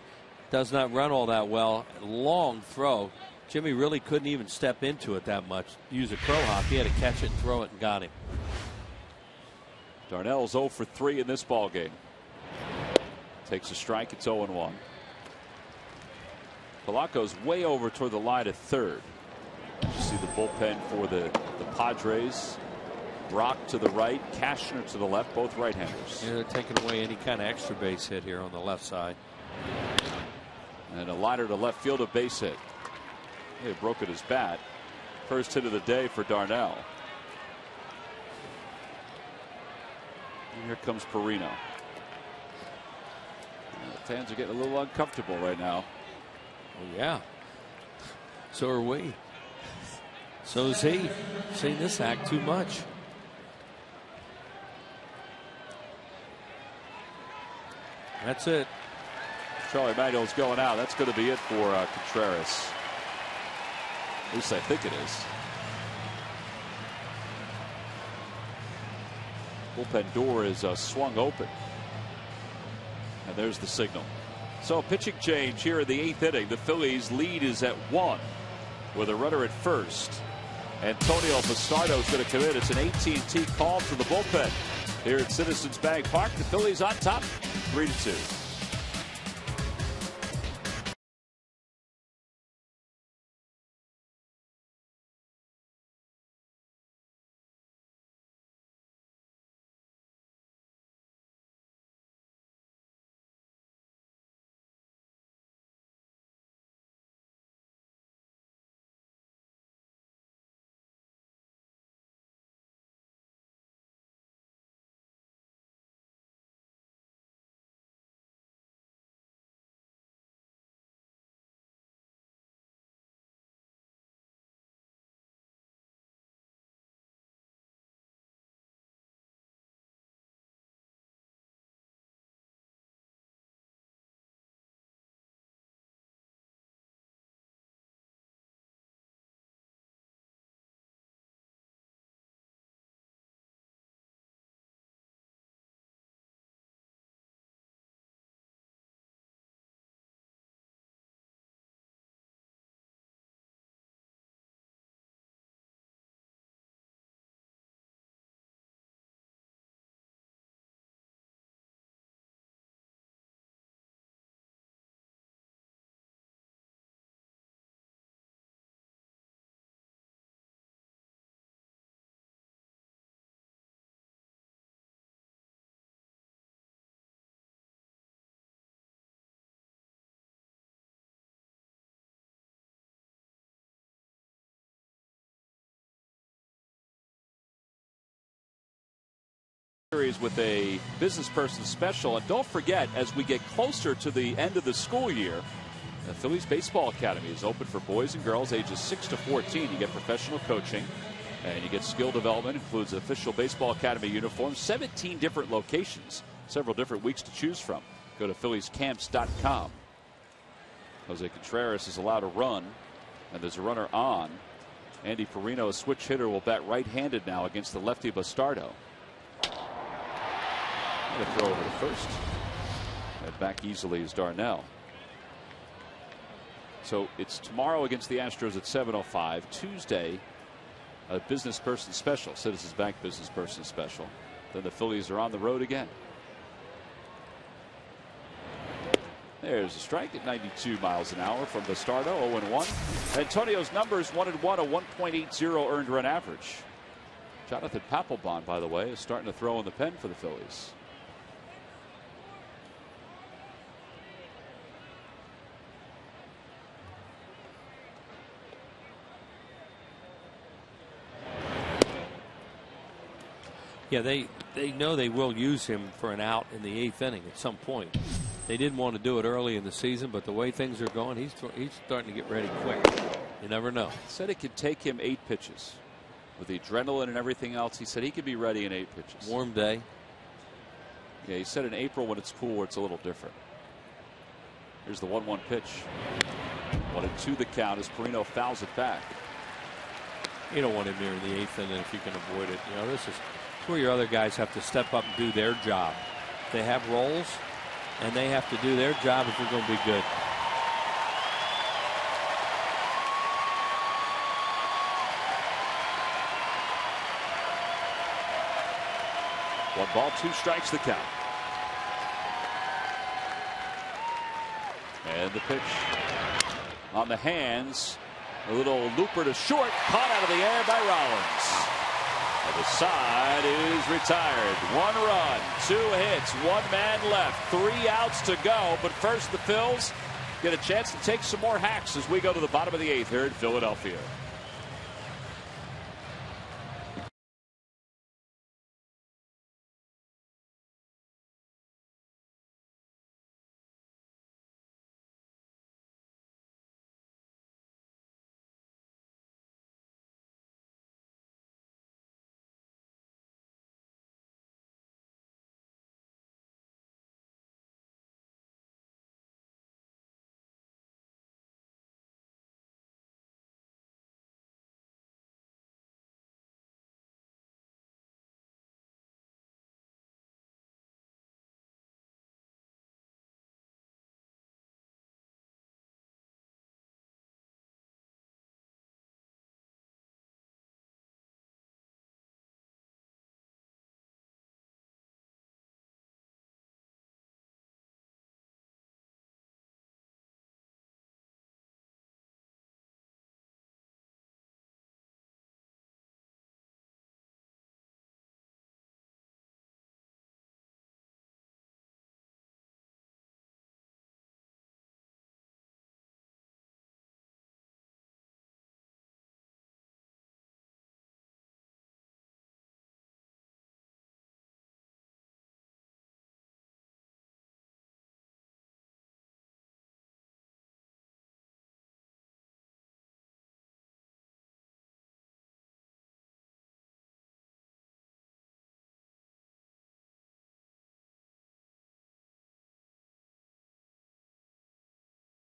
does not run all that well. Long throw. Jimmy really couldn't even step into it that much. Use a crow hop. He had to catch it and throw it and got him. Darnell's 0 for 3 in this ball game. Takes a strike. It's 0-1. Polanco's way over toward the line at third. You see the bullpen for the Padres. Brock to the right, Cashner to the left, both right-handers. Yeah, they're taking away any kind of extra base hit here on the left side. And a liner to left field, a base hit. He had broken his bat. First hit of the day for Darnell. And here comes Perino. The fans are getting a little uncomfortable right now. Oh, yeah. So are we. So is he. Seen this act too much. That's it. Charlie Manuel's going out. That's going to be it for Contreras. At least I think it is. Bullpen door is swung open. And there's the signal. So pitching change here in the 8th inning. The Phillies lead is at 1 with a runner at first. Antonio Bastardo is going to come in. It's an AT&T call to the bullpen here at Citizens Bank Park. The Phillies on top 3-2. Series with a business person special. And don't forget, as we get closer to the end of the school year, the Phillies Baseball Academy is open for boys and girls ages 6 to 14. You get professional coaching and you get skill development, includes an official Baseball Academy uniform, 17 different locations, several different weeks to choose from. Go to philliescamps.com. Jose Contreras is allowed to run, and there's a runner on. Andy Perino, a switch hitter, will bat right-handed now against the lefty Bastardo. And a throw over to first. And back easily is Darnell. So it's tomorrow against the Astros at 7:05. Tuesday, a business person special, Citizens Bank business person special. Then the Phillies are on the road again. There's a strike at 92 miles an hour from Bastardo, 0-1. Antonio's numbers 1-1, a 1.80 earned run average. Jonathan Papelbon, by the way, is starting to throw in the pen for the Phillies. Yeah, they know they will use him for an out in the 8th inning at some point. They didn't want to do it early in the season, but the way things are going, he's starting to get ready quick. You never know. He said it could take him 8 pitches. With the adrenaline and everything else, he said he could be ready in 8 pitches. Warm day. Yeah, he said in April when it's cool, it's a little different. Here's the 1-1 pitch. 1-2 the count as Perino fouls it back. You don't want him near the 8th inning if you can avoid it. You know, this is where your other guys have to step up and do their job. They have roles, and they have to do their job if they're going to be good. One ball, 2 strikes the count. And the pitch on the hands. A little looper to short, caught out of the air by Rollins. And the side is retired. 1 run, 2 hits, 1 man left, 3 outs to go. But first, the Phils get a chance to take some more hacks as we go to the bottom of the 8th here in Philadelphia.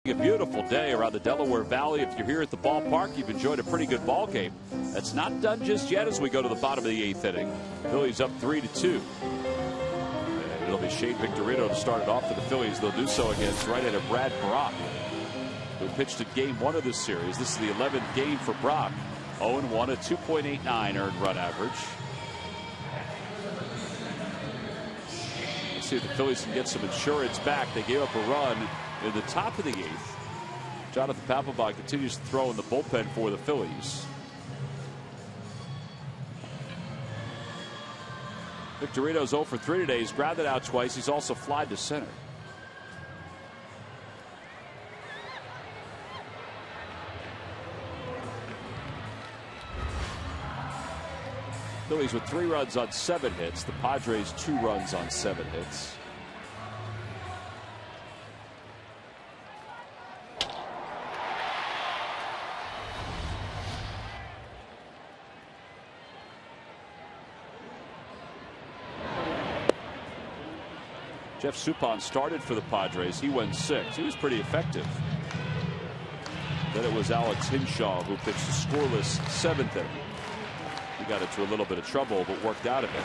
A beautiful day around the Delaware Valley. If you're here at the ballpark, you've enjoyed a pretty good ball game. That's not done just yet as we go to the bottom of the 8th inning. Phillies up 3-2. And it'll be Shane Victorino to start it off for the Phillies. They'll do so against right-hander Brad Brock, who pitched in game 1 of this series. This is the 11th game for Brock. 0-1, a 2.89 earned run average. Let's see if the Phillies can get some insurance back. They gave up a run in the top of the 8th. Jonathan Papelbon continues to throw in the bullpen for the Phillies. Victorino's 0 for 3 today. He's grounded out twice. He's also flied to center. Phillies with 3 runs on 7 hits. The Padres 2 runs on 7 hits. Jeff Suppan started for the Padres. He went 6. He was pretty effective. Then it was Alex Hinshaw who pitched a scoreless 7th inning. He got into a little bit of trouble, but worked out of it.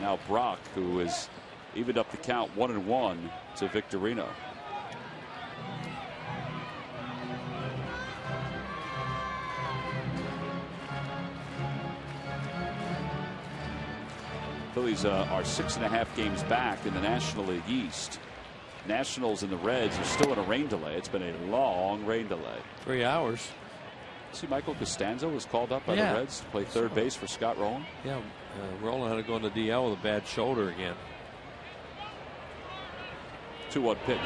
Now Brock, who has evened up the count 1-1 to Victorino. Phillies are 6.5 games back in the National League East. Nationals and the Reds are still in a rain delay. It's been a long rain delay. 3 hours. See, Michael Costanzo was called up by the Reds to play third base for Scott Rowland. Yeah, Rowland had to go into DL with a bad shoulder again. 2-1 pitch.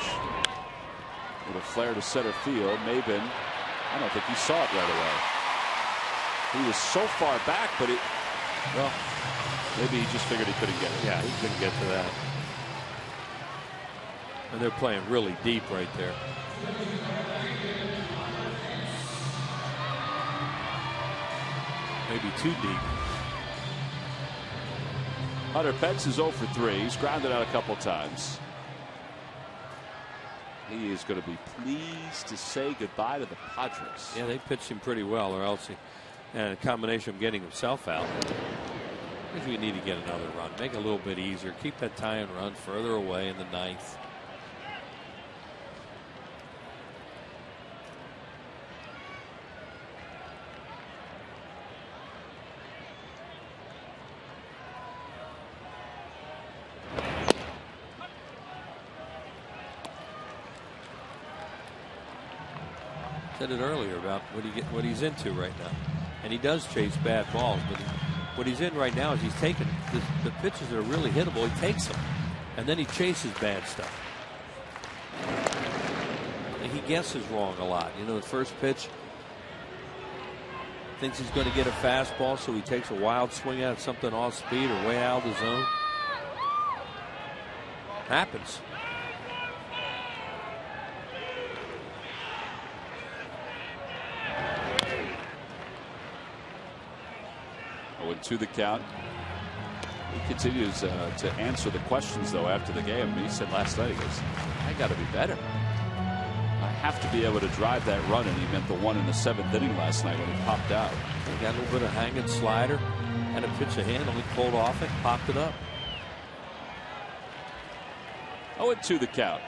With a flare to center field. Maben, I don't think he saw it right away. He was so far back, but it, well, maybe he just figured he couldn't get it. Yeah, he couldn't get to that. And they're playing really deep right there. Maybe too deep. Hunter Pence is 0 for 3. He's grounded out a couple times. He is going to be pleased to say goodbye to the Padres. Yeah, they pitched him pretty well, or else he, and a combination of getting himself out. I think we need to get another run. Make it a little bit easier. Keep that tie-in run further away in the 9th. Said it earlier about what he's into right now, and he does chase bad balls, but what he's in right now is he's taking the pitches that are really hittable. He takes them, and then he chases bad stuff. And he guesses wrong a lot. You know, the first pitch, thinks he's going to get a fastball, so he takes a wild swing at something off speed or way out of the zone. Happens. To the count. He continues to answer the questions though after the game. He said last night, he goes, I got to be better. I have to be able to drive that run, and he meant the one in the 7th inning last night when he popped out. He got a little bit of hanging slider, had a pitch of handle, he pulled off it, popped it up. 0-2 the count.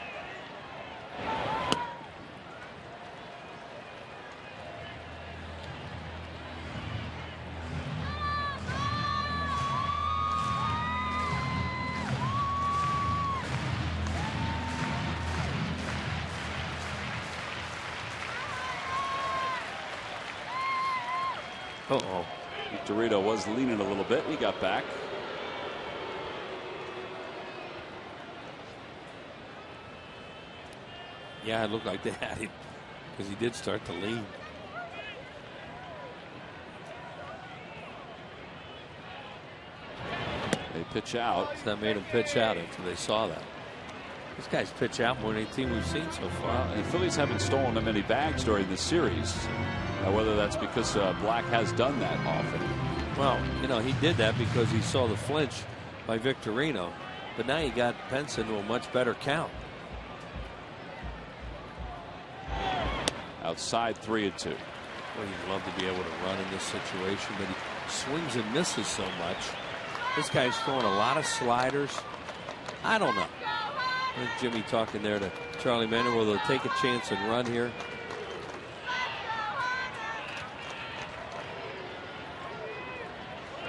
Uh-oh. Victorino was leaning a little bit. He got back. Yeah, it looked like they had him because he did start to lean. They pitch out. So that made him pitch out after they saw that. This guy's pitch out more than any team we've seen so far. And the Phillies haven't stolen that many bags during this series. Now, whether that's because Black has done that often. Well, you know, he did that because he saw the flinch by Victorino. But now he got Pence into a much better count. Outside 3-2. Well, he'd love to be able to run in this situation, but he swings and misses so much. This guy's throwing a lot of sliders. I don't know. I think Jimmy talking there to Charlie Manning, will they take a chance and run here?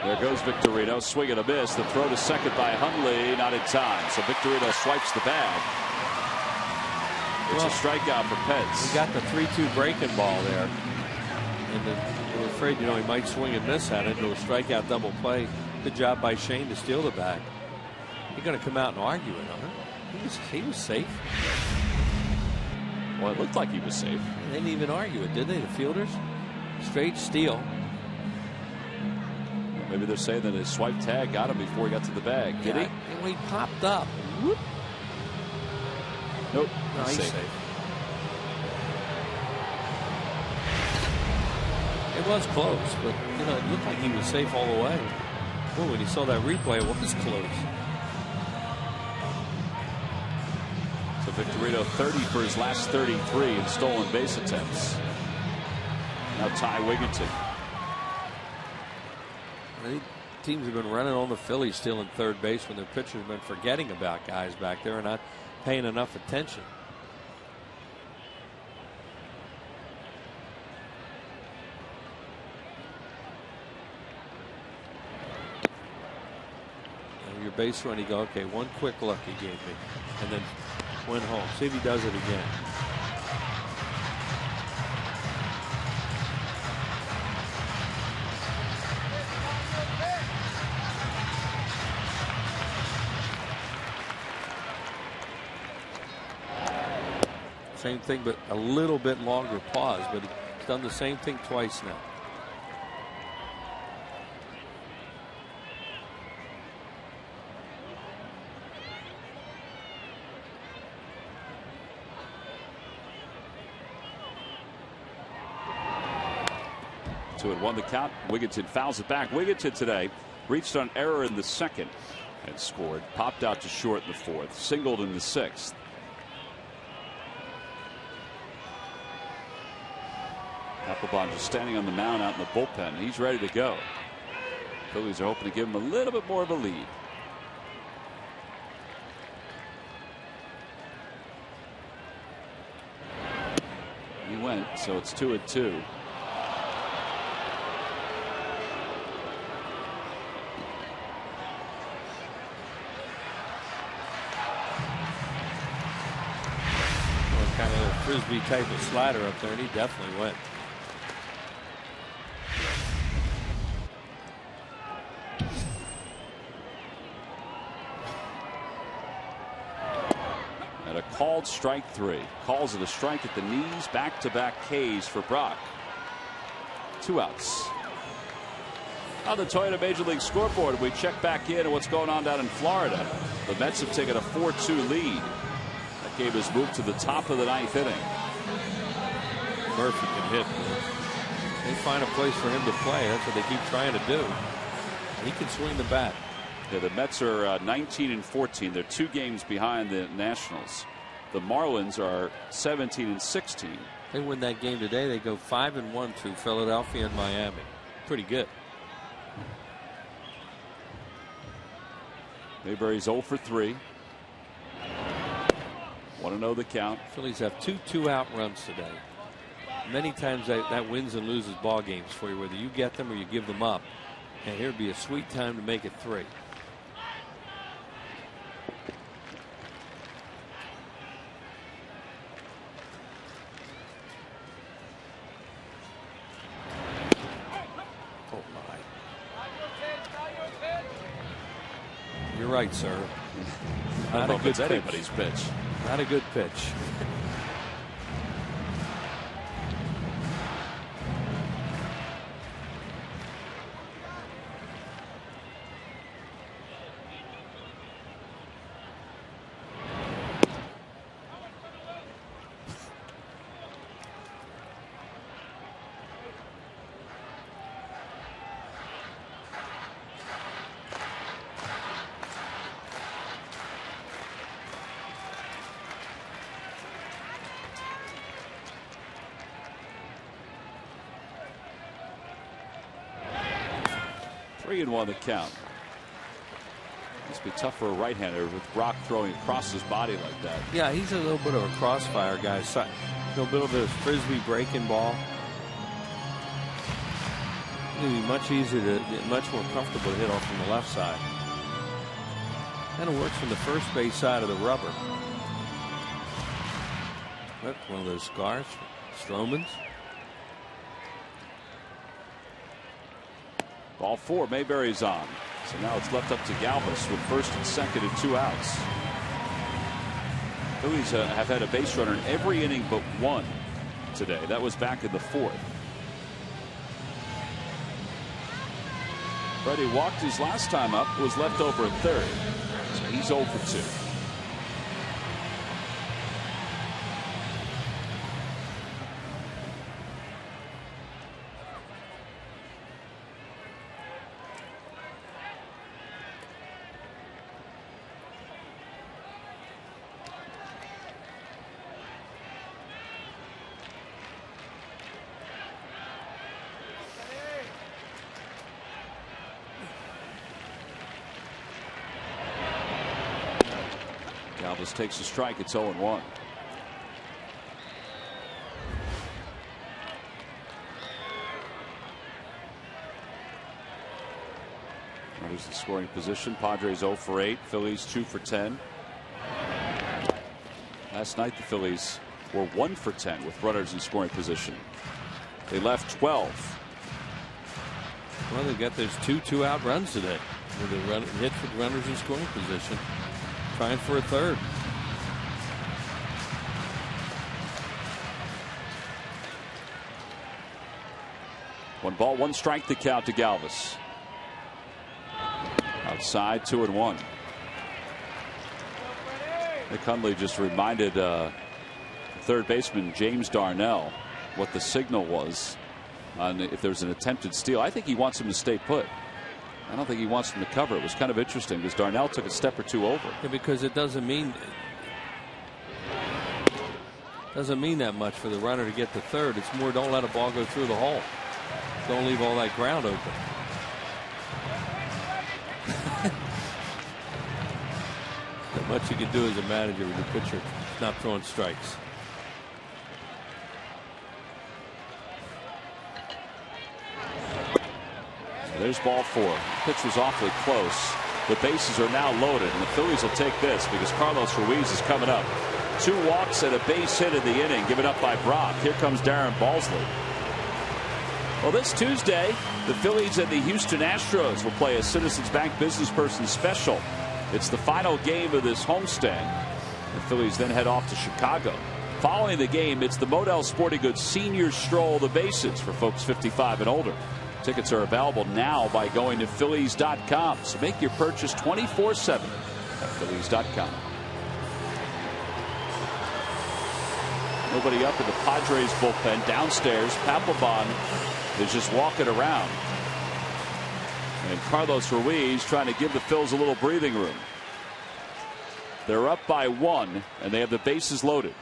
There goes Victorino, swing and a miss. The throw to second by Hundley, not in time. So Victorino swipes the bag. It's a strikeout for Pence. He got the 3-2 breaking ball there. And we're afraid, you know, he might swing and miss at it into a strikeout double play. Good job by Shane to steal the bag. He's going to come out and argue it on it. He was safe. Well, it looked like he was safe. They didn't even argue it, did they, the fielders? Straight steal. Maybe they're saying that his swipe tag got him before he got to the bag. Did he? And when he popped up. Whoop. Nope. No, he's safe. It was close, but it looked like he was safe all the way. Oh, when he saw that replay, it was close. So Victorino 30 for his last 33 in stolen base attempts. Now Ty Wigginton. I think teams have been running on the Phillies still in third base when their pitchers have been forgetting about guys back there and not paying enough attention. Your base run, you go, okay, one quick look he gave me, and then went home. See if he does it again. Same thing, but a little bit longer pause, but he's done the same thing twice now. Two and one the count. Wigginton fouls it back. Wigginton today reached on error in the second and scored. Popped out to short in the fourth. Singled in the sixth. Applebaum just standing on the mound out in the bullpen. He's ready to go. Phillies are hoping to give him a little bit more of a lead. He went, so it's 2-2. Kind of a frisbee type of slider up there, and he definitely went. And a called strike three. Calls it a strike at the knees. Back-to-back Ks for Brock. 2 outs. On the Toyota Major League scoreboard, we check back in on what's going on down in Florida. The Mets have taken a 4-2 lead. Game has moved to the top of the 9th inning. Murphy can hit. They find a place for him to play. That's what they keep trying to do. He can swing the bat. Yeah, the Mets are 19-14. They're 2 games behind the Nationals. The Marlins are 17-16. They win that game today. They go 5-1 through Philadelphia and Miami. Pretty good. Mayberry's 0 for 3. 1-0 the count. Phillies have 2 2-out runs today. Many times that wins and loses ball games for you, whether you get them or you give them up. And here'd be a sweet time to make it 3. Oh my! You're right, sir. I don't know if it's anybody's pitch. Not a good pitch. Three and 1 the count. Must be tough for a right-hander with Brock throwing across his body like that. Yeah, he's a little bit of a crossfire guy. A little bit of frisbee breaking ball. It'd be much easier to, much more comfortable to hit off from the left side. Kind of works from the first base side of the rubber. That's one of those scars. Stroman's. Ball 4, Mayberry's on. So now it's left up to Galvis with first and second and 2 outs. Phillies have had a base runner in every inning but 1 today. That was back in the 4th. Freddie walked his last time up, was left over at third. So he's 0 for 2. Galvis takes a strike. It's 0-1. Runners in scoring position. Padres 0 for 8. Phillies 2 for 10. Last night the Phillies were 1 for 10 with runners in scoring position. They left 12. Well, they got those 2 2-out runs today. With the hits with runners in scoring position. Trying for a third. One ball, one strike, the count to Galvis. Outside, 2-1. Nick Hundley just reminded third baseman James Darnell what the signal was on if there's an attempted steal. I think he wants him to stay put. I don't think he wants him to cover. It was kind of interesting because Darnell took a step or two over. Yeah, because it doesn't mean that much for the runner to get to third. It's more don't let a ball go through the hole. Don't leave all that ground open. Not much you can do as a manager with your pitcher not throwing strikes. There's ball 4. Pitch was awfully close. The bases are now loaded, and the Phillies will take this because Carlos Ruiz is coming up. 2 walks and a base hit in the inning given up by Brock. Here comes Darren Balsley. Well, this Tuesday, the Phillies and the Houston Astros will play a Citizens Bank Business Person Special. It's the final game of this homestand. The Phillies then head off to Chicago. Following the game, it's the Modell Sporting Goods Senior Stroll the Bases for folks 55 and older. Tickets are available now by going to Phillies.com. So make your purchase 24/7 at Phillies.com. Nobody up in the Padres bullpen. Downstairs, Papelbon is just walking around. And Carlos Ruiz trying to give the Phils a little breathing room. They're up by 1, and they have the bases loaded.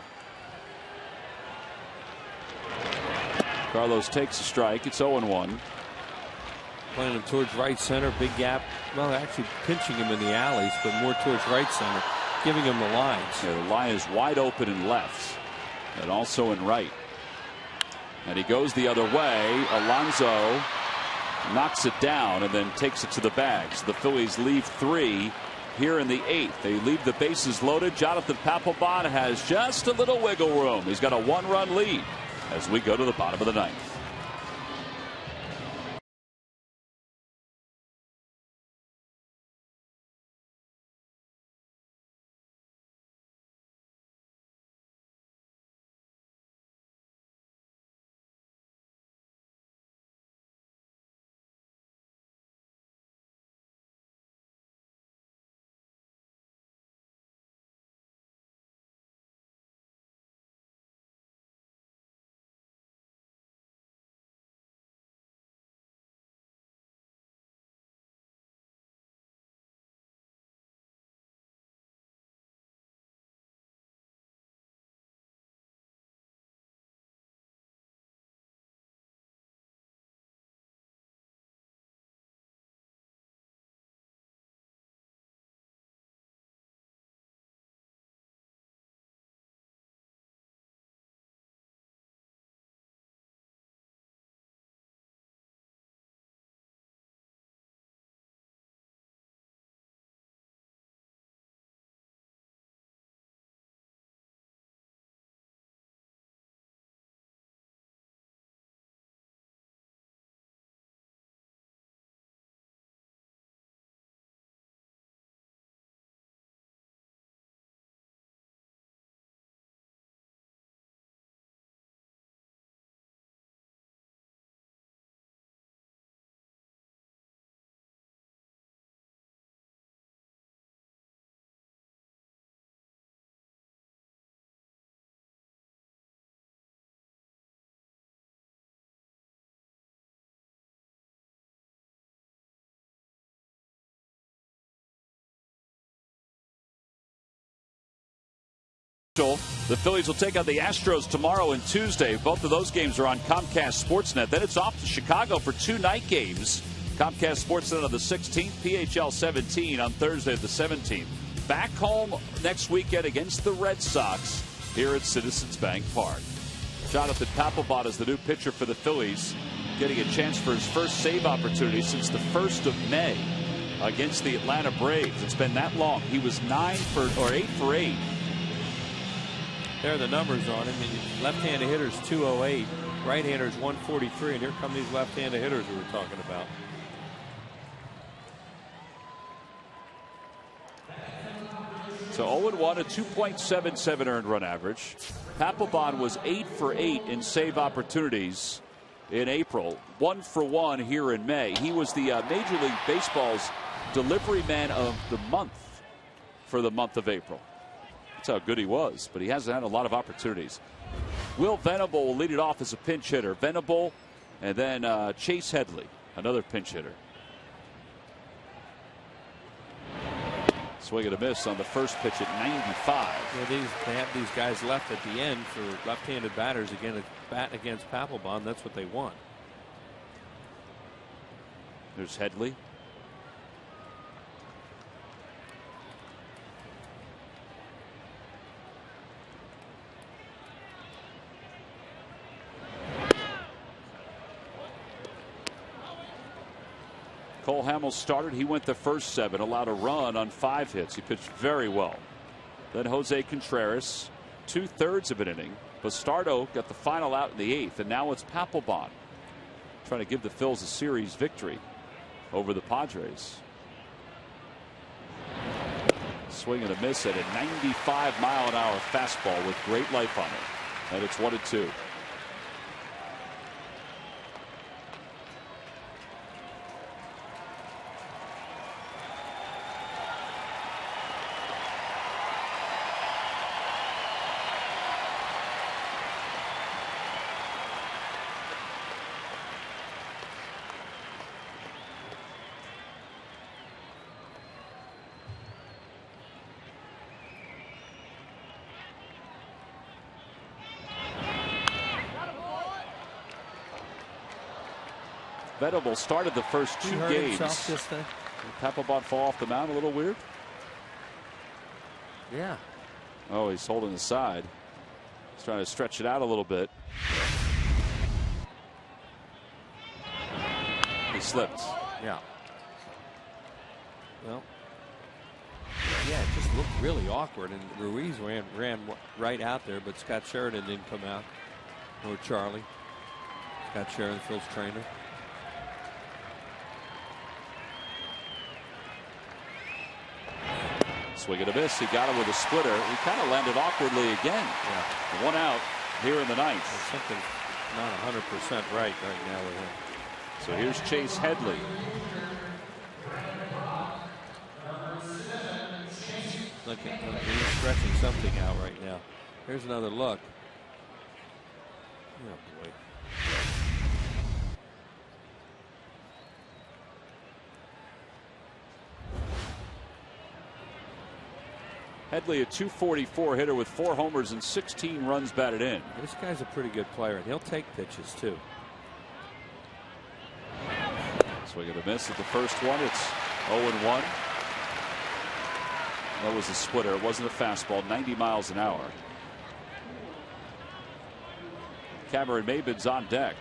Carlos takes a strike. It's 0-1. Playing him towards right center, big gap. Well, actually pinching him in the alleys, but more towards right center, giving him the lines. Yeah, the line is wide open in left and also in right. And he goes the other way. Alonso knocks it down and then takes it to the bags. The Phillies leave 3 here in the 8th. They leave the bases loaded. Jonathan Papelbon has just a little wiggle room. He's got a 1-run lead as we go to the bottom of the 9th. The Phillies will take on the Astros tomorrow and Tuesday. Both of those games are on Comcast Sportsnet. Then it's off to Chicago for 2 night games. Comcast Sportsnet on the 16th, PHL 17 on Thursday the 17th. Back home next weekend against the Red Sox here at Citizens Bank Park. Jonathan Papelbon is the new pitcher for the Phillies, getting a chance for his first save opportunity since the 1st of May against the Atlanta Braves. It's been that long. He was 8 for 8. There are the numbers on him. Left-handed hitters 208, right-handers 143, and here come these left-handed hitters we were talking about. So 0-1, a 2.77 earned run average. Papelbon was 8 for 8 in save opportunities in April, 1 for 1 here in May. He was the Major League Baseball's delivery man of the month for the month of April. That's how good he was, but he hasn't had a lot of opportunities. Will Venable will lead it off as a pinch hitter. Venable, and then Chase Headley, another pinch hitter. Swing and a miss on the first pitch at 95. Yeah, they have these guys left at the end for left-handed batters against Papelbon. That's what they want. There's Headley. Cole Hamels started. He went the first 7, allowed a run on 5 hits. He pitched very well. Then Jose Contreras, 2/3 of an inning. Bastardo got the final out in the 8th, and now it's Papelbon trying to give the Phils a series victory over the Padres. Swing and a miss at a 95-mile-an-hour fastball with great life on it, and it's 1-2. Venable started the first 2 games. Did Papelbon fall off the mound a little weird? Yeah. Oh, he's holding the side. He's trying to stretch it out a little bit. He slipped. Yeah. Well, yeah, it just looked really awkward, and Ruiz ran right out there, but Scott Sheridan didn't come out. Or Charlie. Scott Sheridan, Phil's trainer. Swing and a miss. He got him with a splitter. He kind of landed awkwardly again. Yeah. 1 out here in the 9th. Something's not 100% right now with him. So here's Chase Headley. Look at him. He's stretching something out right now. Here's another look. Oh, boy. Headley, a 244 hitter with 4 homers and 16 runs batted in. This guy's a pretty good player, and he'll take pitches, too. Swing and a miss at the first one. It's 0-1. That was a splitter. It wasn't a fastball. 90 miles an hour. Cameron Maybin's on deck.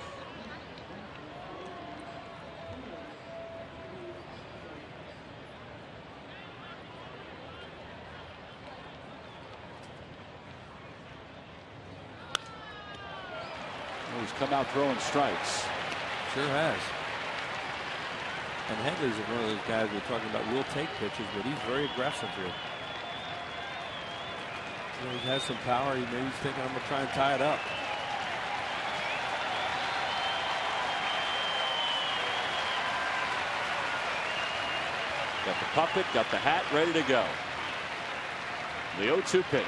He's come out throwing strikes. Sure has. And Headley's one of those guys we're talking about will take pitches, but he's very aggressive here. You know, he has some power. Maybe he's thinking, I'm going to try and tie it up. Got the puppet, got the hat, ready to go. The 0-2 pitch.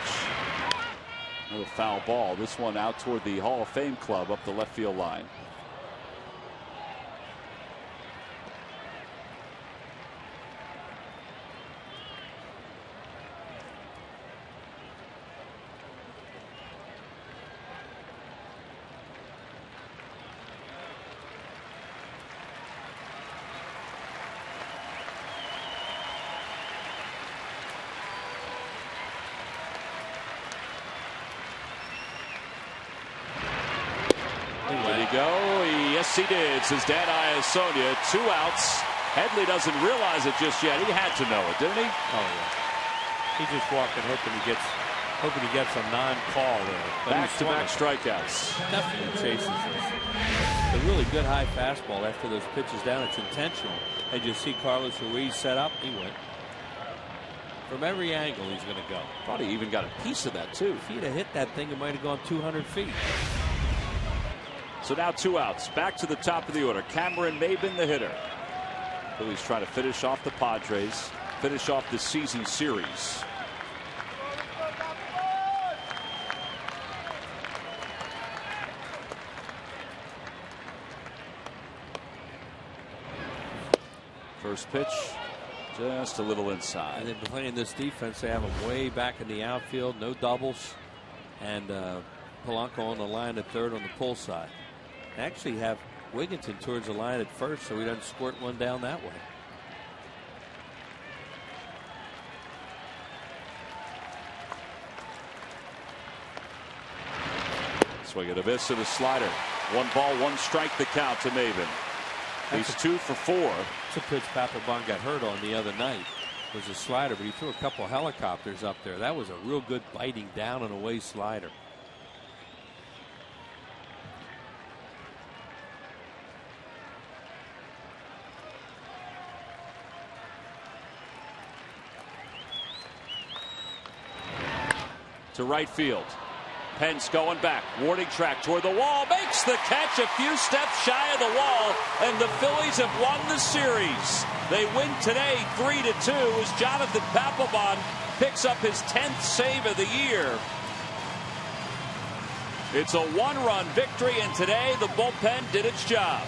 Another foul ball. This one out toward the Hall of Fame club up the left field line. go? Yes, he did, says Dan Iasonia. 2 outs. Headley doesn't realize it just yet. He had to know it, didn't he? Oh, yeah. He's just walking, hoping he gets a non-call there. Back-to-back strikeouts. Definitely chases this. A really good high fastball after those pitches down. It's intentional. And you see Carlos Ruiz set up. He went. From every angle, he's going to go. Thought he even got a piece of that, too. If he'd have hit that thing, it might have gone 200 feet. So now 2 outs. Back to the top of the order. Cameron Maben, the hitter. Phillies trying to finish off the Padres. Finish off the season series. First pitch, just a little inside. And then playing this defense, they have him way back in the outfield, no doubles, and Polanco on the line at third on the pull side. They actually have Wigginton towards the line at first, so he doesn't squirt one down that way. Swing and a miss and a slider. 1 ball, 1 strike the count to Maben. He's 2 for 4. That's a pitch Papelbon got hurt on the other night. Was a slider, but he threw a couple of helicopters up there. That was a real good biting down and away slider. To right field. Pence going back, warning track toward the wall, makes the catch a few steps shy of the wall, and the Phillies have won the series. They win today 3-2 as Jonathan Papelbon picks up his 10th save of the year. It's a 1-run victory, and today the bullpen did its job.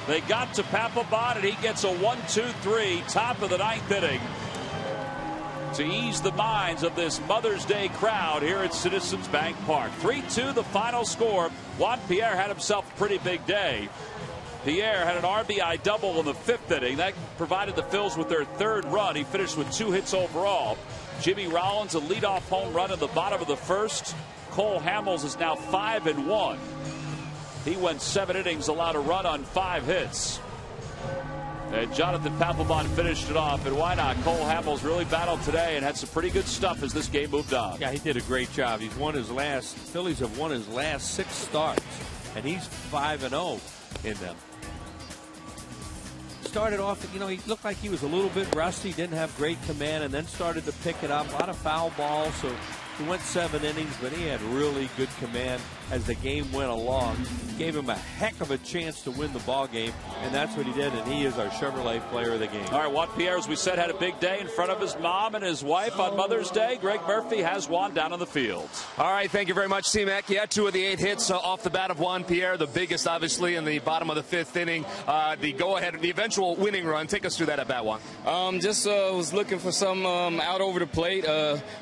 They got to Papelbon, and he gets a 1-2-3, top of the 9th inning, to ease the minds of this Mother's Day crowd here at Citizens Bank Park. 3-2 the final score. Juan Pierre had himself a pretty big day. Pierre had an RBI double in the 5th inning. That provided the Phils with their 3rd run. He finished with 2 hits overall. Jimmy Rollins a leadoff home run in the bottom of the 1st. Cole Hamels is now 5-1. He went 7 innings, allowed a run on 5 hits. And Jonathan Papelbon finished it off. And why not? Cole Hamels really battled today and had some pretty good stuff as this game moved on. Yeah, he did a great job. Phillies have won his last 6 starts, and he's 5-0 in them. Started off, he looked like he was a little bit rusty, didn't have great command, and then started to pick it up. A lot of foul balls, so he went 7 innings, but he had really good command as the game went along. Gave him a heck of a chance to win the ball game, and that's what he did, and he is our Chevrolet player of the game. All right, Juan Pierre, as we said, had a big day in front of his mom and his wife on Mother's Day. Greg Murphy has Juan down on the field. All right, thank you very much, T-Mac. Yeah, 2 of the 8 hits off the bat of Juan Pierre, the biggest, obviously, in the bottom of the 5th inning. The go-ahead, the eventual winning run. Take us through that at bat, Juan. Just was looking for some out over the plate.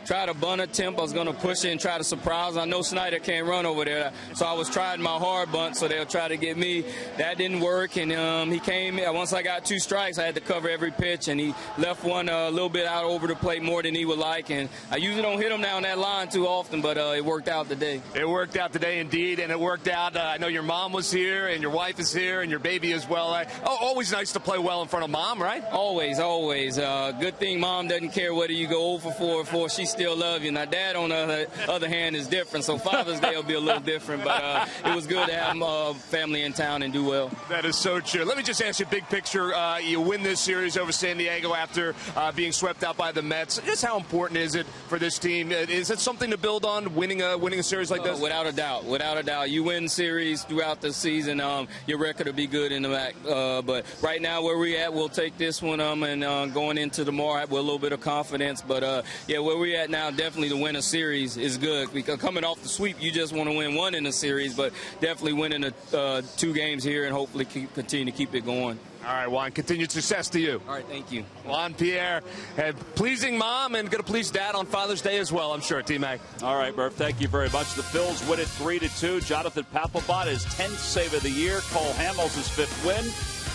Tried a bunt attempt. I was going to push it and try to surprise. I know Snyder can't run over there, so I was trying my hard bunt, so they'll try to get me. That didn't work, and he came. Once I got 2 strikes, I had to cover every pitch, and he left one a little bit out over the plate more than he would like. And I usually don't hit him down that line too often, but it worked out today. It worked out today, indeed, and it worked out. I know your mom was here, and your wife is here, and your baby as well. Always nice to play well in front of Mom, right? Always, always. Good thing Mom doesn't care whether you go 0 for 4 or 4. She still loves you. Now, Dad, on the other hand, is different, so Father's Day will be a little different, but it was good to have family in town and do well. That is so true. Let me just ask you big picture. You win this series over San Diego after being swept out by the Mets. Just how important is it for this team? Is it something to build on, winning a series like this? Without a doubt. Without a doubt. You win series throughout the season, your record will be good in the back. But right now where we're at, we'll take this one and going into tomorrow with a little bit of confidence. But, yeah, where we're at now, definitely to win a series is good. Because coming off the sweep, you just want to win one in a series, but definitely winning 2 games here and hopefully continue to keep it going. All right, Juan, continued success to you. All right, thank you. Juan Pierre, pleasing Mom and going to please Dad on Father's Day as well, I'm sure, T-Mac. All right, Murph, thank you very much. The Phils win it 3-2. Jonathan Papelbon, his 10th save of the year. Cole Hamels, his 5th win.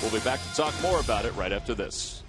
We'll be back to talk more about it right after this.